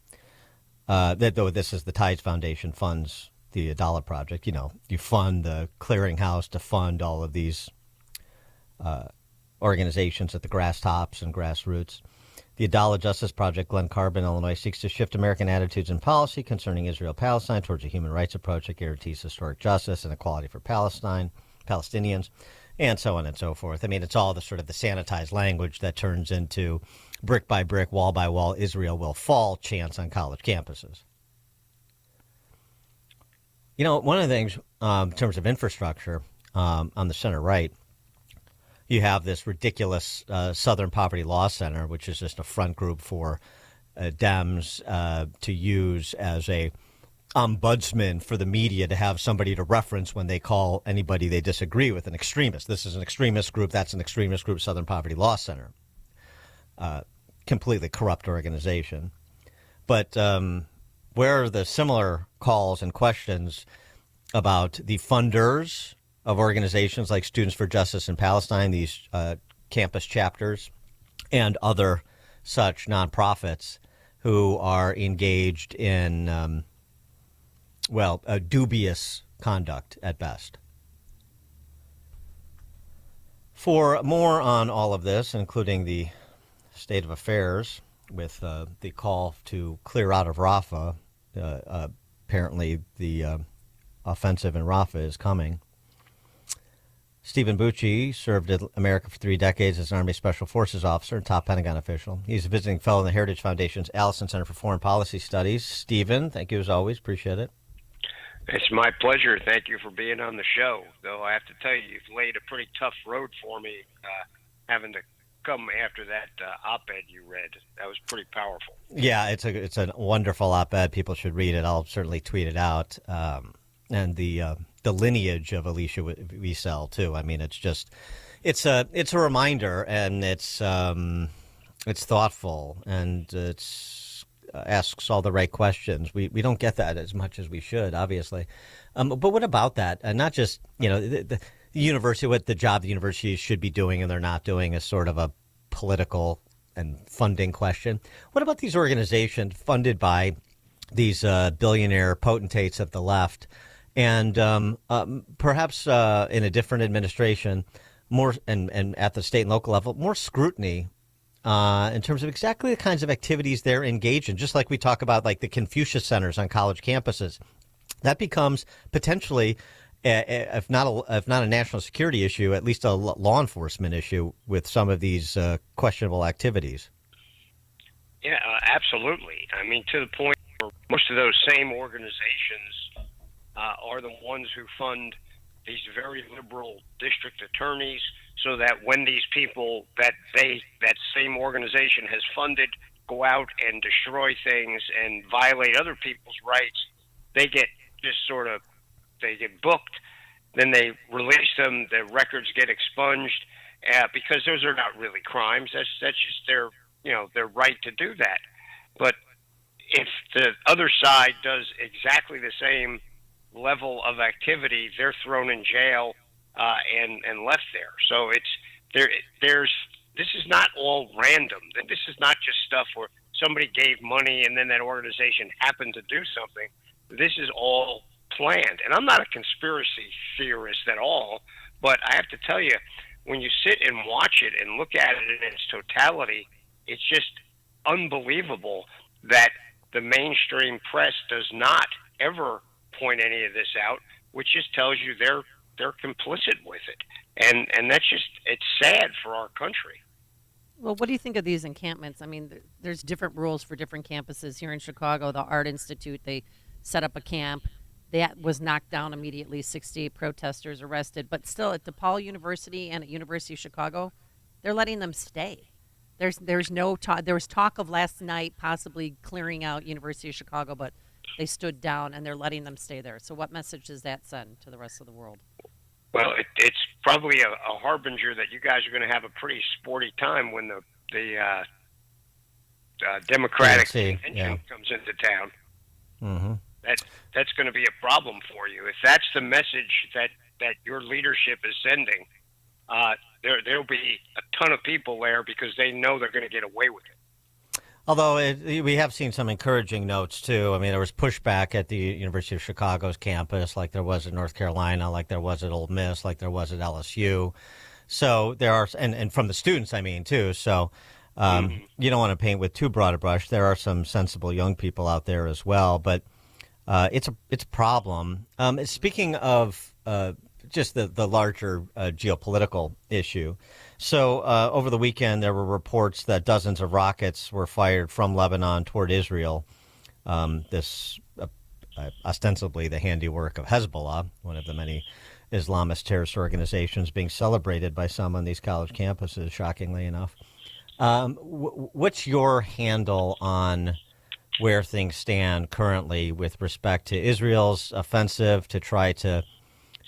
Though this is the Tides Foundation funds the Adala Project. You know, you fund the clearinghouse to fund all of these organizations at the grass tops and grassroots. The Adala Justice Project, Glen Carbon, Illinois, seeks to shift American attitudes and policy concerning Israel-Palestine towards a human rights approach that guarantees historic justice and equality for Palestinians, and so on and so forth. I mean, it's all the sort of the sanitized language that turns into brick by brick, wall by wall, Israel will fall chants on college campuses. You know, one of the things in terms of infrastructure on the center right, you have this ridiculous Southern Poverty Law Center, which is just a front group for Dems to use as a ombudsman for the media, to have somebody to reference when they call anybody they disagree with an extremist. This is an extremist group. That's an extremist group, Southern Poverty Law Center. Completely corrupt organization. But where are the similar calls and questions about the funders of organizations like Students for Justice in Palestine, these campus chapters, and other such nonprofits who are engaged in, dubious conduct at best? For more on all of this, including the state of affairs with the call to clear out of Rafah, apparently the offensive in Rafah is coming. Stephen Bucci served in America for 3 decades as an Army Special Forces officer and top Pentagon official. He's a visiting fellow in the Heritage Foundation's Allison Center for Foreign Policy Studies. Stephen, thank you as always. Appreciate it. It's my pleasure. Thank you for being on the show. Though I have to tell you, you've laid a pretty tough road for me, having to come after that op-ed you read. That was pretty powerful. Yeah, it's a wonderful op-ed. People should read it. I'll certainly tweet it out. And the lineage of Alicia Wiesel too. I mean, it's a reminder, and it's thoughtful, and it's asks all the right questions. We don't get that as much as we should, obviously. But what about that? And not just, the university, what the job the universities should be doing and they're not doing is sort of a political and funding question. What about these organizations funded by these billionaire potentates of the left? And perhaps in a different administration, more and at the state and local level, more scrutiny in terms of exactly the kinds of activities they're engaged in. Just like we talk about, like the Confucius centers on college campuses, that becomes potentially, if not a national security issue, at least a law enforcement issue with some of these questionable activities. Yeah, absolutely. I mean, to the point where most of those same organizations are the ones who fund these very liberal district attorneys, so that when these people that same organization has funded go out and destroy things and violate other people's rights, they get they get booked, then they release them, the records get expunged, because those are not really crimes. That's just their right to do that. But if the other side does exactly the same level of activity, they're thrown in jail and left there. So this is not all random. This is not just stuff where somebody gave money and then that organization happened to do something. This is all planned. And I'm not a conspiracy theorist at all, but I have to tell you, when you sit and watch it and look at it in its totality, it's just unbelievable that the mainstream press does not ever point any of this out, which just tells you they're complicit with it. And that's just, it's sad for our country. Well, what do you think of these encampments? I mean, there's different rules for different campuses. Here in Chicago, the Art Institute, they set up a camp. That was knocked down immediately, 68 protesters arrested. But still, at DePaul University and at University of Chicago, they're letting them stay. There's no talk. There was talk of last night possibly clearing out University of Chicago, but they stood down and they're letting them stay there. So what message does that send to the rest of the world? Well, it's probably a harbinger that you guys are going to have a pretty sporty time when the Democratic convention comes into town. Mm-hmm. That's going to be a problem for you. If that's the message that your leadership is sending, there'll be a ton of people there because they know they're going to get away with it. Although we have seen some encouraging notes, too. I mean, there was pushback at the University of Chicago's campus like there was in North Carolina, like there was at Ole Miss, like there was at LSU. So there are, and from the students, I mean, too. So you don't want to paint with too broad a brush. There are some sensible young people out there as well. But it's a problem. Speaking of just the larger geopolitical issue. So over the weekend, there were reports that dozens of rockets were fired from Lebanon toward Israel. This ostensibly the handiwork of Hezbollah, one of the many Islamist terrorist organizations being celebrated by some on these college campuses, shockingly enough. What's your handle on where things stand currently with respect to Israel's offensive to try to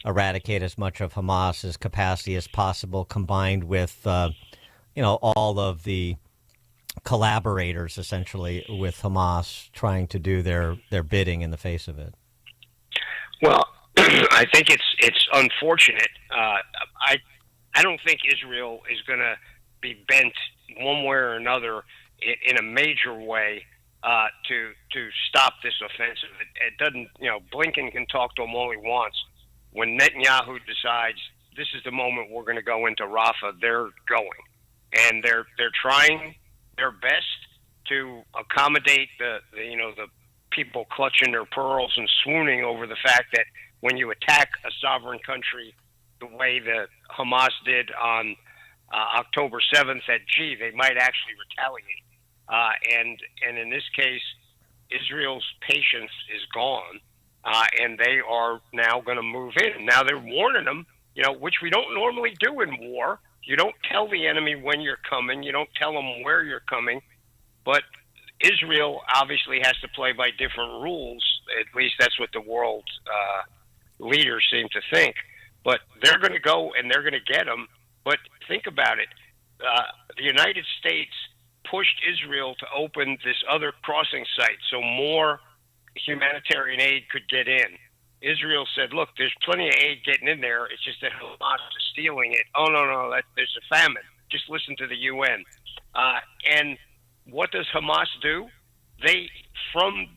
eradicate as much of Hamas's capacity as possible, combined with, all of the collaborators, essentially, with Hamas trying to do their bidding in the face of it? Well, I think it's unfortunate. I don't think Israel is going to be bent one way or another in a major way to stop this offensive. It doesn't, Blinken can talk to him all he wants. When Netanyahu decides this is the moment we're going to go into Rafah, they're going, and they're trying their best to accommodate the people clutching their pearls and swooning over the fact that when you attack a sovereign country the way that Hamas did on October 7th, that they might actually retaliate. And in this case, Israel's patience is gone. And they are now going to move in. Now they're warning them, which we don't normally do in war. You don't tell the enemy when you're coming. You don't tell them where you're coming. But Israel obviously has to play by different rules. At least that's what the world leaders seem to think. But they're going to go and they're going to get them. But think about it. The United States pushed Israel to open this other crossing site so more humanitarian aid could get in. Israel said, look, there's plenty of aid getting in there. It's just that Hamas is stealing it. Oh, no, there's a famine. Just listen to the UN. And what does Hamas do? They, from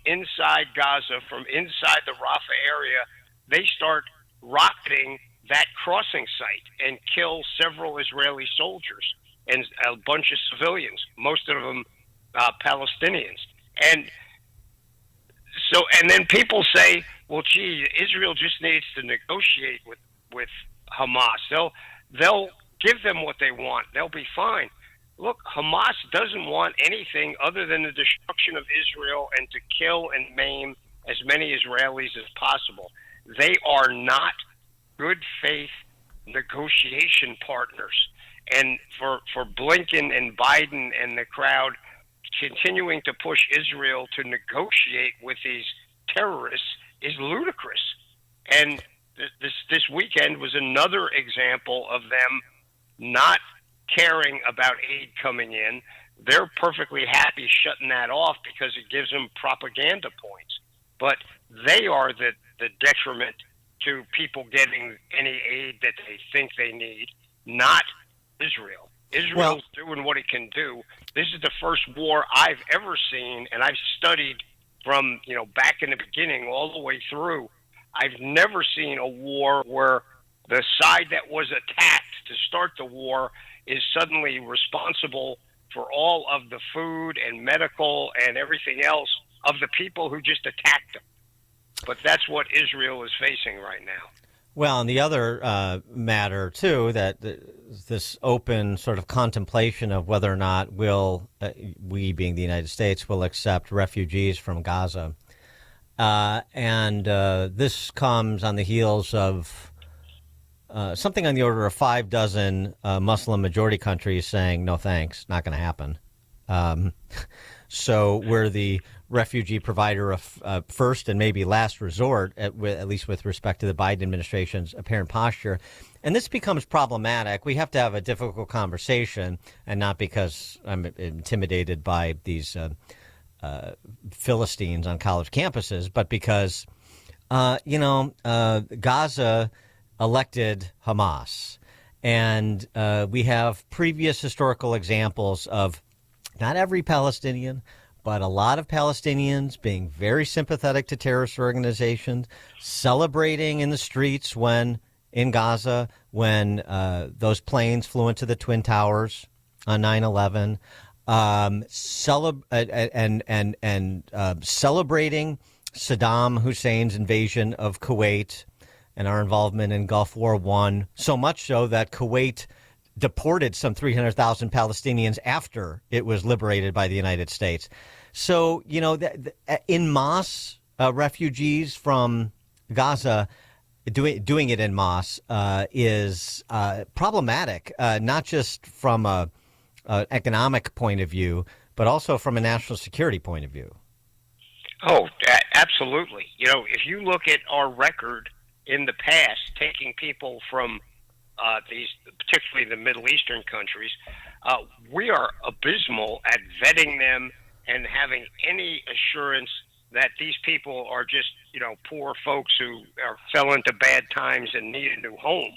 inside Gaza, from inside the Rafah area, they start rocketing that crossing site and kill several Israeli soldiers and a bunch of civilians, most of them Palestinians. And then people say, well, gee, Israel just needs to negotiate with Hamas. They'll give them what they want. They'll be fine. Look, Hamas doesn't want anything other than the destruction of Israel and to kill and maim as many Israelis as possible. They are not good faith negotiation partners. And for Blinken and Biden and the crowd continuing to push Israel to negotiate with these terrorists is ludicrous. And this weekend was another example of them not caring about aid coming in. They're perfectly happy shutting that off because it gives them propaganda points. But they are the detriment to people getting any aid that they think they need, not Israel. Israel's doing what it can do. This is the first war I've ever seen, and I've studied from, back in the beginning all the way through. I've never seen a war where the side that was attacked to start the war is suddenly responsible for all of the food and medical and everything else of the people who just attacked them. But that's what Israel is facing right now. Well, and the other matter, too, that this open sort of contemplation of whether or not we, being the United States, will accept refugees from Gaza. And this comes on the heels of something on the order of 6 Muslim majority countries saying, no thanks, not going to happen. So where the refugee provider of first and maybe last resort, at least with respect to the Biden administration's apparent posture. And this becomes problematic. We have to have a difficult conversation, and not because I'm intimidated by these Philistines on college campuses, but because, Gaza elected Hamas. And we have previous historical examples of not every Palestinian, but a lot of Palestinians being very sympathetic to terrorist organizations, celebrating in the streets in Gaza when those planes flew into the Twin Towers on 9/11, celebrating Saddam Hussein's invasion of Kuwait and our involvement in Gulf War I, so much so that Kuwait deported some 300,000 Palestinians after it was liberated by the United States. So, en masse refugees from Gaza doing it en masse is problematic, not just from an economic point of view, but also from a national security point of view. Oh, absolutely. If you look at our record in the past, taking people from these, particularly the Middle Eastern countries, we are abysmal at vetting them and having any assurance that these people are just, poor folks who fell into bad times and need a new home.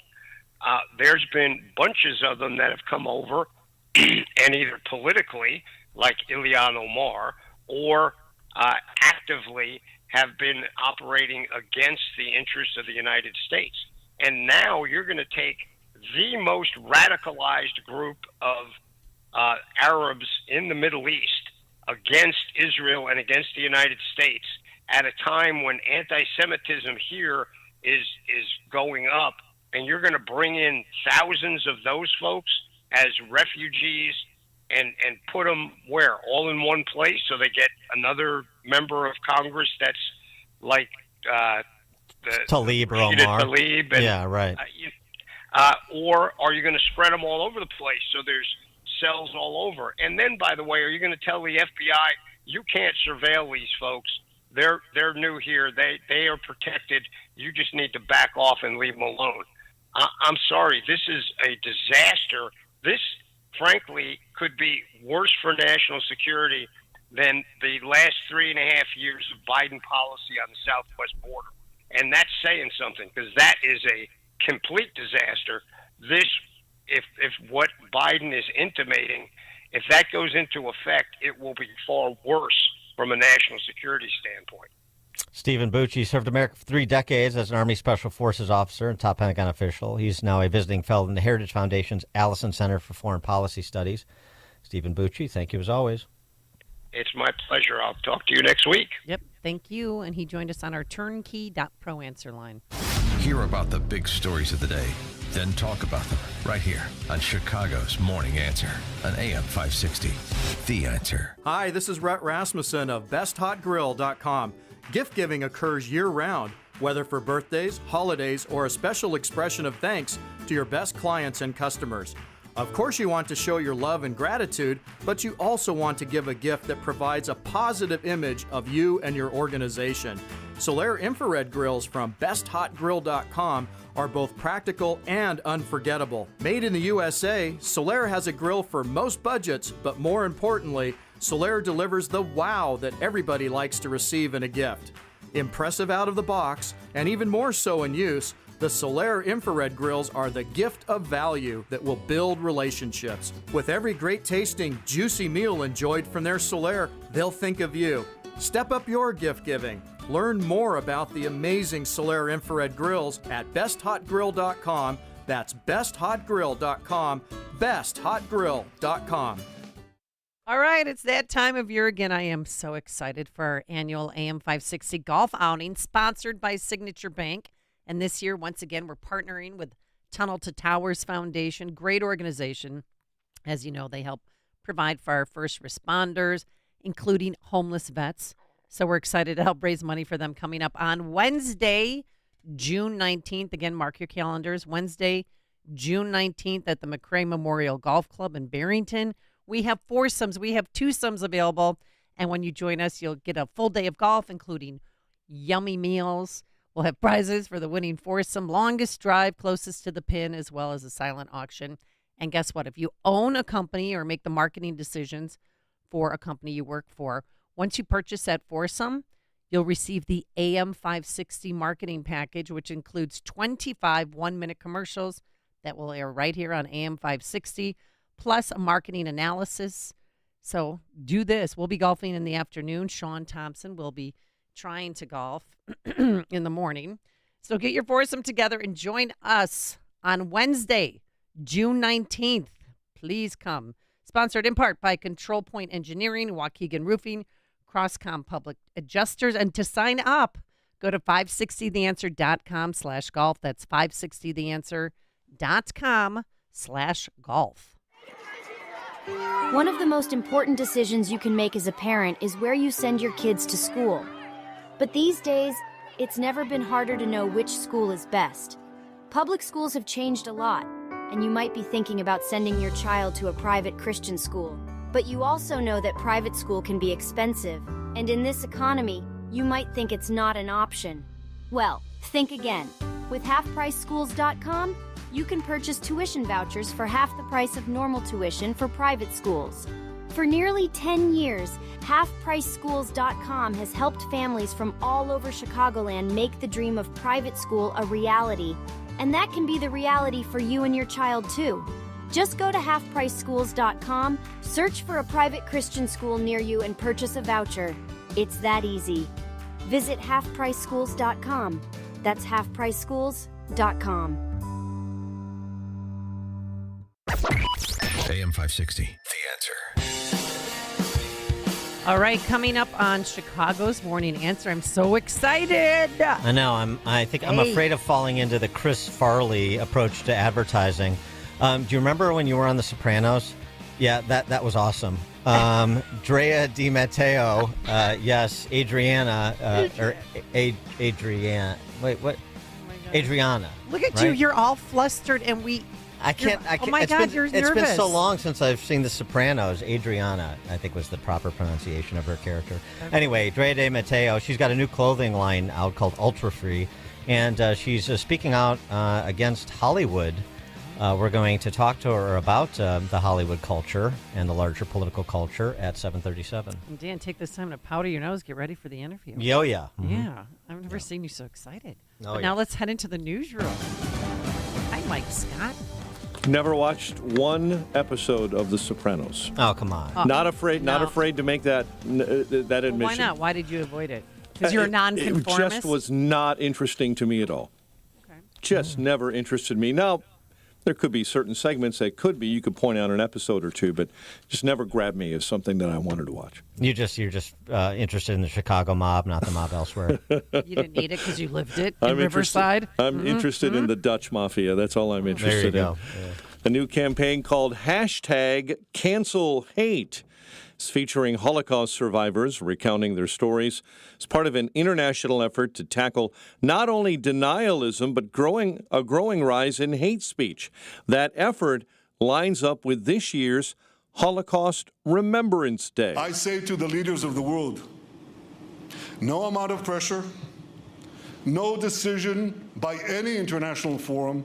There's been bunches of them that have come over and either politically, like Ilhan Omar, or actively have been operating against the interests of the United States. And now you're going to take the most radicalized group of Arabs in the Middle East against Israel and against the United States at a time when anti-Semitism here is going up, and you're going to bring in thousands of those folks as refugees and put them where? All in one place, so they get another member of Congress that's like Tlaib or Omar. Tlaib and, yeah, right. Or are you going to spread them all over the place so there's cells all over? And then, by the way, are you going to tell the FBI you can't surveil these folks? They're new here. They are protected. You just need to back off and leave them alone. I'm sorry. This is a disaster. This, frankly, could be worse for national security than the last 3.5 years of Biden policy on the southwest border. And that's saying something, because that is a complete disaster. This, if what Biden is intimating, if that goes into effect, it will be far worse from a national security standpoint. Stephen Bucci served America for 3 decades as an Army Special Forces officer and top Pentagon official. He's now a visiting fellow in the Heritage Foundation's Allison Center for Foreign Policy Studies. Stephen Bucci, thank you as always. It's my pleasure. I'll talk to you next week. Yep, thank you. And he joined us on our turnkey.pro answer line. Hear about the big stories of the day, then talk about them right here on Chicago's Morning Answer on AM 560. The Answer. Hi, this is Rhett Rasmussen of BestHotGrill.com. Gift giving occurs year-round, whether for birthdays, holidays, or a special expression of thanks to your best clients and customers. Of course, you want to show your love and gratitude, but you also want to give a gift that provides a positive image of you and your organization. Solaire infrared grills from BestHotGrill.com are both practical and unforgettable. Made in the USA, Solaire has a grill for most budgets, but more importantly, Solaire delivers the wow that everybody likes to receive in a gift. Impressive out of the box, and even more so in use, the Solaire infrared grills are the gift of value that will build relationships. With every great tasting, juicy meal enjoyed from their Solaire, they'll think of you. Step up your gift giving. Learn more about the amazing Solaire infrared grills at BestHotGrill.com. That's BestHotGrill.com. BestHotGrill.com. All right, it's that time of year again. I am so excited for our annual AM 560 golf outing sponsored by Signature Bank. And this year, once again, we're partnering with Tunnel to Towers Foundation. Great organization. As you know, they help provide for our first responders, including homeless vets. So we're excited to help raise money for them coming up on Wednesday, June 19th. Again, mark your calendars. Wednesday, June 19th at the McRae Memorial Golf Club in Barrington. We have foursomes. We have twosomes available And when you join us, you'll get a full day of golf, including yummy meals. We'll have prizes for the winning foursome, longest drive closest to the pin, as well as a silent auction. And guess what? If you own a company or make the marketing decisions for a company you work for, once you purchase that foursome, you'll receive the AM 560 marketing package, which includes 25 one-minute commercials that will air right here on AM 560, plus a marketing analysis. So do this. We'll be golfing in the afternoon. Sean Thompson will be trying to golf in the morning. So get your foursome together and join us on Wednesday, June 19th. Please come. Sponsored in part by Control Point Engineering, Waukegan Roofing, Crosscom Public Adjusters. And to sign up, go to 560theanswer.com/golf. That's 560theanswer.com/golf. One of the most important decisions you can make as a parent is where you send your kids to school. But these days, it's never been harder to know which school is best. Public schools have changed a lot, and you might be thinking about sending your child to a private Christian school. But you also know that private school can be expensive, and in this economy, you might think it's not an option. Well, think again. With halfpriceschools.com, you can purchase tuition vouchers for half the price of normal tuition for private schools. For nearly 10 years, halfpriceschools.com has helped families from all over Chicagoland make the dream of private school a reality. And that can be the reality for you and your child, too. Just go to halfpriceschools.com, search for a private Christian school near you, and purchase a voucher. It's that easy. Visit halfpriceschools.com. That's halfpriceschools.com. AM 560, The Answer. All right, coming up on Chicago's Morning Answer, I'm so excited. I know. I think I'm afraid of falling into the Chris Farley approach to advertising. Do you remember when you were on The Sopranos? Yeah, that was awesome. Drea Di Matteo, yes, Adriana, Adriana. Wait, what? Adriana. Look at right? you. You're all flustered, and I can't. Oh my God, you're nervous. It's been so long since I've seen The Sopranos. Adriana, I think, was the proper pronunciation of her character. Okay. Anyway, Drea Di Matteo, she's got a new clothing line out called Ultra Free, and she's speaking out against Hollywood. We're going to talk to her about the Hollywood culture and the larger political culture at 7:37. And Dan, take this time to powder your nose. Get ready for the interview. Oh, yeah. Mm-hmm. Yeah. I've never seen you so excited. Oh, but now let's head into the newsroom. Hi, Mike Scott. Never watched one episode of The Sopranos. Oh, come on. Not afraid to make that admission. Well, why not? Why did you avoid it? Because you're a nonconformist? It just was not interesting to me at all. Okay. Just never interested me. Now, there could be certain segments that you could point out an episode or two, but just never grabbed me as something that I wanted to watch. You're just interested in the Chicago mob, not the mob elsewhere. You didn't need it because you lived it in Riverside? I'm interested in the Dutch Mafia. That's all I'm interested there you in. go. Yeah. A new campaign called #CancelHate. It's featuring Holocaust survivors recounting their stories. It's part of an international effort to tackle not only denialism, but a growing rise in hate speech. That effort lines up with this year's Holocaust Remembrance Day. I say to the leaders of the world, no amount of pressure, no decision by any international forum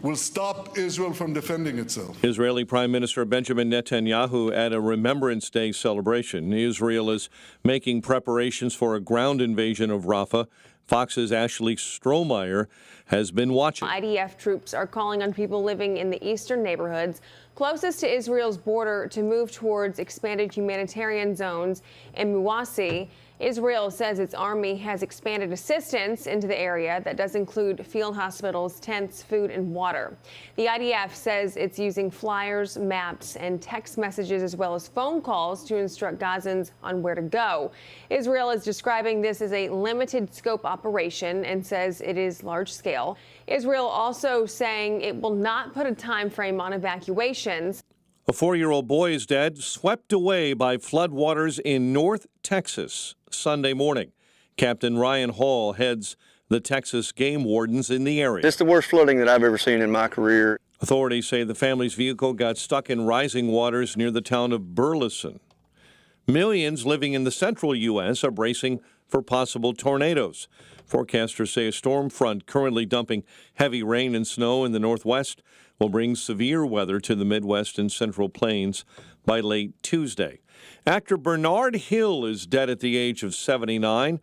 will stop Israel from defending itself. Israeli Prime Minister Benjamin Netanyahu at a Remembrance Day celebration. Israel is making preparations for a ground invasion of Rafah. Fox's Ashley Strohmeyer has been watching. IDF troops are calling on people living in the eastern neighborhoods closest to Israel's border to move towards expanded humanitarian zones in Muwasi. Israel says its army has expanded assistance into the area that does include field hospitals, tents, food, and water. The IDF says it's using flyers, maps, and text messages as well as phone calls to instruct Gazans on where to go. Israel is describing this as a limited scope operation and says it is large scale. Israel also saying it will not put a time frame on evacuations. A 4-year-old boy is dead, swept away by floodwaters in North Texas Sunday morning. Captain Ryan Hall heads the Texas game wardens in the area. It's the worst flooding that I've ever seen in my career. Authorities say the family's vehicle got stuck in rising waters near the town of Burleson. Millions living in the central U.S. are bracing for possible tornadoes. Forecasters say a storm front currently dumping heavy rain and snow in the northwest will bring severe weather to the Midwest and Central Plains by late Tuesday. Actor Bernard Hill is dead at the age of 79.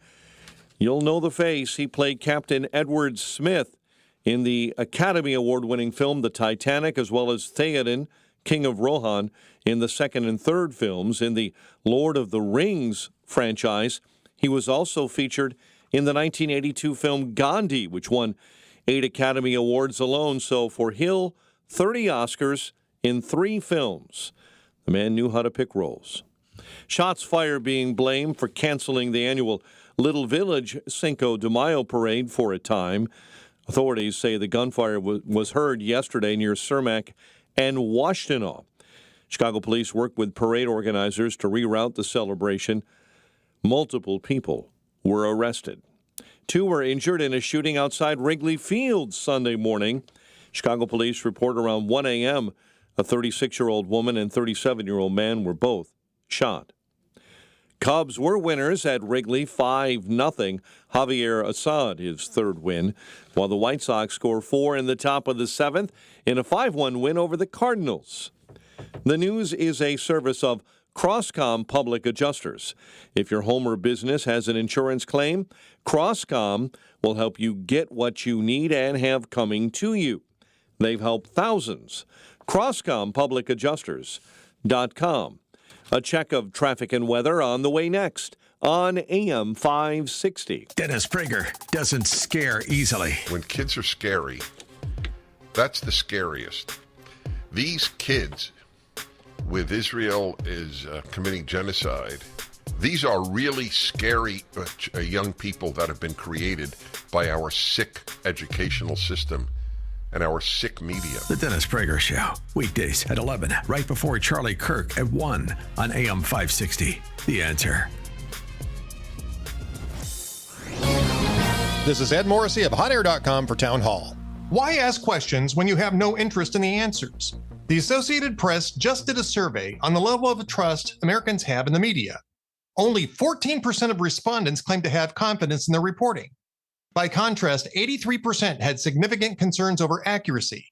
You'll know the face. He played Captain Edward Smith in the Academy Award-winning film The Titanic, as well as Theoden, King of Rohan, in the second and third films. In the Lord of the Rings franchise, he was also featured in the 1982 film Gandhi, which won 8 Academy Awards alone. So for Hill, 30 Oscars in 3 films. The man knew how to pick roles. Shots fired being blamed for canceling the annual Little Village Cinco de Mayo parade for a time. Authorities say the gunfire was heard yesterday near Cermak and Washtenaw. Chicago police worked with parade organizers to reroute the celebration. Multiple people were arrested. 2 were injured in a shooting outside Wrigley Field Sunday morning. Chicago police report around 1 a.m. a 36-year-old woman and 37-year-old man were both shot. Cubs were winners at Wrigley 5-0. Javier Assad, his third win, while the White Sox score 4 in the top of the 7th in a 5-1 win over the Cardinals. The news is a service of Crosscom Public Adjusters. If your home or business has an insurance claim, Crosscom will help you get what you need and have coming to you. They've helped thousands. CrosscomPublicAdjusters.com. A check of traffic and weather on the way next on AM 560. Dennis Prager doesn't scare easily. When kids are scary, that's the scariest. These kids, with Israel is committing genocide, these are really scary young people that have been created by our sick educational system and our sick media. The Dennis Prager Show, weekdays at 11, right before Charlie Kirk at 1 on AM 560. The Answer. This is Ed Morrissey of HotAir.com for Town Hall. Why ask questions when you have no interest in the answers? The Associated Press just did a survey on the level of trust Americans have in the media. Only 14% of respondents claim to have confidence in their reporting. By contrast, 83% had significant concerns over accuracy.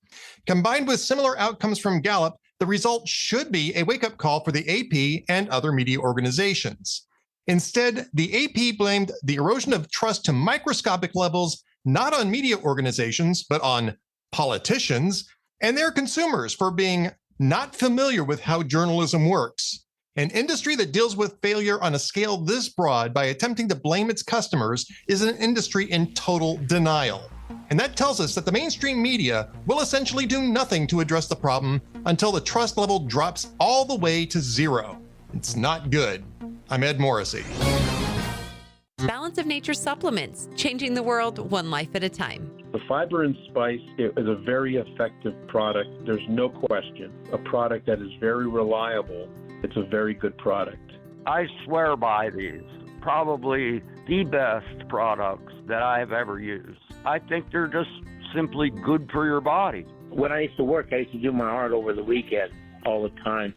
Combined with similar outcomes from Gallup, the result should be a wake-up call for the AP and other media organizations. Instead, the AP blamed the erosion of trust to microscopic levels not on media organizations, but on politicians and their consumers for being not familiar with how journalism works. An industry that deals with failure on a scale this broad by attempting to blame its customers is an industry in total denial. And that tells us that the mainstream media will essentially do nothing to address the problem until the trust level drops all the way to 0. It's not good. I'm Ed Morrissey. Balance of Nature supplements, changing the world one life at a time. The Fiber and Spice is a very effective product. There's no question. A product that is very reliable. It's a very good product. I swear by these. Probably the best products that I've ever used. I think they're just simply good for your body. When I used to work, I used to do my art over the weekend all the time.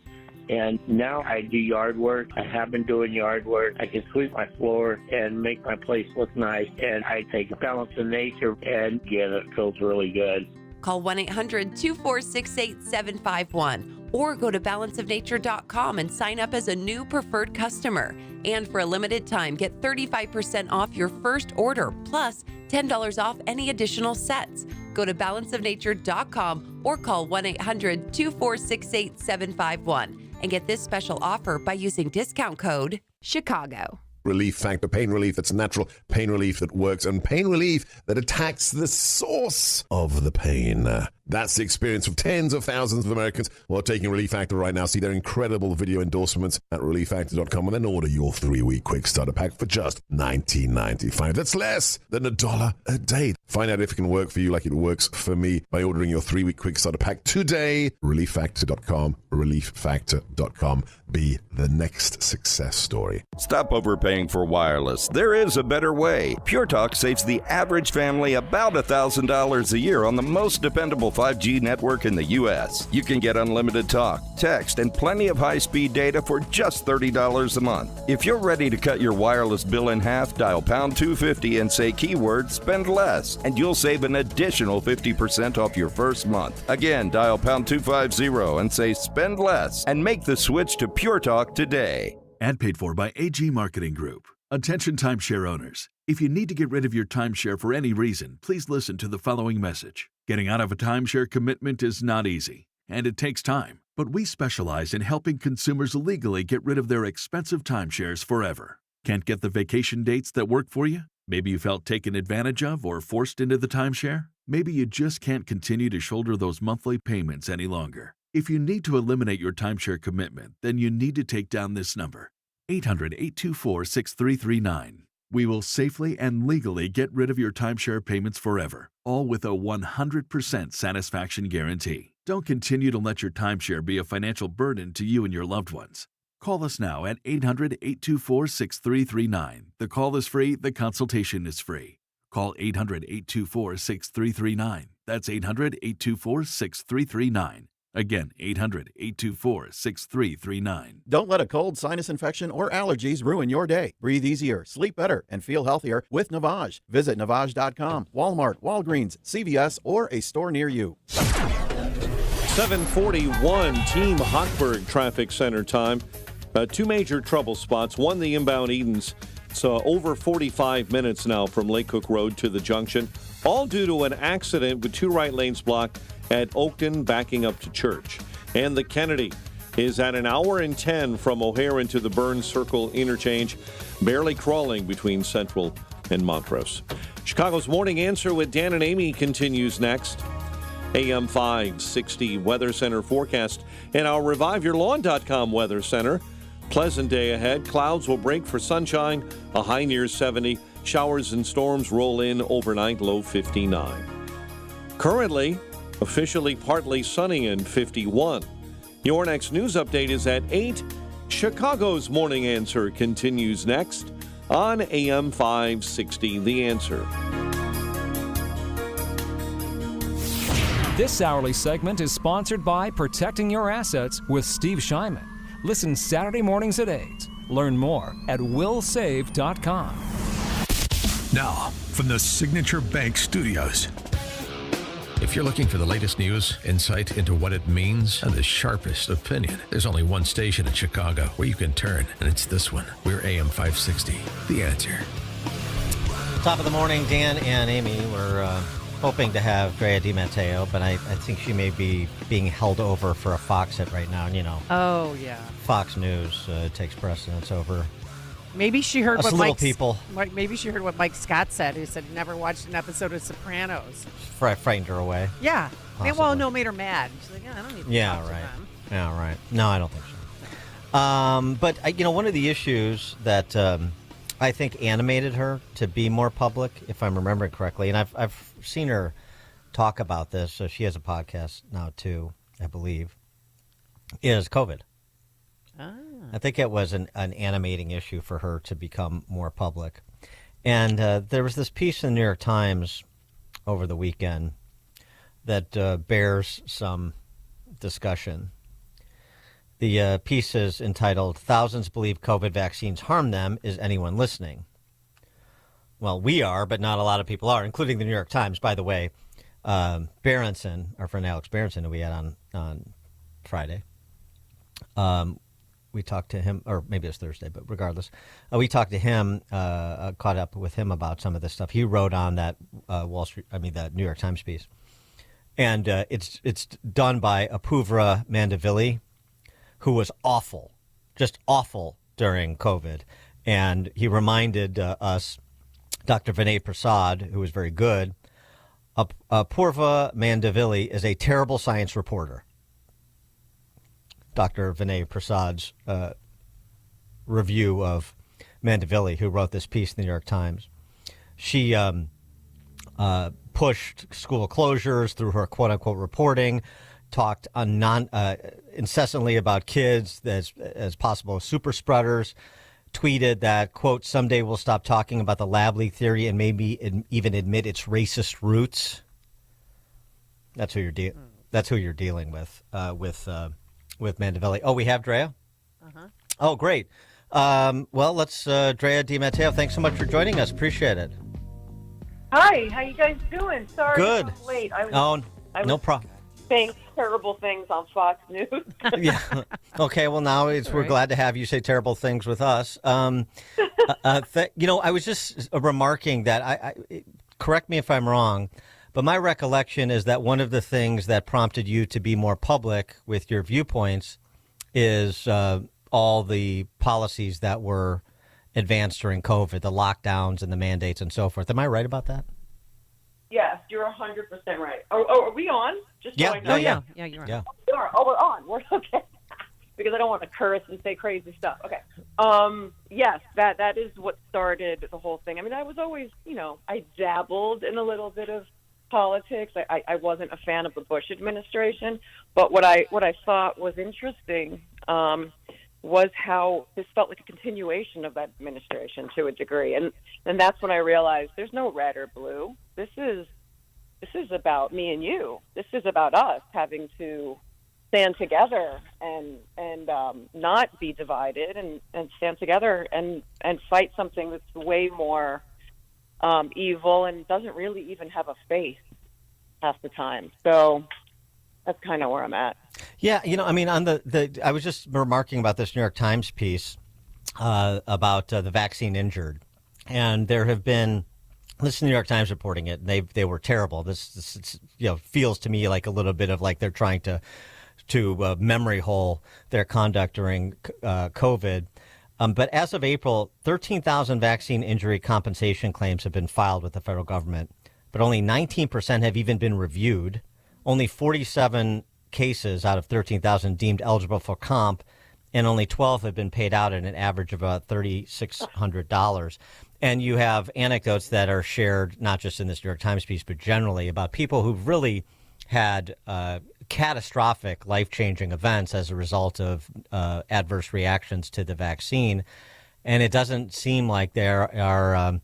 And now I do yard work. I have been doing yard work. I can sweep my floor and make my place look nice. And I take Balance of Nature and it feels really good. Call 1-800-246-8751 or go to balanceofnature.com and sign up as a new preferred customer. And for a limited time, get 35% off your first order, plus $10 off any additional sets. Go to balanceofnature.com or call 1-800-246-8751 and get this special offer by using discount code CHICAGO. Relief Factor, pain relief that's natural, pain relief that works, and pain relief that attacks the source of the pain. That's the experience of tens of thousands of Americans who are taking Relief Factor right now. See their incredible video endorsements at relieffactor.com and then order your 3-week quick starter pack for just $19.95. That's less than $1 a day. Find out if it can work for you like it works for me by ordering your 3-week quick starter pack today. relieffactor.com, relieffactor.com. Be the next success story. Stop overpaying for wireless. There is a better way. Pure Talk saves the average family about $1,000 a year on the most dependable 5G network in the U.S. You can get unlimited talk, text, and plenty of high-speed data for just $30 a month. If you're ready to cut your wireless bill in half, dial pound 250 and say keyword spend less, and you'll save an additional 50% off your first month. Again, dial pound 250 and say spend less, and make the switch to Pure Talk today. Ad paid for by AG Marketing Group. Attention timeshare owners. If you need to get rid of your timeshare for any reason, please listen to the following message. Getting out of a timeshare commitment is not easy, and it takes time. But we specialize in helping consumers legally get rid of their expensive timeshares forever. Can't get the vacation dates that work for you? Maybe you felt taken advantage of or forced into the timeshare? Maybe you just can't continue to shoulder those monthly payments any longer. If you need to eliminate your timeshare commitment, then you need to take down this number, 800-824-6339. We will safely and legally get rid of your timeshare payments forever, all with a 100% satisfaction guarantee. Don't continue to let your timeshare be a financial burden to you and your loved ones. Call us now at 800-824-6339. The call is free. The consultation is free. Call 800-824-6339. That's 800-824-6339. Again, 800-824-6339. Don't let a cold, sinus infection, or allergies ruin your day. Breathe easier, sleep better, and feel healthier with Navage. Visit Navage.com, Walmart, Walgreens, CVS, or a store near you. 741 Team Hochberg Traffic Center time. Two major trouble spots. One, the inbound Edens. It's over 45 minutes now from Lake Cook Road to the junction. All due to an accident with two right lanes blocked at Oakton backing up to Church. And the Kennedy is at an hour and 10 from O'Hare into the Burns Circle interchange, barely crawling between Central and Montrose. Chicago's Morning Answer with Dan and Amy continues next. AM 560 Weather Center forecast and our ReviveYourLawn.com Weather Center. Pleasant day ahead. Clouds will break for sunshine, a high near 70. Showers and storms roll in overnight, low 59. Currently, officially partly sunny and 51. Your next news update is at 8. Chicago's Morning Answer continues next on AM 560 The Answer. This hourly segment is sponsored by Protecting Your Assets with Steve Shyman. Listen Saturday mornings at 8. Learn more at willsave.com. Now, from the Signature Bank Studios. If you're looking for the latest news, insight into what it means, and the sharpest opinion, there's only one station in Chicago where you can turn, and it's this one. We're AM 560, The Answer. Top of the morning, Dan and Amy. We're hoping to have Drea DiMatteo, but I think she may be being held over for a Fox hit right now. And, you know, oh, yeah. Fox News takes precedence over maybe she heard us what little people. Maybe she heard what Mike Scott said, who said he never watched an episode of Sopranos. Frightened her away. Yeah. Possibly. Well, no, made her mad. She's like, I don't need to talk to them. Yeah, right. No, I don't think so. But, one of the issues that I think animated her to be more public, if I'm remembering correctly, and I've seen her talk about this, so she has a podcast now too, I believe, is COVID. I think it was an animating issue for her to become more public. And there was this piece in the New York Times over the weekend that bears some discussion. The piece is entitled, "Thousands Believe COVID Vaccines Harm Them. Is Anyone Listening?" Well, we are, but not a lot of people are, including the New York Times. By the way, Berenson, our friend Alex Berenson, who we had on Friday, we talked to him, or maybe it was Thursday, but regardless, we talked to him, caught up with him about some of this stuff. He wrote on that that New York Times piece, and it's done by Apurva Mandavilli, who was awful, just awful during COVID, and he reminded us, Dr. Vinay Prasad, who was very good. Apurva Mandavilli is a terrible science reporter. Dr. Vinay Prasad's review of Mandavilli, who wrote this piece in the New York Times. She pushed school closures through her quote-unquote reporting, talked incessantly about kids as possible super spreaders, tweeted that, quote, "Someday we'll stop talking about the lab leak theory and maybe even admit its racist roots." That's who you're That's who you're dealing with Mandavelli. Oh, we have Drea. Oh, great. Well, let's Drea DiMatteo. Thanks so much for joining us. Appreciate it. Hi, how you guys doing? Sorry Good. I'm late. I No was problem. saying terrible things on Fox News. Yeah. Okay. Well, now we're glad to have you say terrible things with us. I was just remarking that I correct me if I'm wrong, but my recollection is that one of the things that prompted you to be more public with your viewpoints is all the policies that were advanced during COVID, the lockdowns and the mandates and so forth. Am I right about that? Yes, you're 100% right. Are we on? Just so I know. Yeah, you're on. Yeah. We are. Oh, we're on. We're okay. Because I don't want to curse and say crazy stuff. Okay. Yes, that is what started the whole thing. I mean, I was always, I dabbled in a little bit of politics. I wasn't a fan of the Bush administration, but what I thought was interesting was how this felt like a continuation of that administration to a degree, and that's when I realized there's no red or blue. This is about me and you. This is about us having to stand together and not be divided and stand together and fight something that's way more evil and doesn't really even have a face half the time. So that's kind of where I'm at. Yeah, on I was just remarking about this New York Times piece about the vaccine injured, and there have been. This is the New York Times reporting it. And they were terrible. This feels to me like a little bit of like they're trying to memory hole their conduct during COVID. But as of April, 13,000 vaccine injury compensation claims have been filed with the federal government, but only 19% have even been reviewed. Only 47 cases out of 13,000 deemed eligible for comp, and only 12 have been paid out at an average of about $3,600. And you have anecdotes that are shared not just in this New York Times piece, but generally about people who've really had catastrophic, life-changing events as a result of adverse reactions to the vaccine. And it doesn't seem like there are,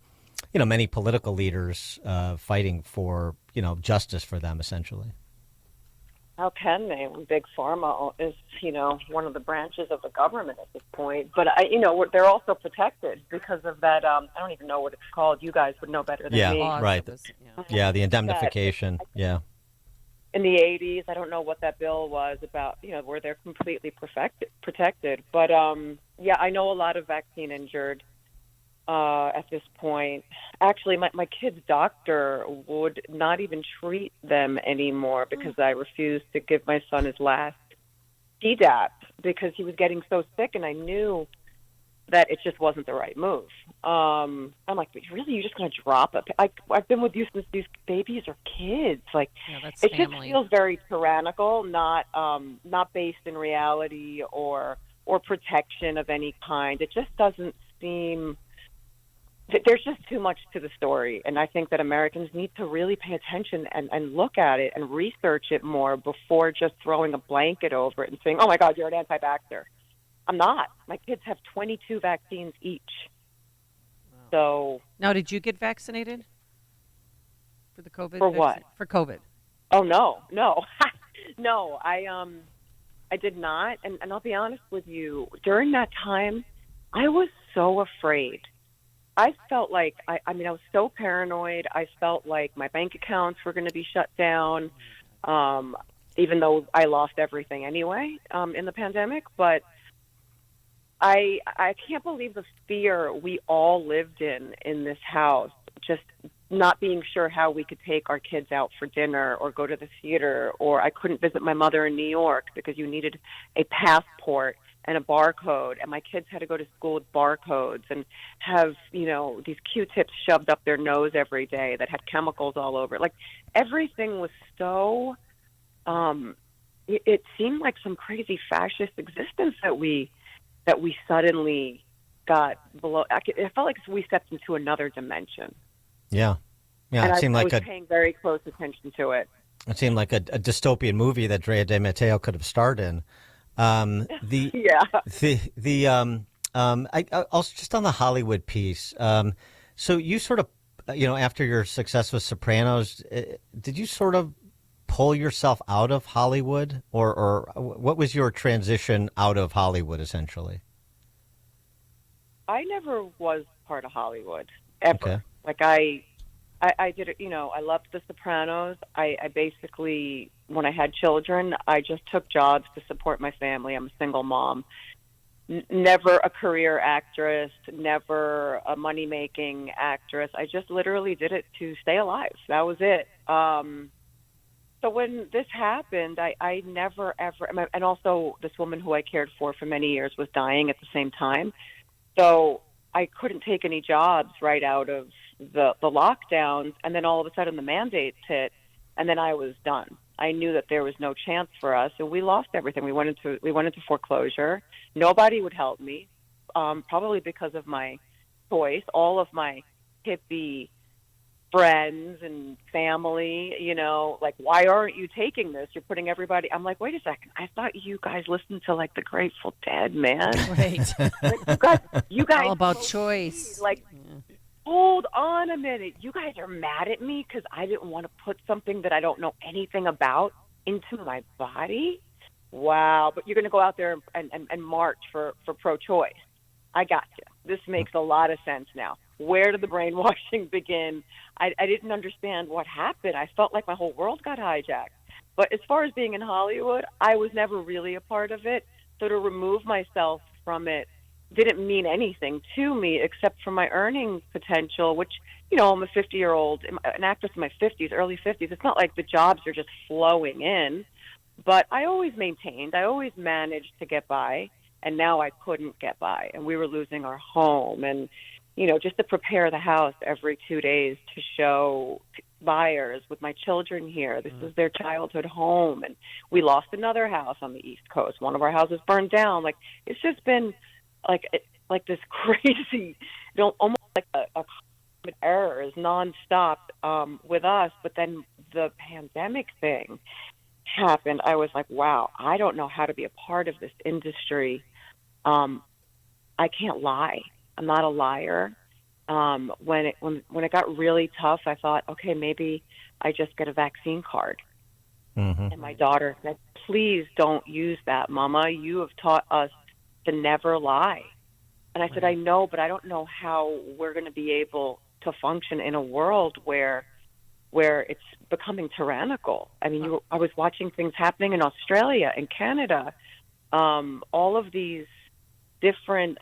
many political leaders fighting for, justice for them, essentially. How can they? Big Pharma is, one of the branches of the government at this point. But, they're also protected because of that. I don't even know what it's called. You guys would know better than me. Yeah, right. Yeah, the indemnification. Yeah. In the 80s, I don't know what that bill was about, where they're completely protected. But, I know a lot of vaccine injured at this point. Actually, my kid's doctor would not even treat them anymore because I refused to give my son his last Tdap because he was getting so sick, and I knew that it just wasn't the right move. I'm like, really, you're just going to drop it? I've been with you since these babies are kids. Like, it just feels very tyrannical, not based in reality or protection of any kind. It just doesn't seem. There's just too much to the story, and I think that Americans need to really pay attention and look at it and research it more before just throwing a blanket over it and saying, oh, my God, you're an anti-vaxxer. I'm not. My kids have 22 vaccines each. Wow. So now, did you get vaccinated for the COVID? For what? For COVID. Oh, no. No, I did not. And I'll be honest with you, during that time, I was so afraid. I felt like, I was so paranoid. I felt like my bank accounts were going to be shut down, even though I lost everything anyway in the pandemic. But I can't believe the fear we all lived in this house, just not being sure how we could take our kids out for dinner or go to the theater, or I couldn't visit my mother in New York because you needed a passport and a barcode, and my kids had to go to school with barcodes and have, these Q-tips shoved up their nose every day that had chemicals all over it. Like, everything was so, it seemed like some crazy fascist existence that we suddenly got below. It felt like we stepped into another dimension. Yeah. Yeah. And it seemed I like was paying very close attention to it. It seemed like a dystopian movie that Drea DiMatteo could have starred in. I'll just on the Hollywood piece. So you sort of, after your success with Sopranos, did you sort of pull yourself out of Hollywood, or what was your transition out of Hollywood, essentially? I never was part of Hollywood, ever. Okay. Like, I did it, I loved The Sopranos. I basically, when I had children, I just took jobs to support my family. I'm a single mom. Never a career actress, never a money-making actress. I just literally did it to stay alive. That was it. So when this happened, I never, ever, and also this woman who I cared for many years was dying at the same time. So I couldn't take any jobs right out of the lockdowns. And then all of a sudden the mandates hit, and then I was done. I knew that there was no chance for us, and we lost everything. We went into foreclosure. Nobody would help me, probably because of my choice. All of my hippie friends and family, like, why aren't you taking this? You're putting everybody. I'm like, wait a second. I thought you guys listened to like the Grateful Dead, man. Right. Like, you guys all about choice. Like, hold on a minute. You guys are mad at me because I didn't want to put something that I don't know anything about into my body? Wow. But you're going to go out there and march for pro-choice. I got you. This makes a lot of sense now. Where did the brainwashing begin? I didn't understand what happened. I felt like my whole world got hijacked. But as far as being in Hollywood, I was never really a part of it. So to remove myself from it didn't mean anything to me except for my earning potential, which, I'm a 50-year-old, an actress in my 50s, early 50s. It's not like the jobs are just flowing in. But I always maintained. I always managed to get by. And now I couldn't get by. And we were losing our home. And, just to prepare the house every 2 days to show buyers with my children here. This is their childhood home. And we lost another house on the East Coast. One of our houses burned down. Like, it's just been like this crazy, almost like a errors nonstop with us. But then the pandemic thing happened. I was like, wow, I don't know how to be a part of this industry. I can't lie. I'm not a liar. When it got really tough, I thought, okay, maybe I just get a vaccine card. Mm-hmm. And my daughter said, please don't use that, Mama. You have taught us to never lie. And I said, I know, but I don't know how we're going to be able to function in a world where it's becoming tyrannical. I mean, I was watching things happening in Australia and Canada, all of these different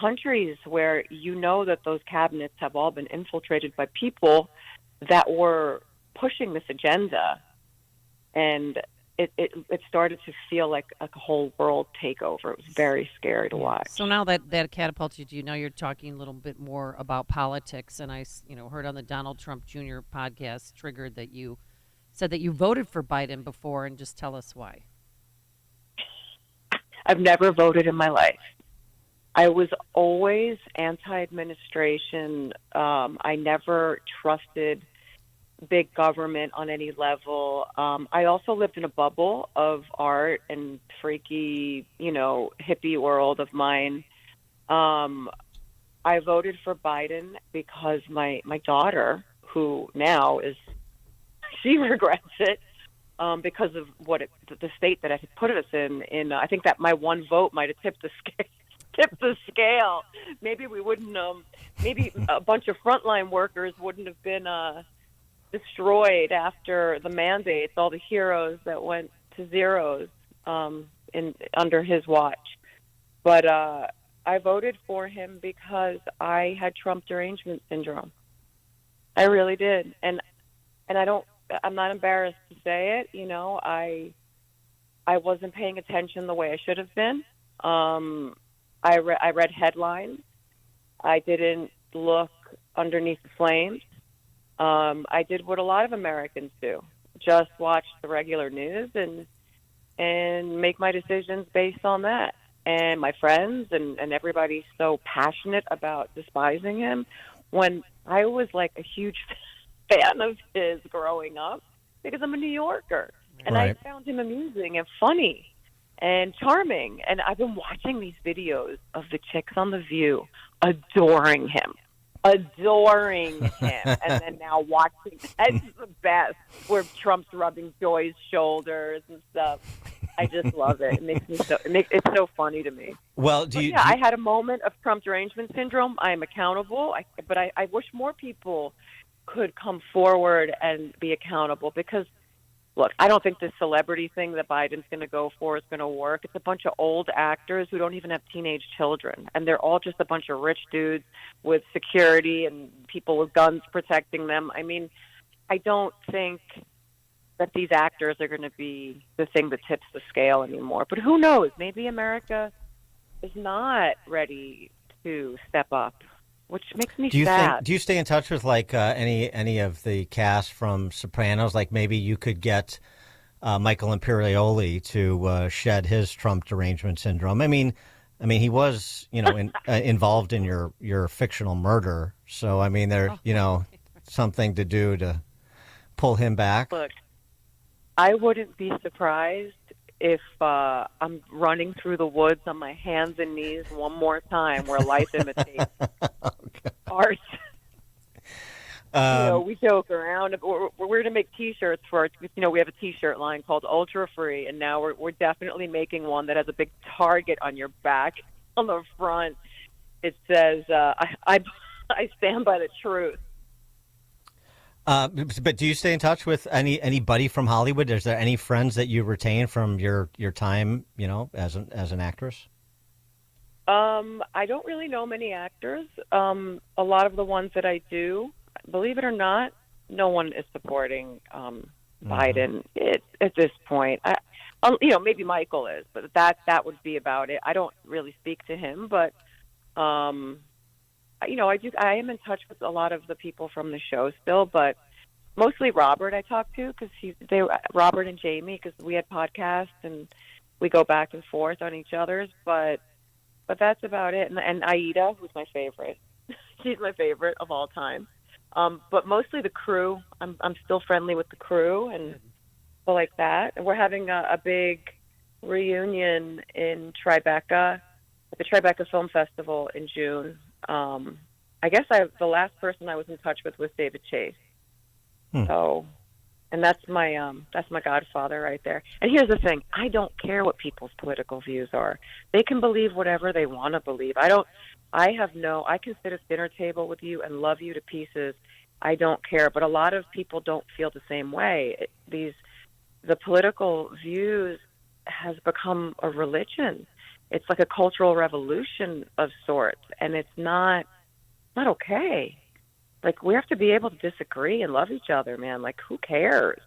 countries where that those cabinets have all been infiltrated by people that were pushing this agenda. And it started to feel like a whole world takeover. It was very scary to watch. So now that catapulted you, now you're talking a little bit more about politics. And I heard on the Donald Trump Jr. podcast, Triggered, that you said that you voted for Biden before, and just tell us why. I've never voted in my life. I was always anti-administration. I never trusted big government on any level. I also lived in a bubble of art and freaky, hippie world of mine. I voted for Biden because my daughter, who now she regrets it, because of the state that I had put us in. I think that my one vote might have tipped the scale. Maybe we wouldn't. Maybe a bunch of frontline workers wouldn't have been destroyed after the mandates. All the heroes that went to zeros under his watch. But I voted for him because I had Trump derangement syndrome. I really did, and I'm not embarrassed to say it. I wasn't paying attention the way I should have been. I read headlines. I didn't look underneath the flames. I did what a lot of Americans do: just watch the regular news and make my decisions based on that. And my friends and everybody's so passionate about despising him, when I was like a huge fan of his growing up, because I'm a New Yorker. And I found him amusing and funny and charming. And I've been watching these videos of the chicks on The View adoring him. adoring him, and then now watching. That's the best, where Trump's rubbing Joy's shoulders and stuff. I just love it. It makes me it's so funny to me. Well, I had a moment of Trump derangement syndrome. I am accountable, but I wish more people could come forward and be accountable, because, look, I don't think this celebrity thing that Biden's going to go for is going to work. It's a bunch of old actors who don't even have teenage children, and they're all just a bunch of rich dudes with security and people with guns protecting them. I mean, I don't think that these actors are going to be the thing that tips the scale anymore. But who knows? Maybe America is not ready to step up, which makes me sad. Do you stay in touch with like any of the cast from Sopranos? Like maybe you could get Michael Imperioli to shed his Trump derangement syndrome. I mean, he was involved in your fictional murder. So I mean, something to do to pull him back. Look, I wouldn't be surprised if I'm running through the woods on my hands and knees one more time, where life imitates art. We joke around. We're going to make T-shirts for we have a T-shirt line called Ultra Free, and now we're definitely making one that has a big target on your back. On the front, it says, "I stand by the truth." But do you stay in touch with anybody from Hollywood? Is there any friends that you retain from your time, as an actress? I don't really know many actors. A lot of the ones that I do, believe it or not, no one is supporting Biden at this point. Maybe Michael is, but that would be about it. I don't really speak to him, but I am in touch with a lot of the people from the show still, but mostly Robert I talk to, because Robert and Jamie, because we had podcasts and we go back and forth on each other's, but that's about it. And Aida, who's my favorite. She's my favorite of all time. But mostly the crew. I'm still friendly with the crew and people like that. And we're having a big reunion in Tribeca, at the Tribeca Film Festival in June. I guess the last person I was in touch with was David Chase. So, and that's my godfather right there. And here's the thing: I don't care what people's political views are. They can believe whatever they want to believe. I can sit at a dinner table with you and love you to pieces. I don't care. But a lot of people don't feel the same way. The political views has become a religion. It's like a cultural revolution of sorts, and it's not okay. Like, we have to be able to disagree and love each other, man. Like, who cares?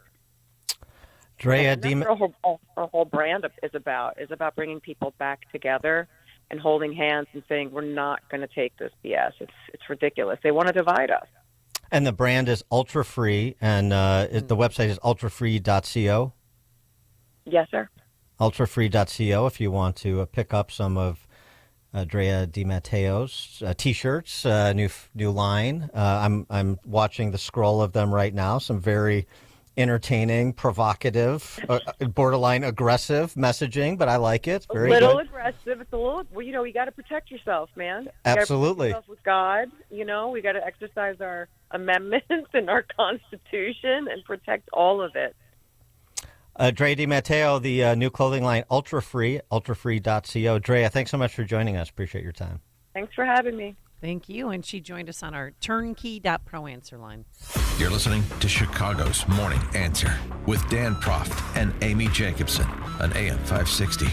Drea, our whole brand is about bringing people back together and holding hands and saying we're not going to take this BS. It's ridiculous. They want to divide us. And the brand is Ultra Free, and the website is ultrafree.co. Yes, sir. Ultrafree.co if you want to pick up some of Drea DiMatteo's T-shirts, new line. I'm watching the scroll of them right now. Some very entertaining, provocative, borderline aggressive messaging, but I like it. Very good. Aggressive. It's a little. You got to protect yourself, man. Absolutely. You got to protect yourself with God. We got to exercise our amendments and our Constitution and protect all of it. Drea DiMatteo, the new clothing line, Ultra Free, ultrafree.co. Drea, thanks so much for joining us. Appreciate your time. Thanks for having me. Thank you. And she joined us on our turnkey.pro answer line. You're listening to Chicago's Morning Answer with Dan Proft and Amy Jacobson on AM 560.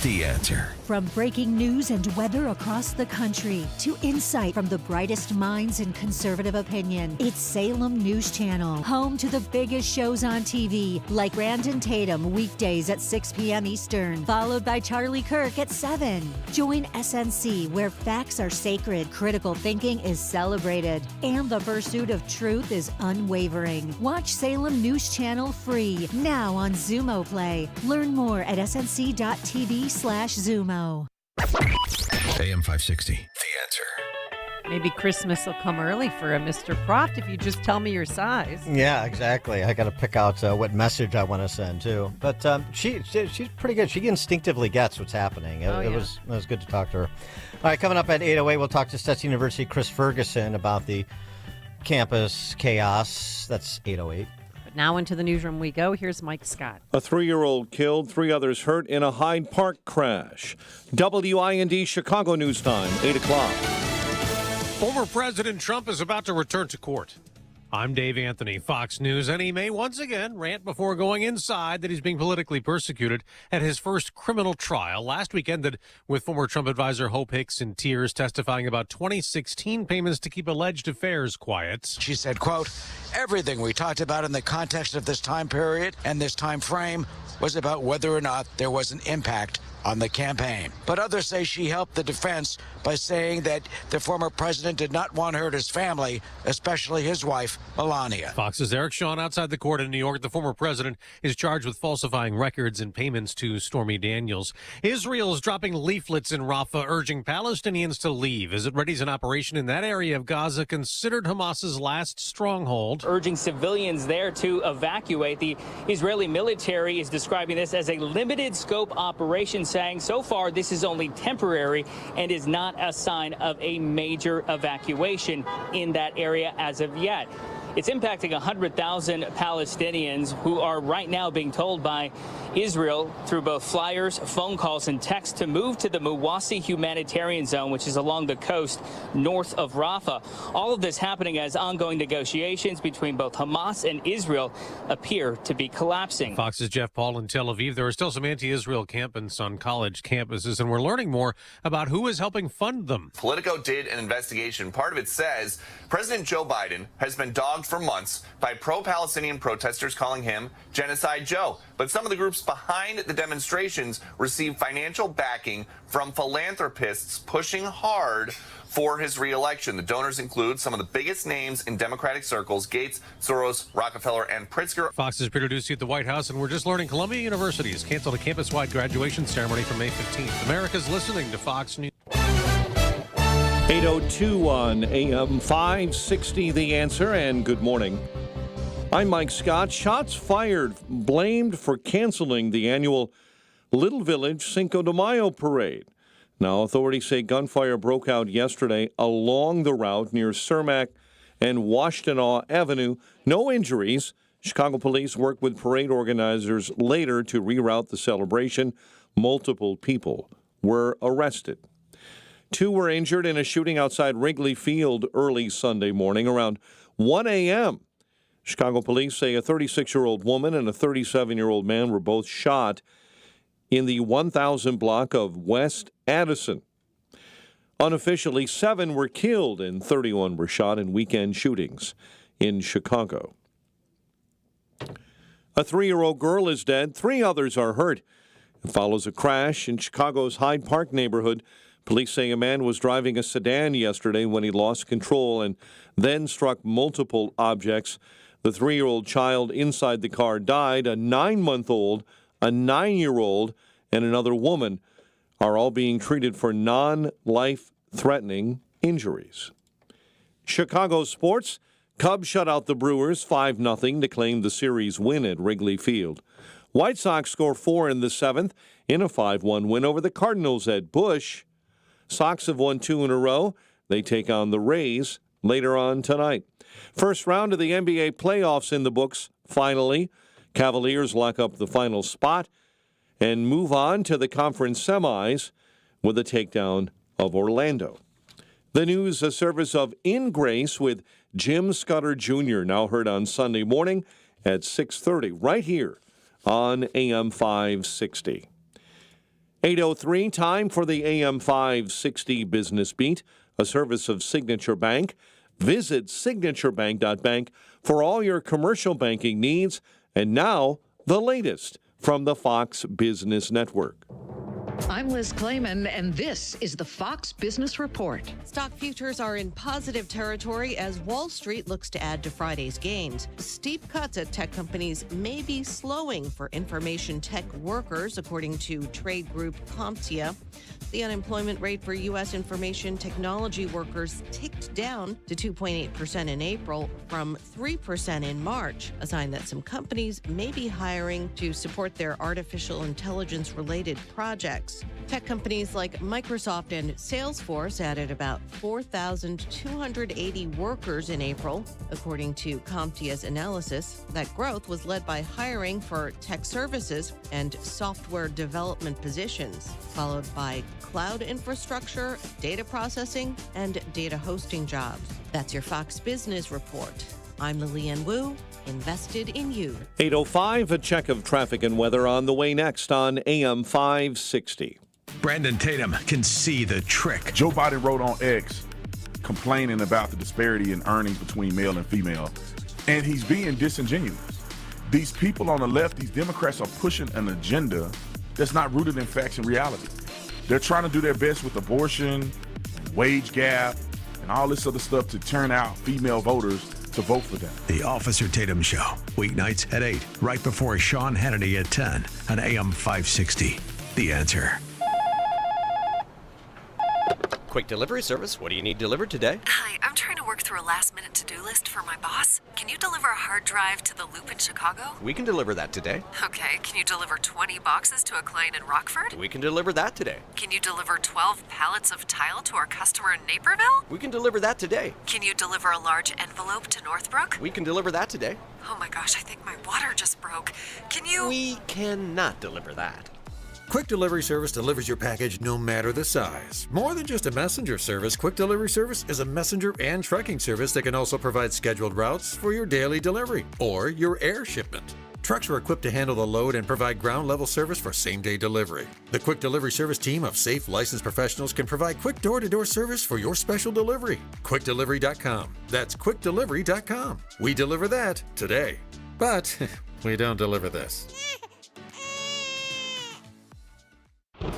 The Answer. From breaking news and weather across the country to insight from the brightest minds in conservative opinion, it's Salem News Channel, home to the biggest shows on TV, like Brandon Tatum weekdays at 6 p.m. Eastern, followed by Charlie Kirk at 7. Join SNC, where facts are sacred, critical thinking is celebrated, and the pursuit of truth is unwavering. Watch Salem News Channel free, now on Zumo Play. Learn more at snc.tv/Zumo. AM 560, The Answer. Maybe Christmas will come early for a Mr. Proft if you just tell me your size. Yeah, exactly. I got to pick out what message I want to send, too. But she's pretty good. She instinctively gets what's happening. It was good to talk to her. All right, coming up at 8:08, we'll talk to Stetson University Chris Ferguson about the campus chaos. That's 8:08. But now into the newsroom we go. Here's Mike Scott. A 3-year-old killed, 3 others hurt in a Hyde Park crash. WIND Chicago News Time, 8 o'clock. Former President Trump is about to return to court. I'm Dave Anthony, Fox News, and he may once again rant before going inside that he's being politically persecuted at his first criminal trial. Last week ended with former Trump advisor Hope Hicks in tears testifying about 2016 payments to keep alleged affairs quiet. She said, quote, everything we talked about in the context of this time period and this time frame was about whether or not there was an impact on the campaign. But others say she helped the defense by saying that the former president did not want to hurt his family, especially his wife, Melania. Fox's Eric Shawn outside the court in New York. The former president is charged with falsifying records and payments to Stormy Daniels. Israel is dropping leaflets in Rafah urging Palestinians to leave as it readies an operation in that area of Gaza considered Hamas's last stronghold. Urging civilians there to evacuate. The Israeli military is describing this as a limited scope operation, saying so far this is only temporary and is not a sign of a major evacuation in that area as of yet. It's impacting 100,000 Palestinians who are right now being told by Israel through both flyers, phone calls, and texts to move to the Muwasi humanitarian zone, which is along the coast north of Rafah. All of this happening as ongoing negotiations between both Hamas and Israel appear to be collapsing. Fox's Jeff Paul in Tel Aviv. There are still some anti-Israel campus on college campuses, and we're learning more about who is helping fund them. Politico did an investigation. Part of it says President Joe Biden has been dogged for months by pro-Palestinian protesters calling him Genocide Joe. But some of the groups behind the demonstrations receive financial backing from philanthropists pushing hard for his re-election. The donors include some of the biggest names in Democratic circles: Gates, Soros, Rockefeller, and Pritzker. Fox's Peter Ducey at the White House, and we're just learning Columbia University has canceled a campus-wide graduation ceremony for May 15th. America's listening to Fox News. 8:02 on AM 560, The Answer, and good morning. I'm Mike Scott. Shots fired, blamed for canceling the annual Little Village Cinco de Mayo parade. Now, authorities say gunfire broke out yesterday along the route near Cermak and Washtenaw Avenue. No injuries. Chicago police worked with parade organizers later to reroute the celebration. Multiple people were arrested. 2 were injured in a shooting outside Wrigley Field early Sunday morning around 1 a.m. Chicago police say a 36-year-old woman and a 37-year-old man were both shot in the 1000 block of West Addison. Unofficially, 7 were killed and 31 were shot in weekend shootings in Chicago. A 3-year-old girl is dead. 3 others are hurt. It follows a crash in Chicago's Hyde Park neighborhood. Police say a man was driving a sedan yesterday when he lost control and then struck multiple objects. The 3-year-old child inside the car died. A 9-month-old, a 9-year-old, and another woman are all being treated for non-life-threatening injuries. Chicago sports. Cubs shut out the Brewers 5-0 to claim the series win at Wrigley Field. White Sox score 4 in the 7th in a 5-1 win over the Cardinals at Busch. Sox have won 2 in a row. They take on the Rays later on tonight. First round of the NBA playoffs in the books, finally. Cavaliers lock up the final spot and move on to the conference semis with a takedown of Orlando. The news, a service of In Grace with Jim Scudder Jr., now heard on Sunday morning at 6:30, right here on AM 560. 8:03, time for the AM 560 Business Beat, a service of Signature Bank. Visit signaturebank.bank for all your commercial banking needs. And now, the latest from the Fox Business Network. I'm Liz Clayman, and this is the Fox Business Report. Stock futures are in positive territory as Wall Street looks to add to Friday's gains. Steep cuts at tech companies may be slowing for information tech workers, according to trade group CompTIA. The unemployment rate for U.S. information technology workers ticked down to 2.8% in April from 3% in March, a sign that some companies may be hiring to support their artificial intelligence-related projects. Tech companies like Microsoft and Salesforce added about 4,280 workers in April, according to CompTIA's analysis. That growth was led by hiring for tech services and software development positions, followed by cloud infrastructure, data processing, and data hosting jobs. That's your Fox Business Report. I'm Lillian Wu, invested in you. 8:05, a check of traffic and weather on the way next on AM 560. Brandon Tatum can see the trick. Joe Biden wrote on X complaining about the disparity in earnings between male and female, and he's being disingenuous. These people on the left, these Democrats, are pushing an agenda that's not rooted in facts and reality. They're trying to do their best with abortion, wage gap, and all this other stuff to turn out female voters to vote for them. The Officer Tatum Show, weeknights at 8, right before Sean Hannity at 10 on AM 560. The Answer. Quick delivery service. What do you need delivered today? Hi, I'm trying to work through a last-minute to-do list for my boss. Can you deliver a hard drive to the Loop in Chicago? We can deliver that today. Okay, can you deliver 20 boxes to a client in Rockford? We can deliver that today. Can you deliver 12 pallets of tile to our customer in Naperville? We can deliver that today. Can you deliver a large envelope to Northbrook? We can deliver that today. Oh my gosh, I think my water just broke. Can you... We cannot deliver that. Quick Delivery Service delivers your package no matter the size. More than just a messenger service, Quick Delivery Service is a messenger and trucking service that can also provide scheduled routes for your daily delivery or your air shipment. Trucks are equipped to handle the load and provide ground-level service for same-day delivery. The Quick Delivery Service team of safe, licensed professionals can provide quick door-to-door service for your special delivery. QuickDelivery.com. That's QuickDelivery.com. We deliver that today. But we don't deliver this.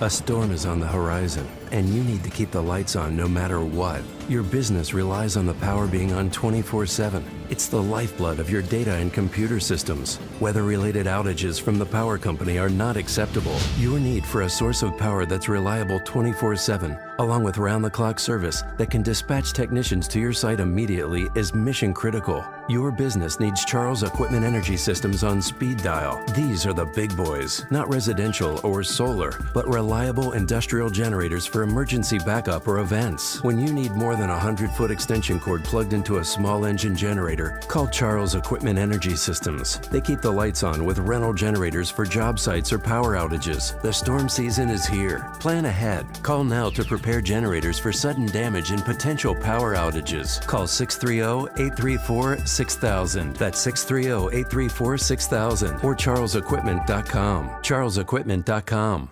A storm is on the horizon, and you need to keep the lights on no matter what. Your business relies on the power being on 24/7. It's the lifeblood of your data and computer systems. Weather-related outages from the power company are not acceptable. Your need for a source of power that's reliable 24/7, along with round-the-clock service that can dispatch technicians to your site immediately, is mission critical. Your business needs Charles Equipment Energy Systems on speed dial. These are the big boys, not residential or solar, but reliable industrial generators for emergency backup or events. When you need more than a 100-foot extension cord plugged into a small engine generator, call Charles Equipment Energy Systems. They keep the lights on with rental generators for job sites or power outages. The storm season is here. Plan ahead. Call now to prepare generators for sudden damage and potential power outages. Call 630-834-6000. That's 630-834-6000 or charlesequipment.com. charlesequipment.com.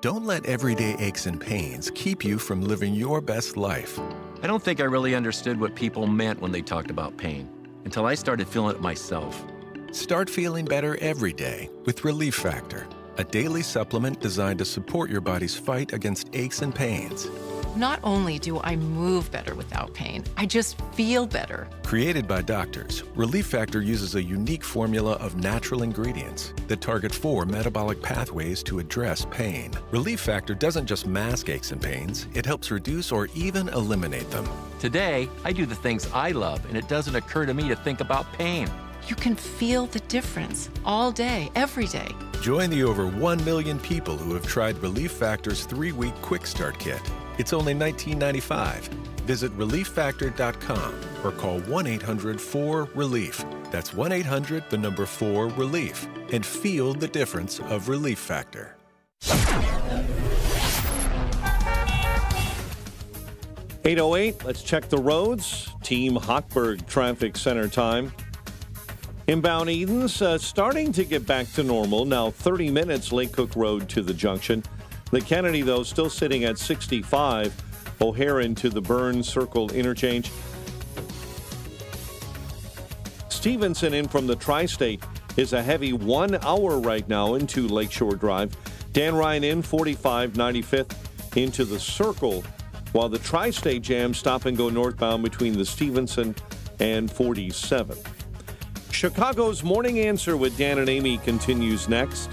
Don't let everyday aches and pains keep you from living your best life. I don't think I really understood what people meant when they talked about pain until I started feeling it myself. Start feeling better every day with Relief Factor, a daily supplement designed to support your body's fight against aches and pains. Not only do I move better without pain, I just feel better. Created by doctors, Relief Factor uses a unique formula of natural ingredients that target 4 metabolic pathways to address pain. Relief Factor doesn't just mask aches and pains, it helps reduce or even eliminate them. Today, I do the things I love, and it doesn't occur to me to think about pain. You can feel the difference all day, every day. Join the over 1 million people who have tried Relief Factor's 3-week Quick Start Kit. It's only $19.95. Visit ReliefFactor.com or call 1-800-4-RELIEF. That's 1-800-4-RELIEF. And feel the difference of Relief Factor. 8:08, let's check the roads. Team Hochberg Traffic Center time. Inbound Edens starting to get back to normal. Now 30 minutes Lake Cook Road to the junction. The Kennedy, though, still sitting at 65. O'Hare to the Burns Circle interchange. Stevenson in from the Tri-State is a heavy 1 hour right now into Lakeshore Drive. Dan Ryan in 45, 95th into the Circle, while the Tri-State jam stop and go northbound between the Stevenson and 47. Chicago's Morning Answer with Dan and Amy continues next.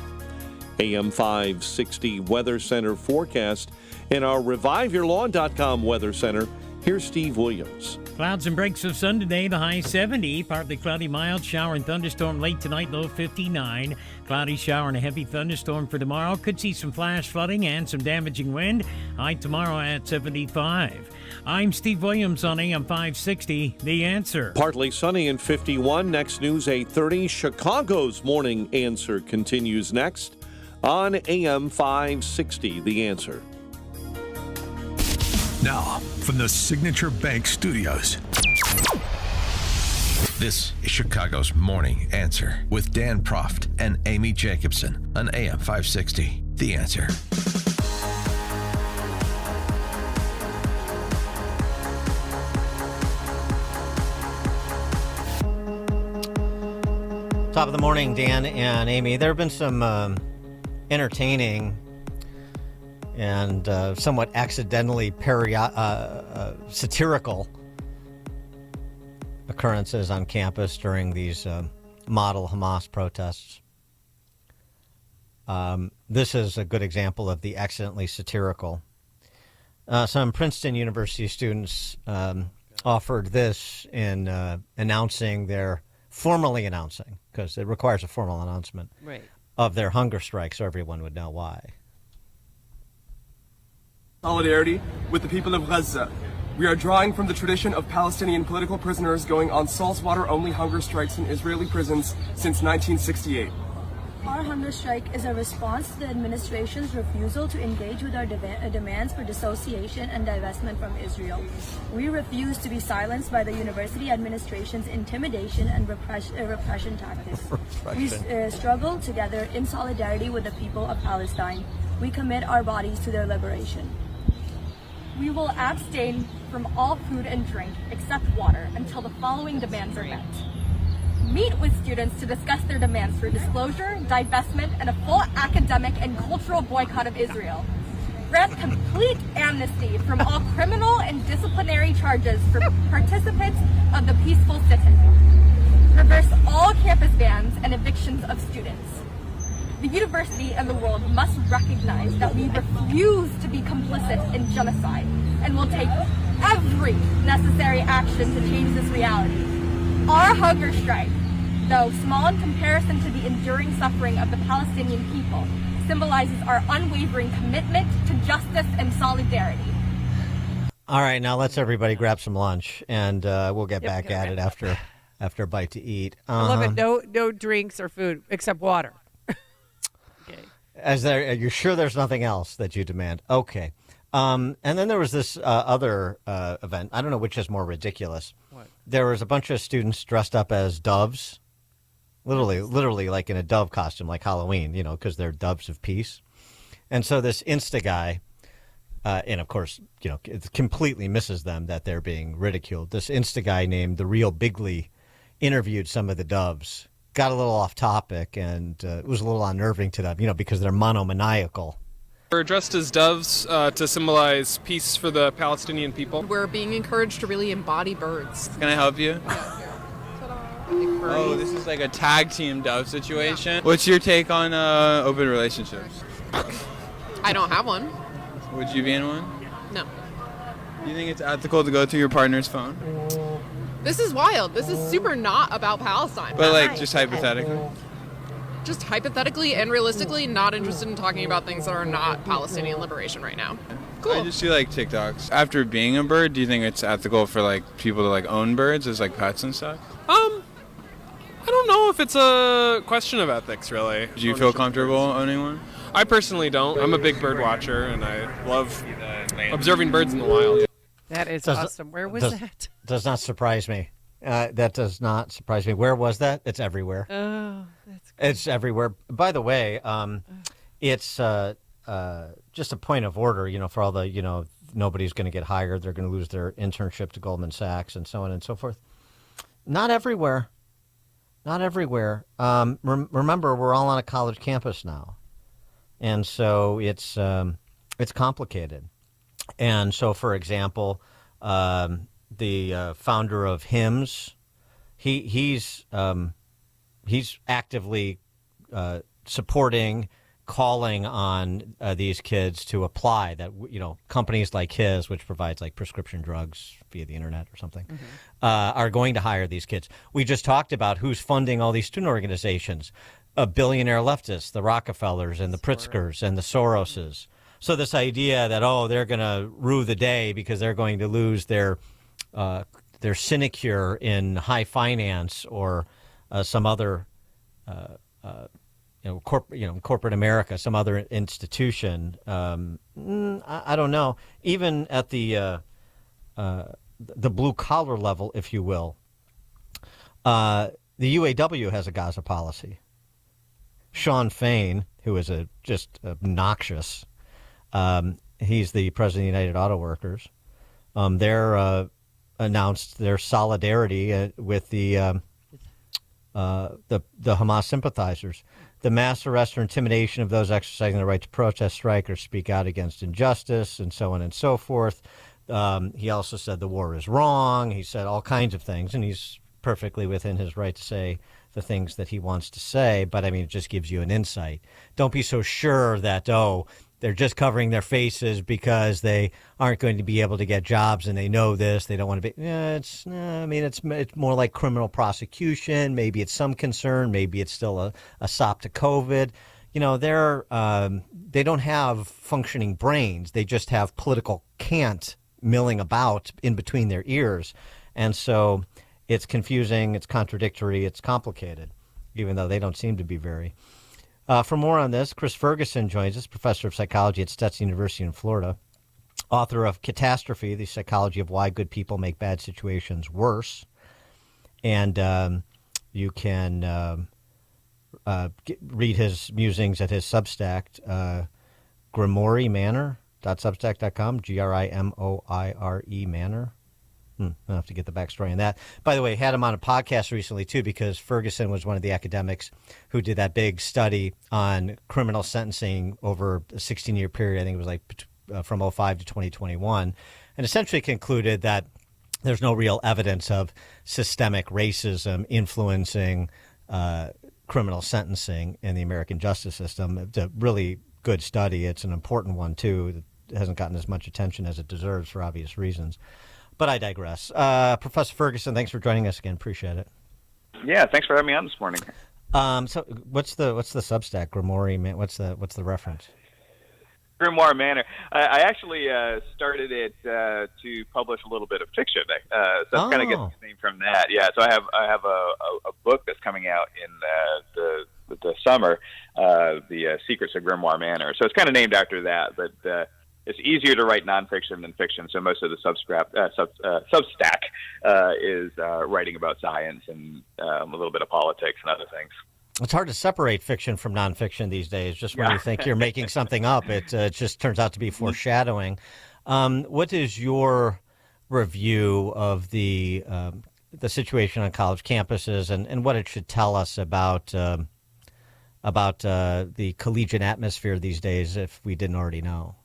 AM 560 Weather Center forecast. In our ReviveYourLawn.com Weather Center, here's Steve Williams. Clouds and breaks of sun today, the high 70. Partly cloudy, mild shower and thunderstorm late tonight, low 59. Cloudy shower and a heavy thunderstorm for tomorrow. Could see some flash flooding and some damaging wind. High tomorrow at 75. I'm Steve Williams on AM 560, The Answer. Partly sunny and 51. Next news 8:30. Chicago's Morning Answer continues next on AM 560, The Answer. Now, from the Signature Bank Studios, this is Chicago's Morning Answer with Dan Proft and Amy Jacobson on AM 560, The Answer. Top of the morning, Dan and Amy. There have been some entertaining and somewhat accidentally satirical occurrences on campus during these model Hamas protests. This is a good example of the accidentally satirical. Some Princeton University students offered this in formally announcing, because it requires a formal announcement, right, of their hunger strike so everyone would know why. Solidarity with the people of Gaza. We are drawing from the tradition of Palestinian political prisoners going on saltwater-only hunger strikes in Israeli prisons since 1968. Our hunger strike is a response to the administration's refusal to engage with our demands for dissociation and divestment from Israel. We refuse to be silenced by the university administration's intimidation and repression tactics. We struggle together in solidarity with the people of Palestine. We commit our bodies to their liberation. We will abstain from all food and drink except water until the following demands are met. Meet with students to discuss their demands for disclosure, divestment, and a full academic and cultural boycott of Israel. Grant complete amnesty from all criminal and disciplinary charges for participants of the peaceful sit-in. Reverse all campus bans and evictions of students. The university and the world must recognize that we refuse to be complicit in genocide and will take every necessary action to change this reality. Our hunger strike, though small in comparison to the enduring suffering of the Palestinian people, symbolizes our unwavering commitment to justice and solidarity. All right, now let's everybody grab some lunch, and we'll get back at it after a bite to eat. I love it. No drinks or food except water. You're sure there's nothing else that you demand? Okay. And then there was this other event. I don't know which is more ridiculous. What? There was a bunch of students dressed up as doves, literally like in a dove costume, like Halloween, because they're doves of peace. And so this Insta guy, and of course, it completely misses them that they're being ridiculed. This Insta guy named The Real Bigley interviewed some of the doves. Got a little off topic, and it was a little unnerving to them, because they're monomaniacal. We're dressed as doves to symbolize peace for the Palestinian people. We're being encouraged to really embody birds. Can I help you? Oh, this is like a tag team dove situation. What's your take on open relationships? I don't have one. Would you be in one? No. Do you think it's ethical to go through your partner's phone? This is wild. This is super not about Palestine. But just hypothetically? Just hypothetically and realistically, not interested in talking about things that are not Palestinian liberation right now. Cool. I just see TikToks. After being a bird, do you think it's ethical for people to own birds as pets and stuff? I don't know if it's a question of ethics, really. Do you feel comfortable owning one? I personally don't. I'm a big bird watcher, and I love observing birds in the wild. That is awesome. Where was that? Does not surprise me. That does not surprise me. Where was that? It's everywhere. Oh, that's cool. It's everywhere. By the way, it's just a point of order, for all the, nobody's going to get hired. They're going to lose their internship to Goldman Sachs and so on and so forth. Not everywhere. Not everywhere. Remember, we're all on a college campus now. And so it's complicated. And so, for example, the founder of HIMSS, he's actively supporting calling on these kids to apply. That companies like his, which provides like prescription drugs via the internet or something, are going to hire these kids. We just talked about who's funding all these student organizations: billionaire leftists, the Rockefellers and the Pritzkers and the Soroses. So this idea that they're going to rue the day because they're going to lose their sinecure in high finance or some other corporate America, some other institution. I don't know. Even at the blue collar level, if you will, the UAW has a Gaza policy. Sean Fain, who is just obnoxious, he's the president of the United Auto Workers. They're announced their solidarity with the Hamas sympathizers. The mass arrest or intimidation of those exercising the right to protest, strike, or speak out against injustice, and so on and so forth. He also said the war is wrong. He said all kinds of things, and he's perfectly within his right to say the things that he wants to say. But, I mean, it just gives you an insight. Don't be so sure that, they're just covering their faces because they aren't going to be able to get jobs, and they know this. They don't want to be. It's more like criminal prosecution. Maybe it's some concern. Maybe it's still a sop to COVID. They don't have functioning brains. They just have political cant milling about in between their ears, and so it's confusing. It's contradictory. It's complicated, even though they don't seem to be very. For more on this, Chris Ferguson joins us, professor of psychology at Stetson University in Florida, author of Catastrophe, The Psychology of Why Good People Make Bad Situations Worse. And you can read his musings at his Substack, Grimoire Manor.substack.com, Grimoire Manor. I'll have to get the backstory on that. By the way, had him on a podcast recently, too, because Ferguson was one of the academics who did that big study on criminal sentencing over a 16-year period. I think it was like from 2005 to 2021, and essentially concluded that there's no real evidence of systemic racism influencing criminal sentencing in the American justice system. It's a really good study. It's an important one, too. It hasn't gotten as much attention as it deserves for obvious reasons. But I digress. Professor Ferguson, thanks for joining us again. Appreciate it. Yeah, thanks for having me on this morning. So what's the Substack Grimoire? What's the reference? Grimoire Manor. I actually started it to publish a little bit of fiction. So I'm kind of getting the name from that. Yeah. So I have a book that's coming out in the summer, the Secrets of Grimoire Manor. So it's kind of named after that, but. It's easier to write nonfiction than fiction, so most of the Substack is writing about science and a little bit of politics and other things. It's hard to separate fiction from nonfiction these days. Just when you think you're making something up, it just turns out to be foreshadowing. What is your review of the situation on college campuses and what it should tell us about the collegiate atmosphere these days, if we didn't already know?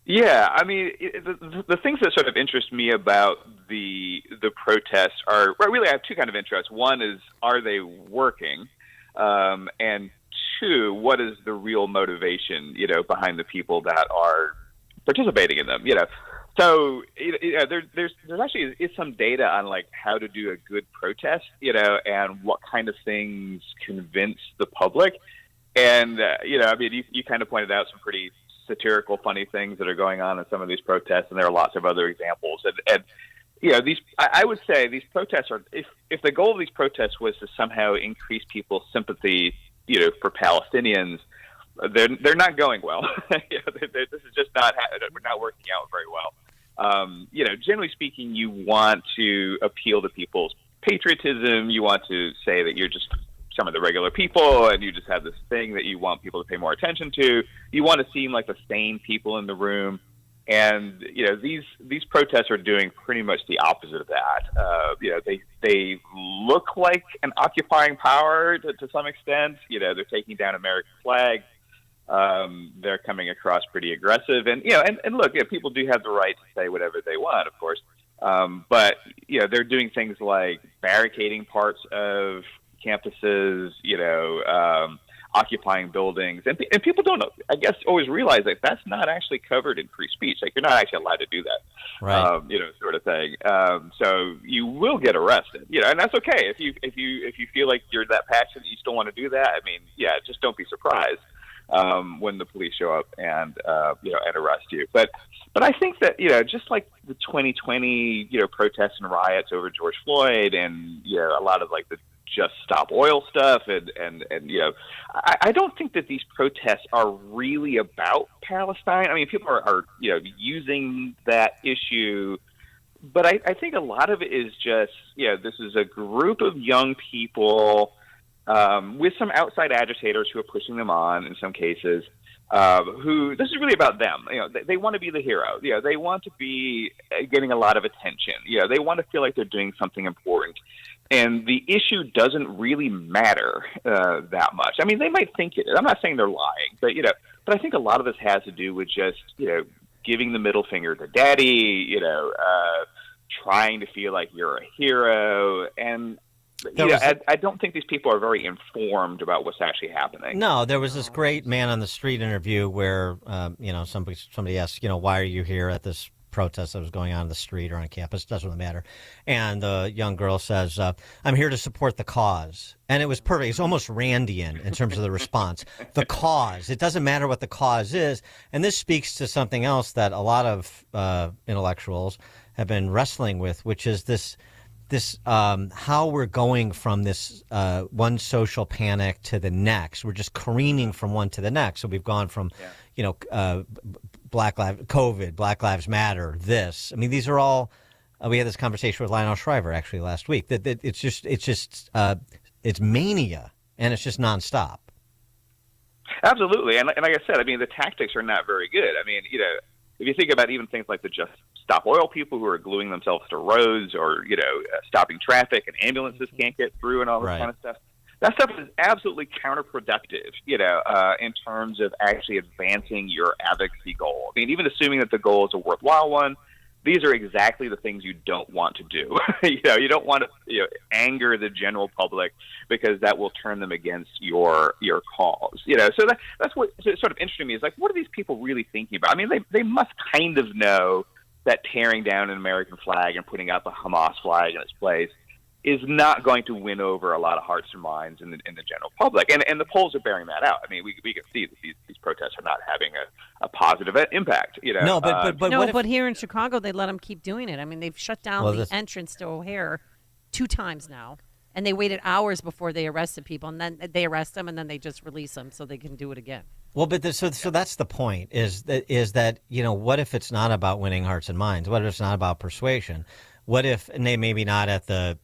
Yeah, I mean, the things that sort of interest me about the protests are really I have two kind of interests. One is, are they working? And two, what is the real motivation, behind the people that are participating in them? So there's actually is some data on like how to do a good protest, and what kind of things convince the public. And I mean, you kind of pointed out some pretty satirical, funny things that are going on in some of these protests, and there are lots of other examples. And these, I would say, these protests are, if the goal of these protests was to somehow increase people's sympathy, for Palestinians, they're not going well. This is just not working out very well. Generally speaking, you want to appeal to people's patriotism. You want to say that you're just some of the regular people, and you just have this thing that you want people to pay more attention to. You want to seem like the sane people in the room, and these protests are doing pretty much the opposite of that. They look like an occupying power to some extent. They're taking down American flags. They're coming across pretty aggressive, and look, people do have the right to say whatever they want, of course. But they're doing things like barricading parts of campuses. occupying buildings. And people don't, I guess, always realize that that's not actually covered in free speech. Like, you're not actually allowed to do that, Right. sort of thing. So you will get arrested, and that's okay. If you feel like you're that passionate, you still want to do that. I mean, yeah, just don't be surprised when the police show up and arrest you. But I think that, just like the 2020, protests and riots over George Floyd, and a lot of like the Just Stop Oil stuff, and I don't think that these protests are really about Palestine. I mean, people are using that issue, but I think a lot of it is just this is a group of young people with some outside agitators who are pushing them on in some cases. Who this is really about them. They want to be the hero. They want to be getting a lot of attention. They want to feel like they're doing something important. And the issue doesn't really matter that much. I mean, they might think it is. I'm not saying they're lying, but I think a lot of this has to do with just giving the middle finger to daddy. Trying to feel like you're a hero, and I don't think these people are very informed about what's actually happening. No, there was this great man on the street interview where somebody asked, why are you here at this protest that was going on in the street or on campus, doesn't really matter. And the young girl says, I'm here to support the cause. And it was perfect. It's almost Randian in terms of the response. The cause. It doesn't matter what the cause is. And this speaks to something else that a lot of intellectuals have been wrestling with, which is this how we're going from this one social panic to the next. We're just careening from one to the next. So we've gone from, Black Lives Matter, this. I mean, these are all, we had this conversation with Lionel Shriver actually last week, that it's mania, and it's just nonstop. Absolutely. And like I said, I mean, the tactics are not very good. I mean, if you think about even things like the Just Stop Oil people who are gluing themselves to roads, or, stopping traffic and ambulances can't get through and all this kind of stuff. That stuff is absolutely counterproductive, in terms of actually advancing your advocacy goal. I mean, even assuming that the goal is a worthwhile one, these are exactly the things you don't want to do. You don't want to anger the general public, because that will turn them against your cause. So that's what sort of interesting me is, like, what are these people really thinking about? I mean, they must kind of know that tearing down an American flag and putting out the Hamas flag in its place is not going to win over a lot of hearts and minds in the general public. And the polls are bearing that out. I mean, we can see that these protests are not having a positive impact. No, but here in Chicago, they let them keep doing it. I mean, they've shut down the entrance to O'Hare 2 times now, and they waited hours before they arrested people, and then they arrest them, and then they just release them so they can do it again. Well, but so that's the point, is that what if it's not about winning hearts and minds? What if it's not about persuasion? What if, and they maybe not at the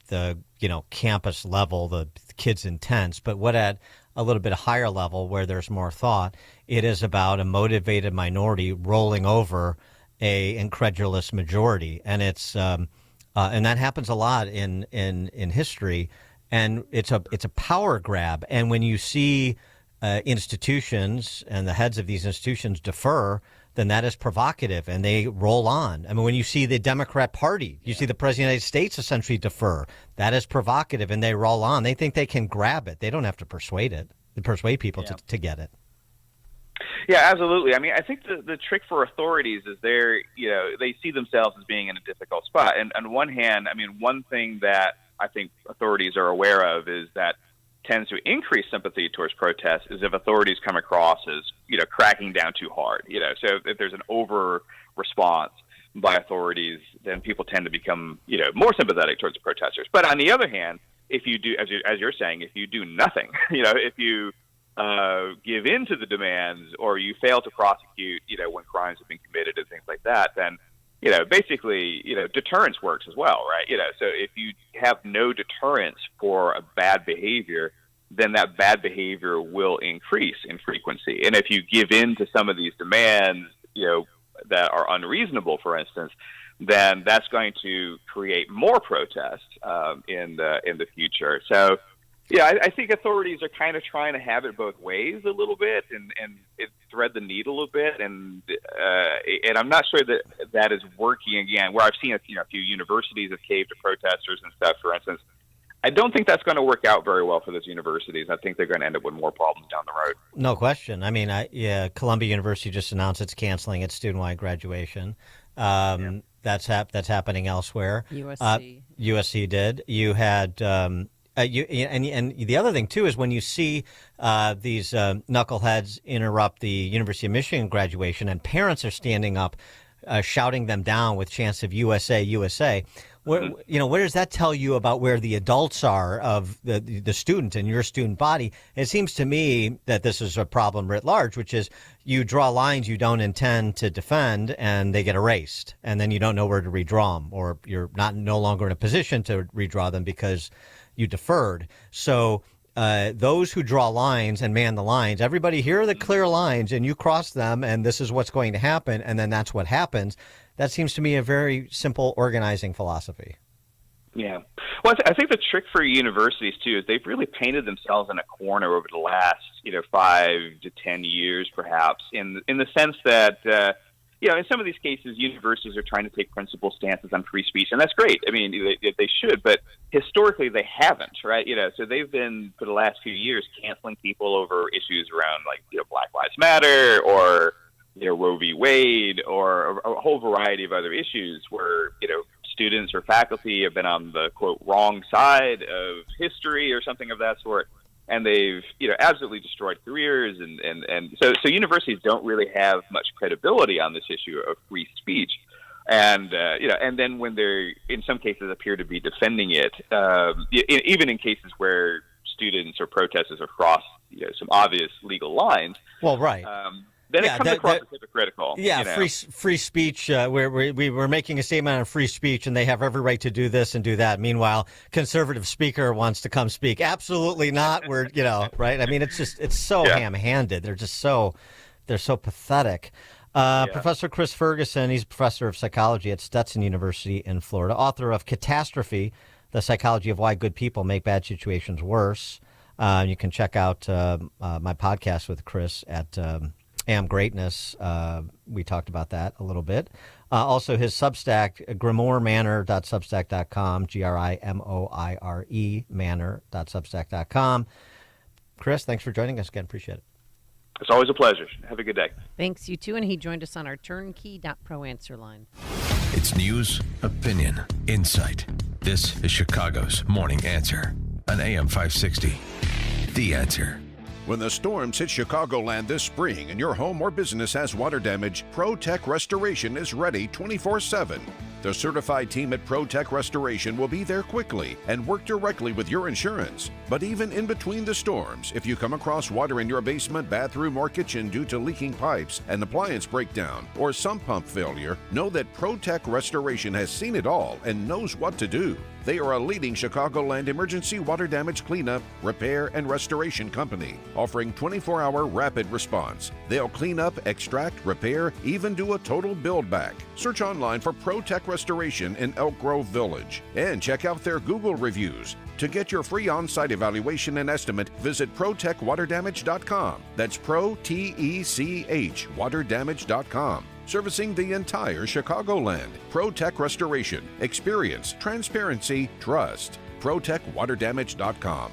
campus level, the kids' intents, but what at a little bit higher level where there's more thought, it is about a motivated minority rolling over a incredulous majority. And it's and that happens a lot in history, and it's a power grab. And when you see institutions and the heads of these institutions defer, then that is provocative, and they roll on. I mean, when you see the Democrat Party, you see the President of the United States essentially defer. That is provocative, and they roll on. They think they can grab it. They don't have to persuade people to get it. Yeah, absolutely. I mean, I think the trick for authorities is they see themselves as being in a difficult spot. And on one hand, I mean, one thing that I think authorities are aware of is that tends to increase sympathy towards protests is if authorities come across as, cracking down too hard. So if there's an over response by authorities, then people tend to become, more sympathetic towards the protesters. But on the other hand, if you do, as you're saying, if you do nothing, if you give in to the demands, or you fail to prosecute, when crimes have been committed and things like that, then, basically, deterrence works as well, right? So if you have no deterrence for a bad behavior, then that bad behavior will increase in frequency. And if you give in to some of these demands, that are unreasonable, for instance, then that's going to create more protests in the future. So, yeah, I think authorities are kind of trying to have it both ways a little bit, and thread the needle a bit, and I'm not sure that is working again. Where I've seen a few universities have caved to protesters and stuff, for instance. I don't think that's going to work out very well for those universities. I think they're going to end up with more problems down the road. No question. I mean, Columbia University just announced it's canceling its student-wide graduation. That's happening elsewhere. USC did. You had and the other thing too is when you see these knuckleheads interrupt the University of Michigan graduation, and parents are standing up, shouting them down with chants of USA, USA. Where does that tell you about where the adults are of the student and your student body? It seems to me that this is a problem writ large, which is you draw lines you don't intend to defend and they get erased, and then you don't know where to redraw them, or you're no longer in a position to redraw them because you deferred. So those who draw lines and man the lines, everybody, here are the clear lines, and you cross them, and this is what's going to happen, and then that's what happens. That seems to me a very simple organizing philosophy. Yeah. Well, I think the trick for universities, too, is they've really painted themselves in a corner over the last, 5 to 10 years, perhaps, in the sense that, in some of these cases, universities are trying to take principled stances on free speech, and that's great. I mean, they should, but historically they haven't, right? So they've been, for the last few years, canceling people over issues around, like, Black Lives Matter or Roe v. Wade, or a whole variety of other issues where, students or faculty have been on the, quote, wrong side of history or something of that sort, and they've, absolutely destroyed careers. And so universities don't really have much credibility on this issue of free speech. And, and then when they're, in some cases, appear to be defending it, even in cases where students or protesters have crossed, some obvious legal lines. Well, right. Then it comes across as hypocritical. Yeah, free speech. We were making a statement on free speech, and they have every right to do this and do that. Meanwhile, conservative speaker wants to come speak. Absolutely not. We're right. I mean, it's so ham-handed. They're so pathetic. Professor Chris Ferguson, he's a professor of psychology at Stetson University in Florida, author of Catastrophe: The Psychology of Why Good People Make Bad Situations Worse. You can check out my podcast with Chris at Am Greatness. We talked about that a little bit. Also, his Substack, grimoiremanor.substack.com, GRIMOIRE manor.substack.com. Chris, thanks for joining us again. Appreciate it. It's always a pleasure. Have a good day. Thanks, you too. And he joined us on our turnkey.pro answer line. It's news, opinion, insight. This is Chicago's Morning Answer on AM 560. The Answer. When the storms hit Chicagoland this spring and your home or business has water damage, ProTech Restoration is ready 24/7. The certified team at ProTech Restoration will be there quickly and work directly with your insurance. But even in between the storms, if you come across water in your basement, bathroom, or kitchen due to leaking pipes, an appliance breakdown, or sump pump failure, know that ProTech Restoration has seen it all and knows what to do. They are a leading Chicagoland emergency water damage cleanup, repair, and restoration company, offering 24-hour rapid response. They'll clean up, extract, repair, even do a total build back. Search online for ProTech Restoration in Elk Grove Village and check out their Google reviews. To get your free on-site evaluation and estimate, visit protechwaterdamage.com. That's ProTech waterdamage.com. Servicing the entire Chicagoland. ProTech Restoration. Experience, transparency, trust. ProTechWaterDamage.com.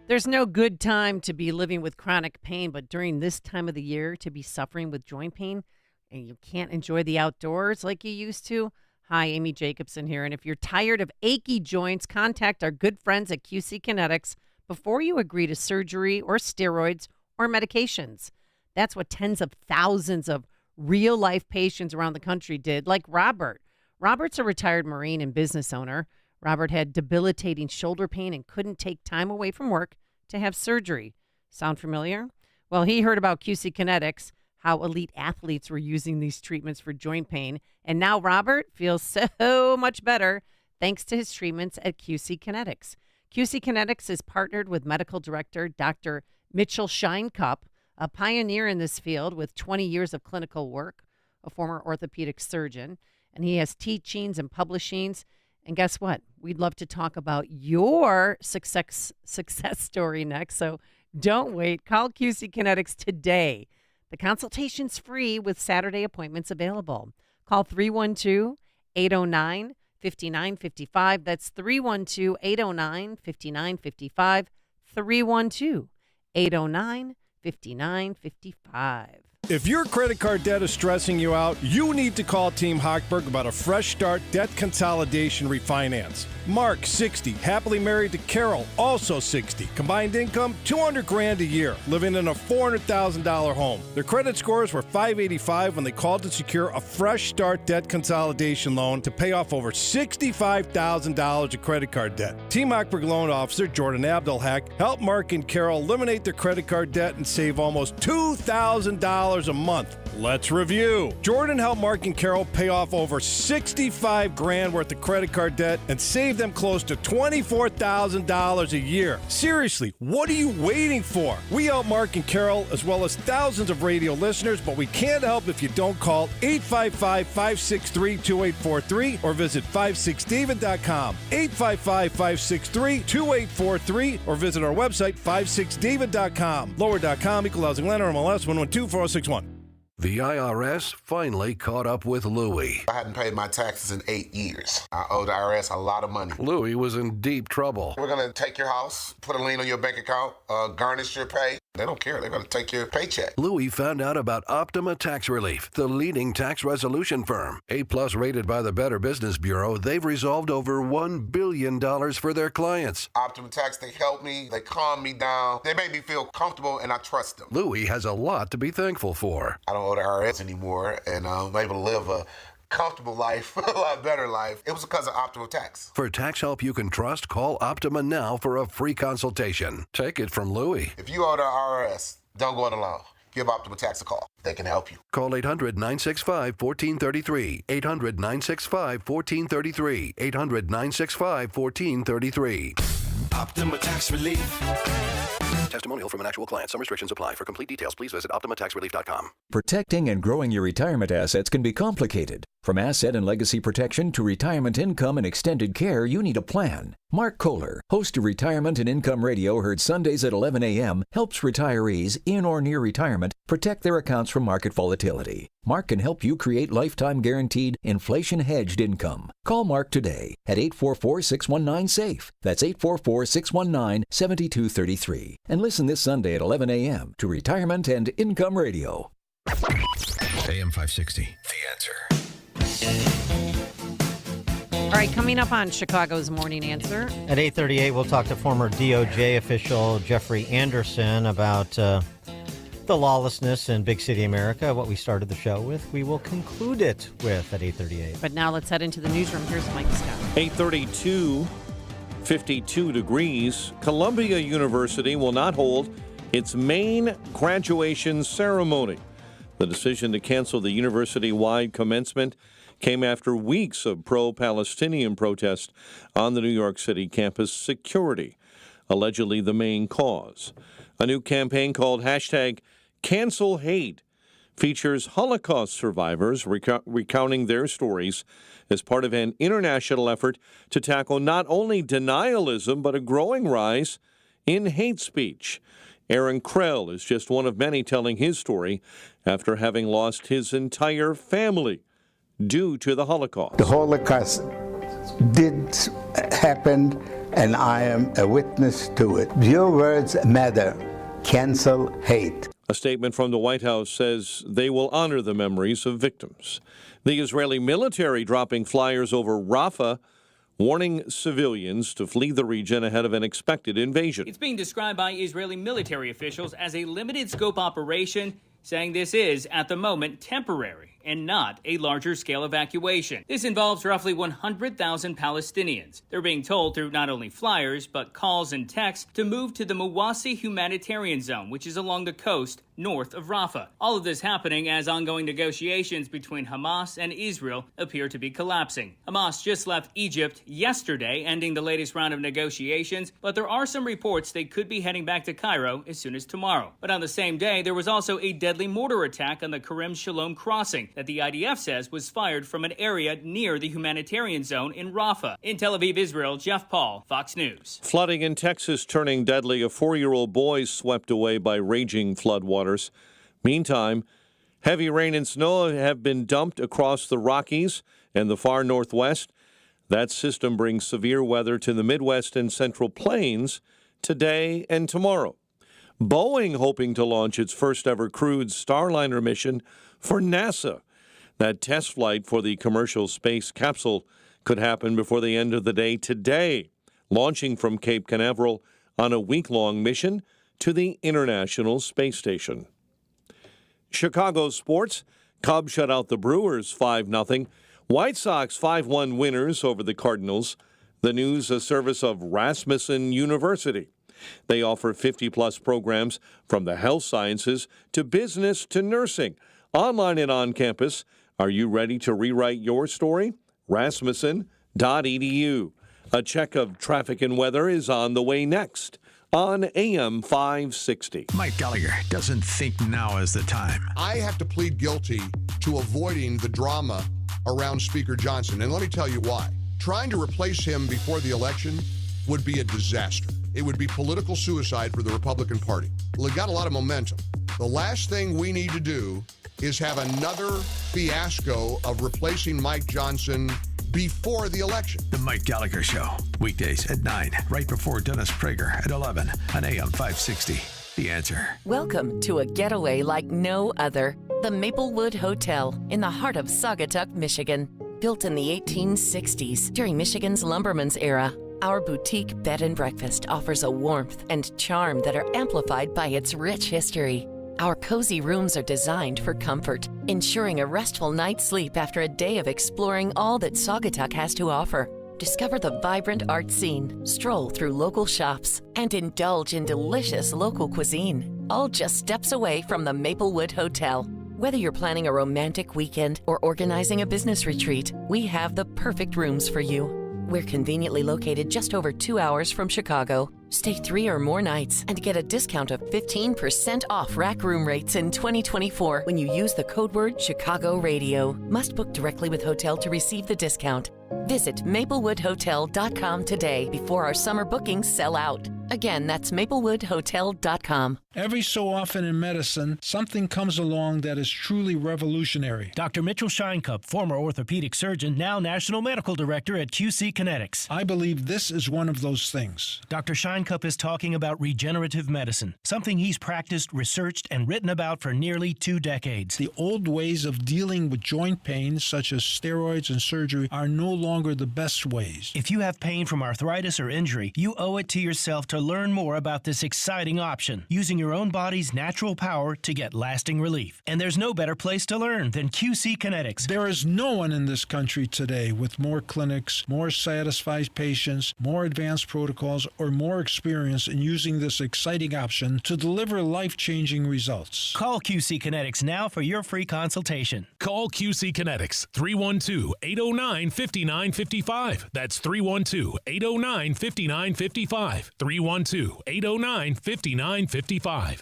There's no good time to be living with chronic pain, but during this time of the year to be suffering with joint pain and you can't enjoy the outdoors like you used to. Hi, Amy Jacobson here. And if you're tired of achy joints, contact our good friends at QC Kinetics before you agree to surgery or steroids or medications. That's what tens of thousands of real-life patients around the country did, like Robert. Robert's a retired Marine and business owner. Robert had debilitating shoulder pain and couldn't take time away from work to have surgery. Sound familiar? Well, he heard about QC Kinetics, how elite athletes were using these treatments for joint pain, and now Robert feels so much better thanks to his treatments at QC Kinetics. QC Kinetics is partnered with medical director Dr. Mitchell Shinecup, a pioneer in this field with 20 years of clinical work, a former orthopedic surgeon, and he has teachings and publishings. And guess what? We'd love to talk about your success story next. So don't wait. Call QC Kinetics today. The consultation's free with Saturday appointments available. Call 312-809-3700. 5955. That's 312-809-5955. 312-809-5955. If your credit card debt is stressing you out, you need to call Team Hochberg about a fresh start debt consolidation refinance. Mark, 60, happily married to Carol, also 60. Combined income, $200,000 a year, living in a $400,000 home. Their credit scores were 585 when they called to secure a fresh start debt consolidation loan to pay off over $65,000 of credit card debt. Team Hochberg loan officer Jordan Abdelhak helped Mark and Carol eliminate their credit card debt and save almost $2,000 a month. Let's review. Jordan helped Mark and Carol pay off over $65,000 worth of credit card debt and save them close to $24,000 a year. Seriously, what are you waiting for? We help Mark and Carol as well as thousands of radio listeners, but we can't help if you don't call 855-563-2843 or visit 56david.com. 855-563-2843 or visit our website 56david.com. Lower.com, equal housing lender, MLS 1124061. The IRS finally caught up with Louie. I hadn't paid my taxes in 8 years. I owed the IRS a lot of money. Louie was in deep trouble. We're going to take your house, put a lien on your bank account, garnish your pay. They don't care. They're going to take your paycheck. Louie found out about Optima Tax Relief, the leading tax resolution firm. A-plus rated by the Better Business Bureau, they've resolved over $1 billion for their clients. Optima Tax, they help me. They calm me down. They make me feel comfortable, and I trust them. Louie has a lot to be thankful for. I don't owe the IRS anymore, and I'm able to live a comfortable life, a lot better life. It was because of Optima Tax. For tax help you can trust, call Optima now for a free consultation. Take it from Louie. If you owe the IRS, don't go it alone. Give Optima Tax a call. They can help you. Call 800-965-1433. 800-965-1433. 800-965-1433. Optima Tax Relief. Testimonial from an actual client. Some restrictions apply. For complete details, please visit OptimaTaxRelief.com. Protecting and growing your retirement assets can be complicated. From asset and legacy protection to retirement income and extended care, you need a plan. Mark Kohler, host of Retirement and Income Radio, heard Sundays at 11 a.m., helps retirees in or near retirement protect their accounts from market volatility. Mark can help you create lifetime guaranteed, inflation-hedged income. Call Mark today at 844-619-SAFE. That's 844-619-7233. And listen this Sunday at 11 a.m. to Retirement and Income Radio. AM 560, The Answer. All right, coming up on Chicago's Morning Answer. At 8:38, we'll talk to former DOJ official Jeffrey Anderson about the lawlessness in big city America. What we started the show with, we will conclude it with at 8:38. But now let's head into the newsroom. Here's Mike Scott. 8:32, 52 degrees. Columbia University will not hold its main graduation ceremony. The decision to cancel the university-wide commencement came after weeks of pro-Palestinian protests on the New York City campus. Security, allegedly the main cause. A new campaign called #CancelHate features Holocaust survivors recounting their stories as part of an international effort to tackle not only denialism, but a growing rise in hate speech. Aaron Krell is just one of many telling his story after having lost his entire family due to the Holocaust. The Holocaust did happen, and I am a witness to it. Your words matter. Cancel hate. A statement from the White House says they will honor the memories of victims. The Israeli military dropping flyers over Rafah, warning civilians to flee the region ahead of an expected invasion. It's being described by Israeli military officials as a limited-scope operation, saying this is, at the moment, temporary and not a larger-scale evacuation. This involves roughly 100,000 Palestinians. They're being told through not only flyers, but calls and texts to move to the Mawasi humanitarian zone, which is along the coast north of Rafah. All of this happening as ongoing negotiations between Hamas and Israel appear to be collapsing. Hamas just left Egypt yesterday, ending the latest round of negotiations, but there are some reports they could be heading back to Cairo as soon as tomorrow. But on the same day, there was also a deadly mortar attack on the Kerem Shalom crossing that the IDF says was fired from an area near the humanitarian zone in Rafah. In Tel Aviv, Israel, Jeff Paul, Fox News. Flooding in Texas turning deadly. A 4-year-old boy swept away by raging floodwaters. Meantime, heavy rain and snow have been dumped across the Rockies and the far northwest. That system brings severe weather to the Midwest and Central Plains today and tomorrow. Boeing hoping to launch its first ever crewed Starliner mission for NASA. That test flight for the commercial space capsule could happen before the end of the day today, launching from Cape Canaveral on a week-long mission to the International Space Station. Chicago sports. Cubs shut out the Brewers 5-0. White Sox 5-1 winners over the Cardinals. The news a service of Rasmussen University. They offer 50-plus programs from the health sciences to business to nursing, online and on campus. Are you ready to rewrite your story? Rasmussen.edu. A check of traffic and weather is on the way next on AM 560. Mike Gallagher doesn't think now is the time. I have to plead guilty to avoiding the drama around Speaker Johnson, and let me tell you why. Trying to replace him before the election would be a disaster. It would be political suicide for the Republican Party. Well, it got a lot of momentum. The last thing we need to do is have another fiasco of replacing Mike Johnson before the election. The Mike Gallagher Show, weekdays at 9, right before Dennis Prager at 11 on AM 560. The Answer. Welcome to a getaway like no other. The Maplewood Hotel in the heart of Saugatuck, Michigan. Built in the 1860s during Michigan's lumberman's era, our boutique bed and breakfast offers a warmth and charm that are amplified by its rich history. Our cozy rooms are designed for comfort, ensuring a restful night's sleep after a day of exploring all that Saugatuck has to offer. Discover the vibrant art scene, stroll through local shops, and indulge in delicious local cuisine, all just steps away from the Maplewood Hotel. Whether you're planning a romantic weekend or organizing a business retreat, we have the perfect rooms for you. We're conveniently located just over 2 hours from Chicago. Stay 3 or more nights and get a discount of 15% off rack room rates in 2024 when you use the code word Chicago Radio. Must book directly with hotel to receive the discount. Visit maplewoodhotel.com today before our summer bookings sell out. Again, that's maplewoodhotel.com. Every so often in medicine, something comes along that is truly revolutionary. Dr. Mitchell Scheinkup, former orthopedic surgeon, now National Medical Director at QC Kinetics. I believe this is one of those things. Dr. Scheinkup is talking about regenerative medicine, something he's practiced, researched, and written about for nearly 2 decades. The old ways of dealing with joint pain, such as steroids and surgery, are no longer the best ways. If you have pain from arthritis or injury, you owe it to yourself to learn more about this exciting option, using your own body's natural power to get lasting relief. And there's no better place to learn than QC Kinetics. There is no one in this country today with more clinics, more satisfied patients, more advanced protocols, or more experience in using this exciting option to deliver life-changing results. Call QC Kinetics now for your free consultation. Call QC Kinetics, 312-809-5955. That's 312-809-5955. 312-809-5955.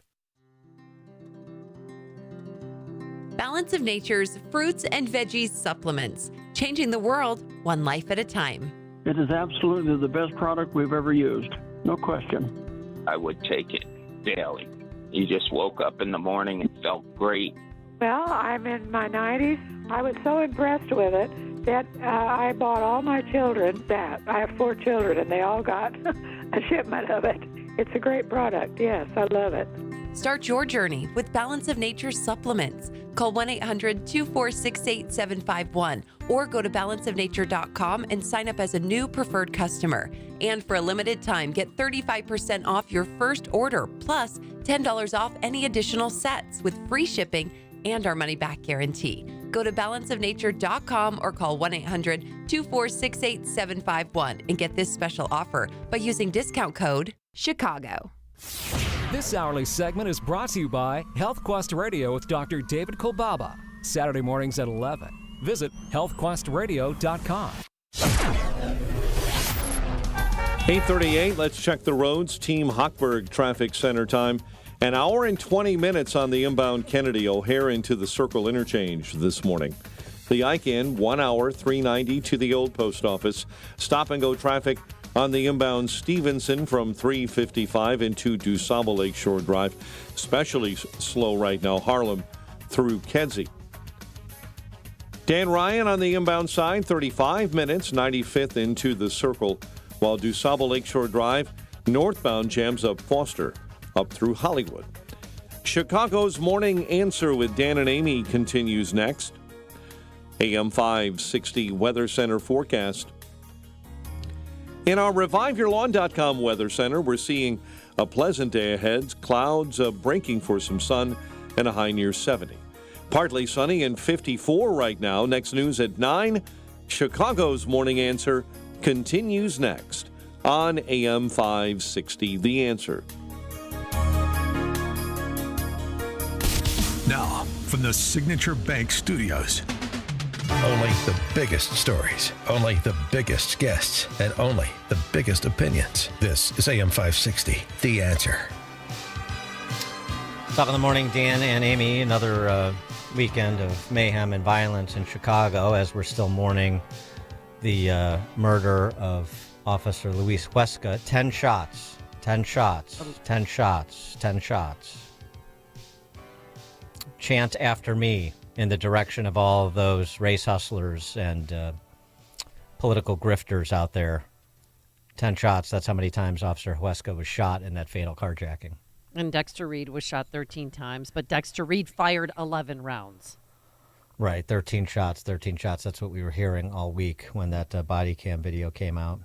Balance of Nature's fruits and veggies supplements, changing the world one life at a time. It is absolutely the best product we've ever used, no question. I would take it daily. You just woke up in the morning and felt great. Well, I'm in my 90s. I was so impressed with it that I bought all my children that. I have 4 children, and they all got a shipment of it. It's a great product. Yes, I love it. Start your journey with Balance of Nature supplements. Call 1-800-246-8751 or go to balanceofnature.com and sign up as a new preferred customer. And for a limited time, get 35% off your first order, plus $10 off any additional sets with free shipping and our money-back guarantee. Go to balanceofnature.com or call 1-800-246-8751 and get this special offer by using discount code CHICAGO. This hourly segment is brought to you by HealthQuest Radio with Dr. David Kolbaba, Saturday mornings at 11. Visit healthquestradio.com. 8:38, let's check the roads. Team Hochberg Traffic Center time. An hour and 20 minutes on the inbound Kennedy O'Hare into the Circle Interchange this morning. The Ike in, 1 hour, 390 to the old post office. Stop and go traffic on the inbound Stevenson from 355 into DuSable Lakeshore Drive. Especially slow right now, Harlem through Kedzie. Dan Ryan on the inbound side, 35 minutes, 95th into the circle, while DuSable Lakeshore Drive northbound jams up Foster, up through Hollywood. Chicago's Morning Answer with Dan and Amy continues next. AM 560 Weather Center forecast. In our ReviveYourLawn.com Weather Center, we're seeing a pleasant day ahead. Clouds breaking for some sun and a high near 70. Partly sunny and 54 right now. Next news at 9. Chicago's Morning Answer continues next on AM 560 The Answer. Now, from the Signature Bank Studios. Only the biggest stories, only the biggest guests, and only the biggest opinions. This is AM 560, The Answer. Top of the morning, Dan and Amy. Another weekend of mayhem and violence in Chicago as we're still mourning the murder of Officer Luis Huesca. 10 shots, 10 shots, 10 shots, 10 shots. Chant after me in the direction of all of those race hustlers and political grifters out there. 10 shots, that's how many times Officer Huesca was shot in that fatal carjacking. And Dexter Reed was shot 13 times, but Dexter Reed fired 11 rounds. Right, 13 shots, 13 shots. That's what we were hearing all week when that body cam video came out.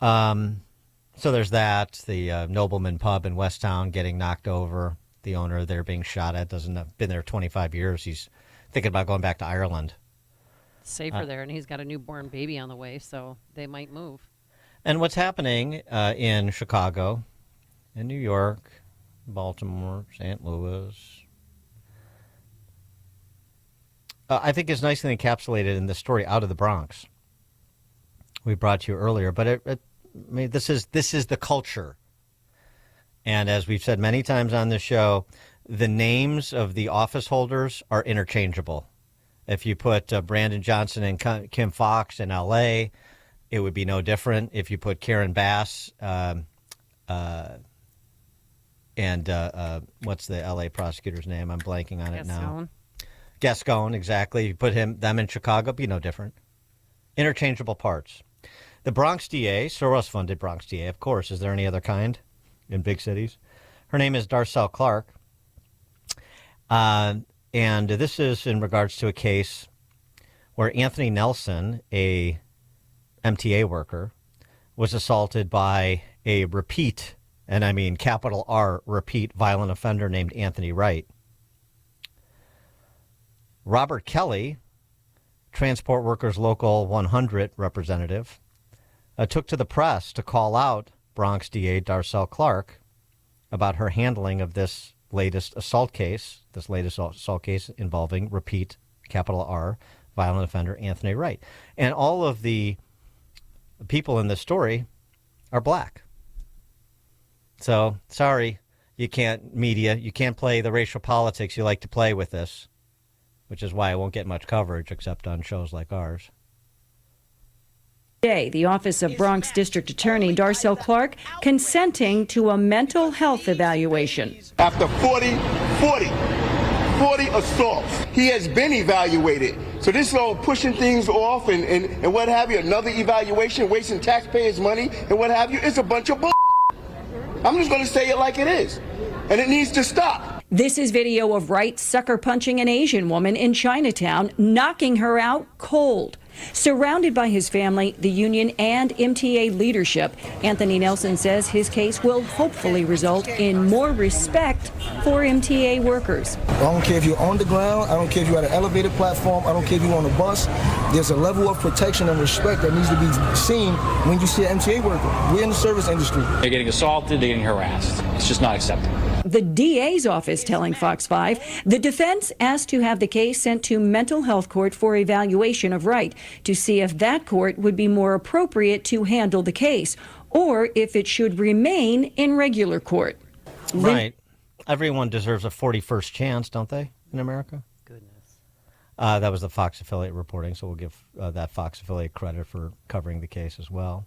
So there's that. The Nobleman Pub in Westtown getting knocked over. The owner there being shot at, doesn't have been there 25 years. He's thinking about going back to Ireland. Safer there, and he's got a newborn baby on the way, so they might move. And what's happening in Chicago, in New York, Baltimore, St. Louis, I think is nicely encapsulated in the story Out of the Bronx we brought to you earlier. But I mean, this is the culture. And as we've said many times on this show, the names of the office holders are interchangeable. If you put Brandon Johnson and Kim Fox in L.A., it would be no different. If you put Karen Bass and what's the L.A. prosecutor's name? I'm blanking on it now. Gascon, exactly. You put them in Chicago, it'd be no different. Interchangeable parts. The Bronx DA, Soros-funded Bronx DA, of course. Is there any other kind in big cities? Her name is Darcel Clark. And this is in regards to a case where Anthony Nelson, a MTA worker, was assaulted by a repeat, and I mean capital R, repeat violent offender named Anthony Wright. Robert Kelly, Transport Workers Local 100 representative, took to the press to call out Bronx DA Darcel Clark about her handling of this latest assault case involving repeat, capital R, violent offender Anthony Wright. And all of the people in this story are black. So, sorry, you can't play the racial politics you like to play with this, which is why I won't get much coverage except on shows like ours. Today, the Office of Bronx District Attorney Darcel Clark consenting to a mental health evaluation. After 40 assaults, he has been evaluated. So this is all pushing things off and what have you, another evaluation, wasting taxpayers' money and what have you, it's a bunch of bull. I'm just going to say it like it is. And it needs to stop. This is video of Wright sucker punching an Asian woman in Chinatown, knocking her out cold. Surrounded by his family, the union, and MTA leadership, Anthony Nelson says his case will hopefully result in more respect for MTA workers. I don't care if you're on the ground, I don't care if you're at an elevated platform, I don't care if you're on a bus. There's a level of protection and respect that needs to be seen when you see an MTA worker. We're in the service industry. They're getting assaulted, they're getting harassed. It's just not acceptable. The DA's office telling Fox 5 the defense asked to have the case sent to mental health court for evaluation of Wright to see if that court would be more appropriate to handle the case or if it should remain in regular court. Right. Everyone deserves a 41st chance, don't they, in America? Goodness. That was the Fox affiliate reporting, so we'll give that Fox affiliate credit for covering the case as well.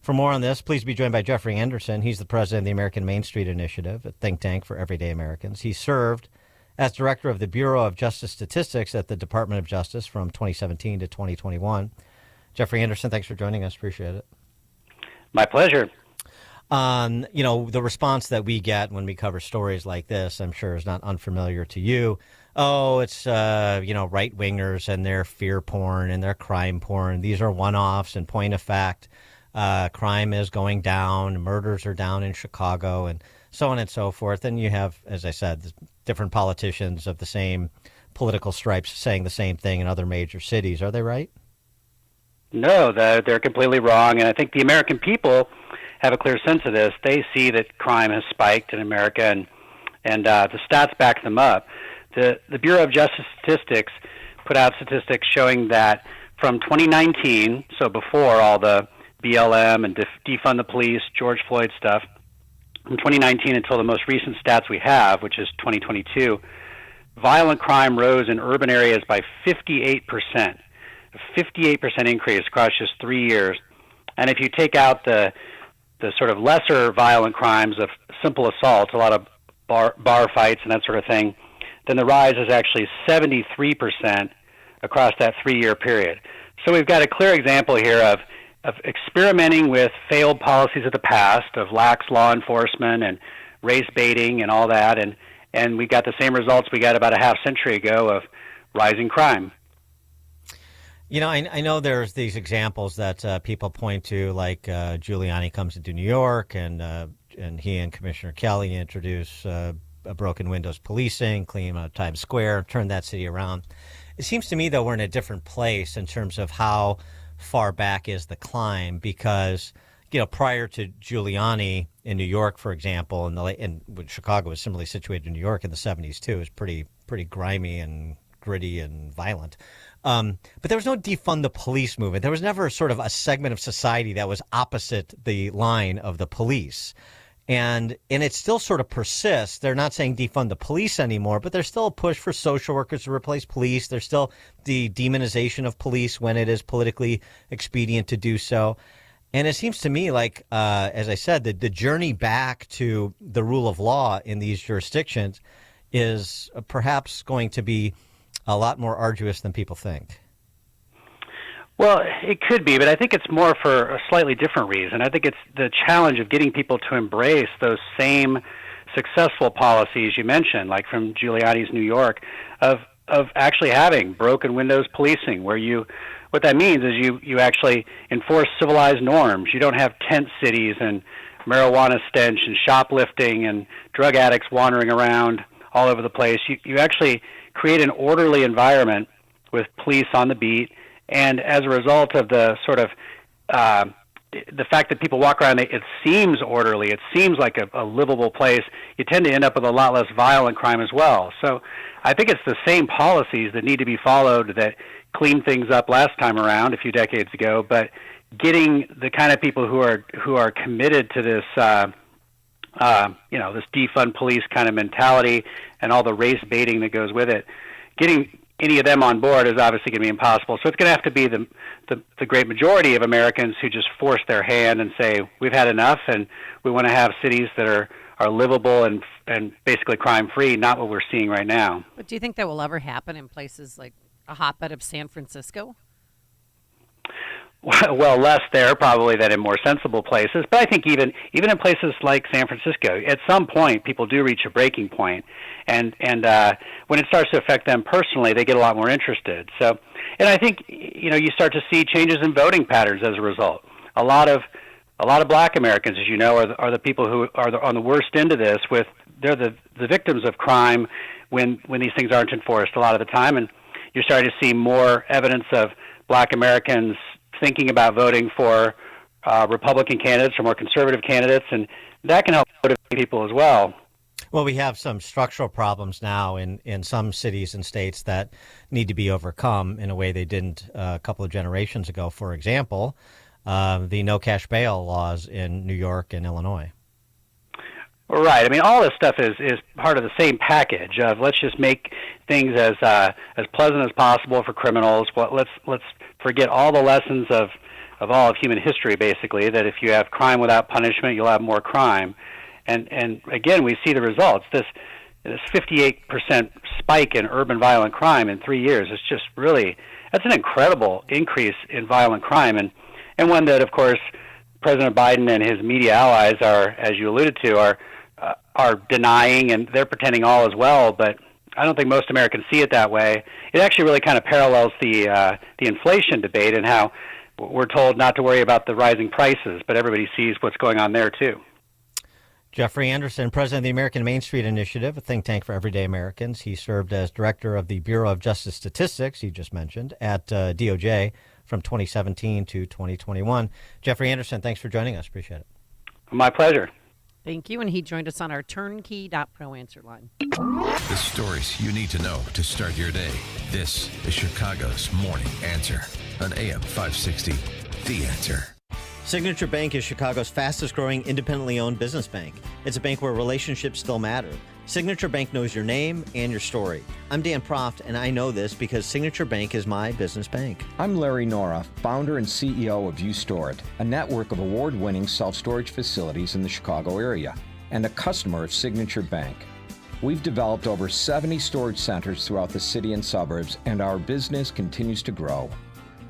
For more on this, please be joined by Jeffrey Anderson. He's the president of the American Main Street Initiative, a think tank for everyday Americans. He served as director of the Bureau of Justice Statistics at the Department of Justice from 2017 to 2021. Jeffrey Anderson, thanks for joining us. Appreciate it. My pleasure. The response that we get when we cover stories like this, I'm sure is not unfamiliar to you. Oh, it's, right-wingers and their fear porn and their crime porn. These are one-offs. In point of fact, crime is going down. Murders are down in Chicago and so on and so forth. And you have, as I said, different politicians of the same political stripes saying the same thing in other major cities. Are they right? No, they're completely wrong. And I think the American people have a clear sense of this. They see that crime has spiked in America, and the stats back them up. The Bureau of Justice Statistics put out statistics showing that from 2019, so before all the BLM and defund the police, George Floyd stuff, from 2019 until the most recent stats we have, which is 2022, violent crime rose in urban areas by 58%. A 58% increase across just 3 years. And if you take out the sort of lesser violent crimes of simple assault, a lot of bar fights and that sort of thing, then the rise is actually 73% across that 3-year period. So we've got a clear example here of experimenting with failed policies of the past, of lax law enforcement and race baiting and all that, and we got the same results we got about a half century ago of rising crime. I know there's these examples that people point to, like Giuliani comes into New York and he and Commissioner Kelly introduce broken windows policing, clean out Times Square, turn that city around. It seems to me, though, we're in a different place in terms of how far back is the climb, because prior to Giuliani in New York, for example, and Chicago was similarly situated in New York in the 70s too, it was pretty grimy and gritty and violent. But there was no defund the police movement. There was never sort of a segment of society that was opposite the line of the police. And it still sort of persists. They're not saying defund the police anymore, but there's still a push for social workers to replace police. There's still the demonization of police when it is politically expedient to do so. And it seems to me like, as I said, the journey back to the rule of law in these jurisdictions is perhaps going to be a lot more arduous than people think. Well, it could be, but I think it's more for a slightly different reason. I think it's the challenge of getting people to embrace those same successful policies you mentioned, like from Giuliani's New York, of actually having broken windows policing, where what that means is you actually enforce civilized norms. You don't have tent cities and marijuana stench and shoplifting and drug addicts wandering around all over the place. You actually create an orderly environment with police on the beat. And as a result of the sort of the fact that people walk around, it seems orderly, it seems like a livable place, you tend to end up with a lot less violent crime as well. So I think it's the same policies that need to be followed that cleaned things up last time around a few decades ago, but getting the kind of people who are committed to this this defund police kind of mentality and all the race baiting that goes with it, getting any of them on board is obviously going to be impossible. So it's going to have to be the great majority of Americans who just force their hand and say, we've had enough, and we want to have cities that are livable and basically crime-free, not what we're seeing right now. But do you think that will ever happen in places like a hotbed of San Francisco? Well, less there probably than in more sensible places. But I think even in places like San Francisco, at some point people do reach a breaking point, and when it starts to affect them personally, they get a lot more interested. So, and I think you start to see changes in voting patterns as a result. A lot of Black Americans, as you know, are the people who are on the worst end of this. They're the victims of crime when these things aren't enforced a lot of the time, and you're starting to see more evidence of Black Americans thinking about voting for Republican candidates or more conservative candidates, and that can help motivate people as well. Well, we have some structural problems now in some cities and states that need to be overcome in a way they didn't a couple of generations ago. For example, the no cash bail laws in New York and Illinois. Right. I mean, all this stuff is part of the same package of let's just make things as pleasant as possible for criminals. Let's forget all the lessons of all of human history, basically, that if you have crime without punishment, you'll have more crime. And again, we see the results. this 58% spike in urban violent crime in 3 years. It's just really, that's an incredible increase in violent crime, and one that, of course, President Biden and his media allies are, as you alluded to, are denying, and they're pretending all as well. But I don't think most Americans see it that way. It actually really kind of parallels the inflation debate and how we're told not to worry about the rising prices, but everybody sees what's going on there too. Jeffrey Anderson, president of the American Main Street Initiative, a think tank for everyday Americans. He served as director of the Bureau of Justice Statistics, you just mentioned, at DOJ from 2017 to 2021. Jeffrey Anderson, thanks for joining us. Appreciate it. My pleasure. Thank you. And he joined us on our turnkey.pro answer line. The stories you need to know to start your day. This is Chicago's Morning Answer on AM 560, The Answer. Signature Bank is Chicago's fastest growing independently owned business bank. It's a bank where relationships still matter. Signature Bank knows your name and your story. I'm Dan Proft, and I know this because Signature Bank is my business bank. I'm Larry Nora, founder and CEO of U-Store It, a network of award-winning self-storage facilities in the Chicago area, and a customer of Signature Bank. We've developed over 70 storage centers throughout the city and suburbs, and our business continues to grow.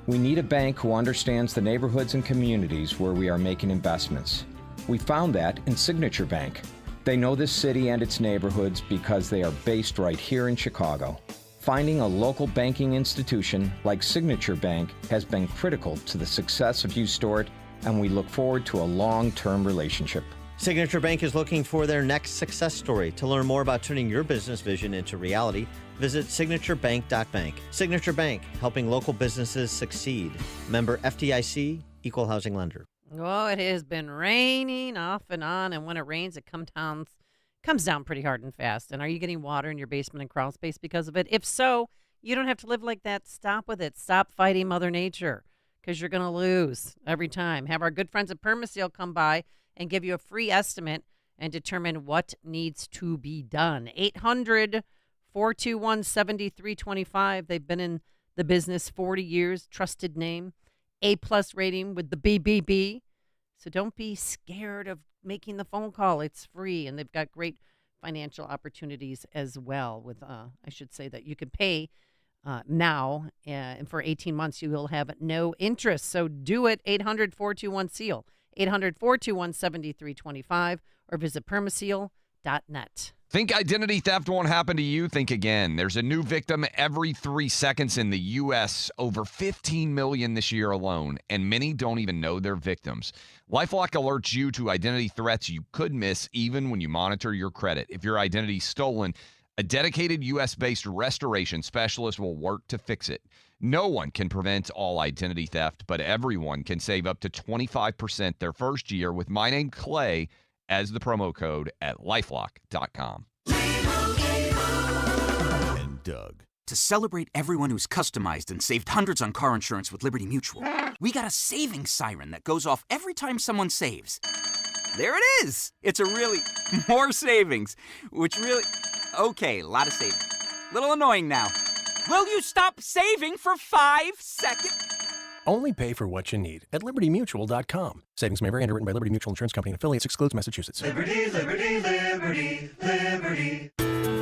We need a bank who understands the neighborhoods and communities where we are making investments. We found that in Signature Bank. They know this city and its neighborhoods because they are based right here in Chicago. Finding a local banking institution like Signature Bank has been critical to the success of U-Store It, and we look forward to a long-term relationship. Signature Bank is looking for their next success story. To learn more about turning your business vision into reality, visit signaturebank.bank. Signature Bank, helping local businesses succeed. Member FDIC, equal housing lender. Oh, it has been raining off and on, and when it rains, it comes down pretty hard and fast. And are you getting water in your basement and crawl space because of it? If so, you don't have to live like that. Stop with it. Stop fighting Mother Nature, because you're going to lose every time. Have our good friends at Permaseal come by and give you a free estimate and determine what needs to be done. 800-421-7325. They've been in the business 40 years, trusted name. A-plus rating with the BBB. So don't be scared of making the phone call. It's free, and they've got great financial opportunities as well. With I should say that you can pay now, and for 18 months you will have no interest. So do it. 800-421-SEAL. 800-421-7325, or visit permaseal.net. Think identity theft won't happen to you? Think again. There's a new victim every 3 seconds in the U.S., over 15 million this year alone, and many don't even know they're victims. LifeLock alerts you to identity threats you could miss even when you monitor your credit. If your identity's stolen, a dedicated U.S.-based restoration specialist will work to fix it. No one can prevent all identity theft, but everyone can save up to 25% their first year with my name, Clay, as the promo code at LifeLock.com. And Doug. To celebrate everyone who's customized and saved hundreds on car insurance with Liberty Mutual, we got a savings siren that goes off every time someone saves. There it is! It's a really more savings, which really... Okay, a lot of savings. Little annoying now. Will you stop saving for 5 seconds? Only pay for what you need at LibertyMutual.com. Savings may vary. Underwritten by Liberty Mutual Insurance Company and affiliates. Excludes Massachusetts. Liberty, liberty, liberty, liberty.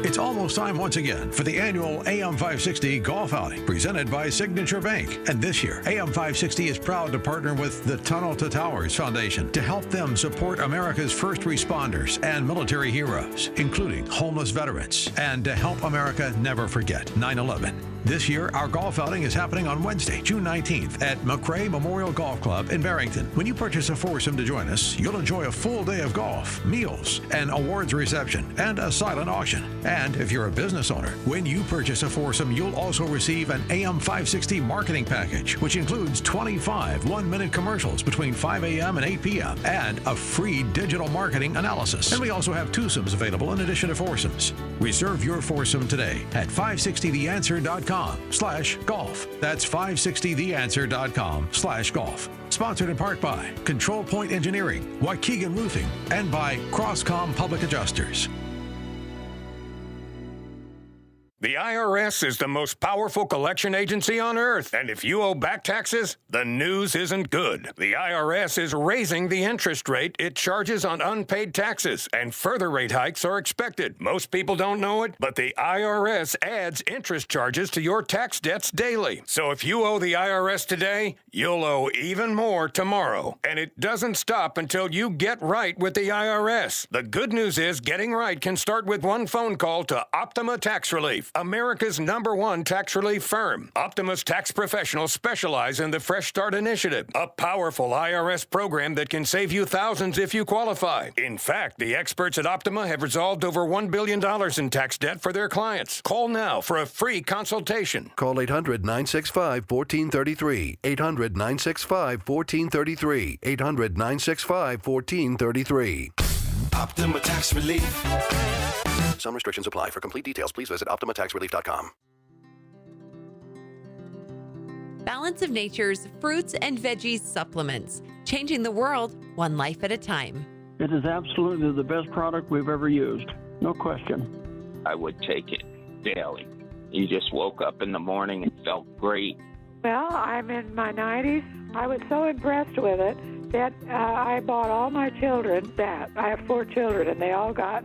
It's almost time once again for the annual AM 560 Golf Outing presented by Signature Bank. And this year, AM 560 is proud to partner with the Tunnel to Towers Foundation to help them support America's first responders and military heroes, including homeless veterans, and to help America never forget 9/11. This year, our golf outing is happening on Wednesday, June 19th at McRae Memorial Golf Club in Barrington. When you purchase a foursome to join us, you'll enjoy a full day of golf, meals, an awards reception, and a silent auction. And if you're a business owner, when you purchase a foursome, you'll also receive an AM 560 marketing package, which includes 25 one-minute commercials between 5 a.m. and 8 p.m. and a free digital marketing analysis. And we also have twosomes available in addition to foursomes. Reserve your foursome today at 560theanswer.com/golf. That's 560theanswer.com/golf. Sponsored in part by Control Point Engineering, Waukegan Roofing, and by Crosscom Public Adjusters. The IRS is the most powerful collection agency on earth, and if you owe back taxes, the news isn't good. The IRS is raising the interest rate it charges on unpaid taxes, and further rate hikes are expected. Most people don't know it, but the IRS adds interest charges to your tax debts daily. So if you owe the IRS today, you'll owe even more tomorrow. And it doesn't stop until you get right with the IRS. The good news is getting right can start with one phone call to Optima Tax Relief, America's #1 tax relief firm. Optima's tax professionals specialize in the Fresh Start Initiative, a powerful IRS program that can save you thousands if you qualify. In fact, the experts at Optima have resolved over $1 billion in tax debt for their clients. Call now for a free consultation. Call 800-965-1433. 800-965-1433. 800-965-1433. Optima Tax Relief. Some restrictions apply. For complete details, please visit OptimaTaxRelief.com. Balance of Nature's fruits and veggies supplements, changing the world one life at a time. It is absolutely the best product we've ever used. No question. I would take it daily. You just woke up in the morning and felt great. Well, I'm in my 90s. I was so impressed with it that I bought all my children that. I have 4 children, and they all got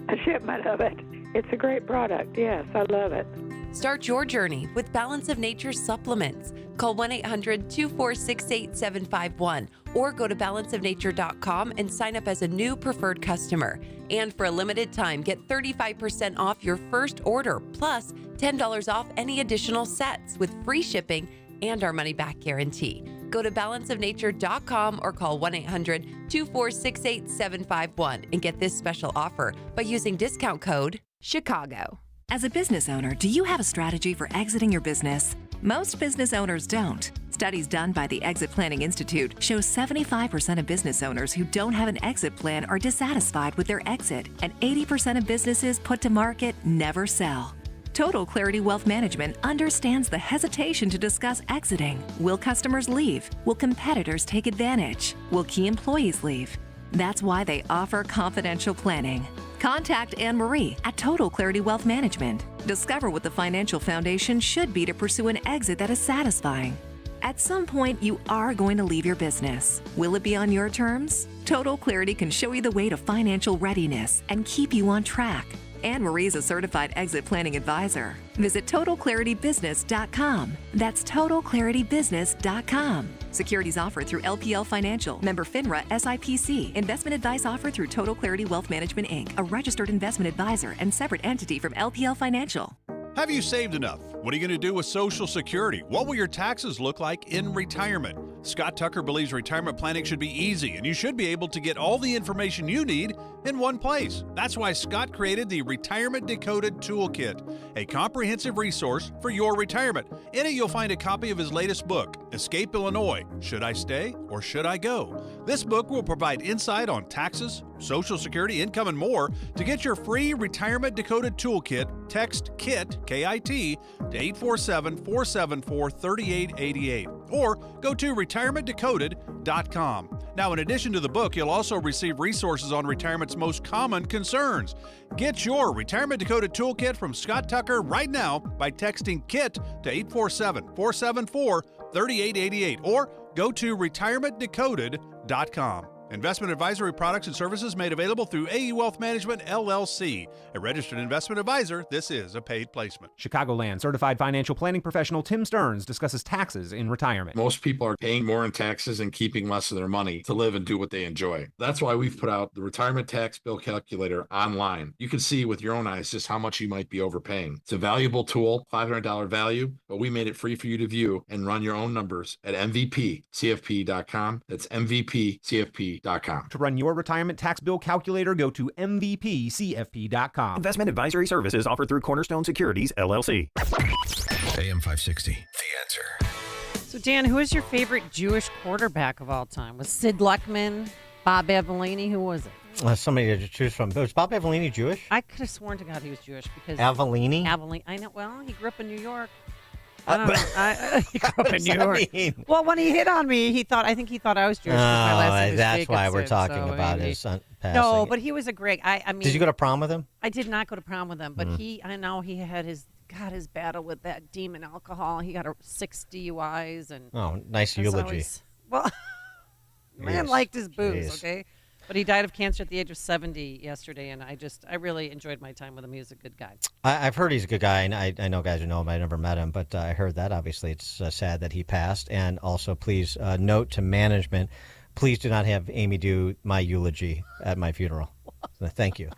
a shipment of it. It's a great product. Yes, I love it. Start your journey with Balance of Nature supplements. Call 1-800-246-8751 or go to balanceofnature.com and sign up as a new preferred customer. And for a limited time, get 35% off your first order, plus $10 off any additional sets with free shipping and our money-back guarantee. Go to balanceofnature.com or call 1-800-246-8751 and get this special offer by using discount code CHICAGO. As a business owner, do you have a strategy for exiting your business? Most business owners don't. Studies done by the Exit Planning Institute show 75% of business owners who don't have an exit plan are dissatisfied with their exit, and 80% of businesses put to market never sell. Total Clarity Wealth Management understands the hesitation to discuss exiting. Will customers leave? Will competitors take advantage? Will key employees leave? That's why they offer confidential planning. Contact Anne Marie at Total Clarity Wealth Management. Discover what the financial foundation should be to pursue an exit that is satisfying. At some point, you are going to leave your business. Will it be on your terms? Total Clarity can show you the way to financial readiness and keep you on track. Anne Marie is a certified exit planning advisor. Visit TotalClarityBusiness.com. That's TotalClarityBusiness.com. Securities offered through LPL Financial, member FINRA SIPC. Investment advice offered through Total Clarity Wealth Management, Inc., a registered investment advisor and separate entity from LPL Financial. Have you saved enough? What are you going to do with Social Security? What will your taxes look like in retirement? Scott Tucker believes retirement planning should be easy, and you should be able to get all the information you need in one place. That's why Scott created the Retirement Decoded Toolkit, a comprehensive resource for your retirement. In it, you'll find a copy of his latest book, Escape Illinois: Should I Stay or Should I Go? This book will provide insight on taxes, Social Security, income, and more. To get your free Retirement Decoded Toolkit, text KIT, K-I-T, to 847-474-3888 or go to retirementdecoded.com. Now, in addition to the book, you'll also receive resources on retirement's most common concerns. Get your Retirement Decoded Toolkit from Scott Tucker right now by texting KIT to 847-474-3888 or go to retirementdecoded.com. Investment advisory products and services made available through AE Wealth Management, LLC. A registered investment advisor, this is a paid placement. Chicagoland certified financial planning professional Tim Stearns discusses taxes in retirement. Most people are paying more in taxes and keeping less of their money to live and do what they enjoy. That's why we've put out the Retirement Tax Bill Calculator online. You can see with your own eyes just how much you might be overpaying. It's a valuable tool, $500 value, but we made it free for you to view and run your own numbers at MVPCFP.com. That's MVPCFP.com. To run your retirement tax bill calculator, go to MVPCFP.com. Investment advisory services offered through Cornerstone Securities, LLC. AM 560, The Answer. So, Dan, who is your favorite Jewish quarterback of all time? Was Sid Luckman, Bob Avellini? Who was it? Somebody to choose from. Was Bob Avellini Jewish? I could have sworn to God he was Jewish because Avellini? Avellini. I know. Well, he grew up in New York. I don't know. He grew up in New York. Well, when he hit on me, I think he thought I was Jewish. My last name was that's why we're Jacobson, talking so about maybe. his son passing. No, but he was a great. I mean, did you go to prom with him? I did not go to prom with him, but I know he had his battle with that demon alcohol. He got 6 DUIs and. Oh, nice eulogy. Well, man liked his booze, Jeez. okay? But he died of cancer at the age of 70 yesterday, and I really enjoyed my time with him. He was a good guy. I've heard he's a good guy, and I know guys who know him. I never met him, but I heard that. Obviously, it's sad that he passed. And also, please note to management, please do not have Amy do my eulogy at my funeral. So, thank you.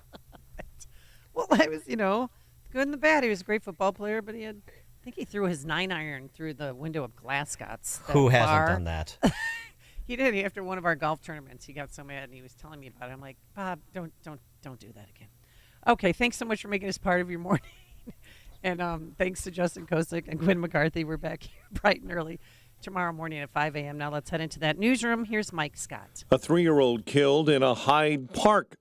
Well, I was, good and the bad. He was a great football player, but I think he threw his 9-iron through the window of Glasgow's. Who hasn't done that? He did. After one of our golf tournaments, he got so mad, and he was telling me about it. I'm like, Bob, don't do that again. Okay, thanks so much for making us part of your morning. And thanks to Justin Kosick and Gwen McCarthy. We're back here bright and early tomorrow morning at 5 a.m. Now let's head into that newsroom. Here's Mike Scott. A 3-year-old killed in a Hyde Park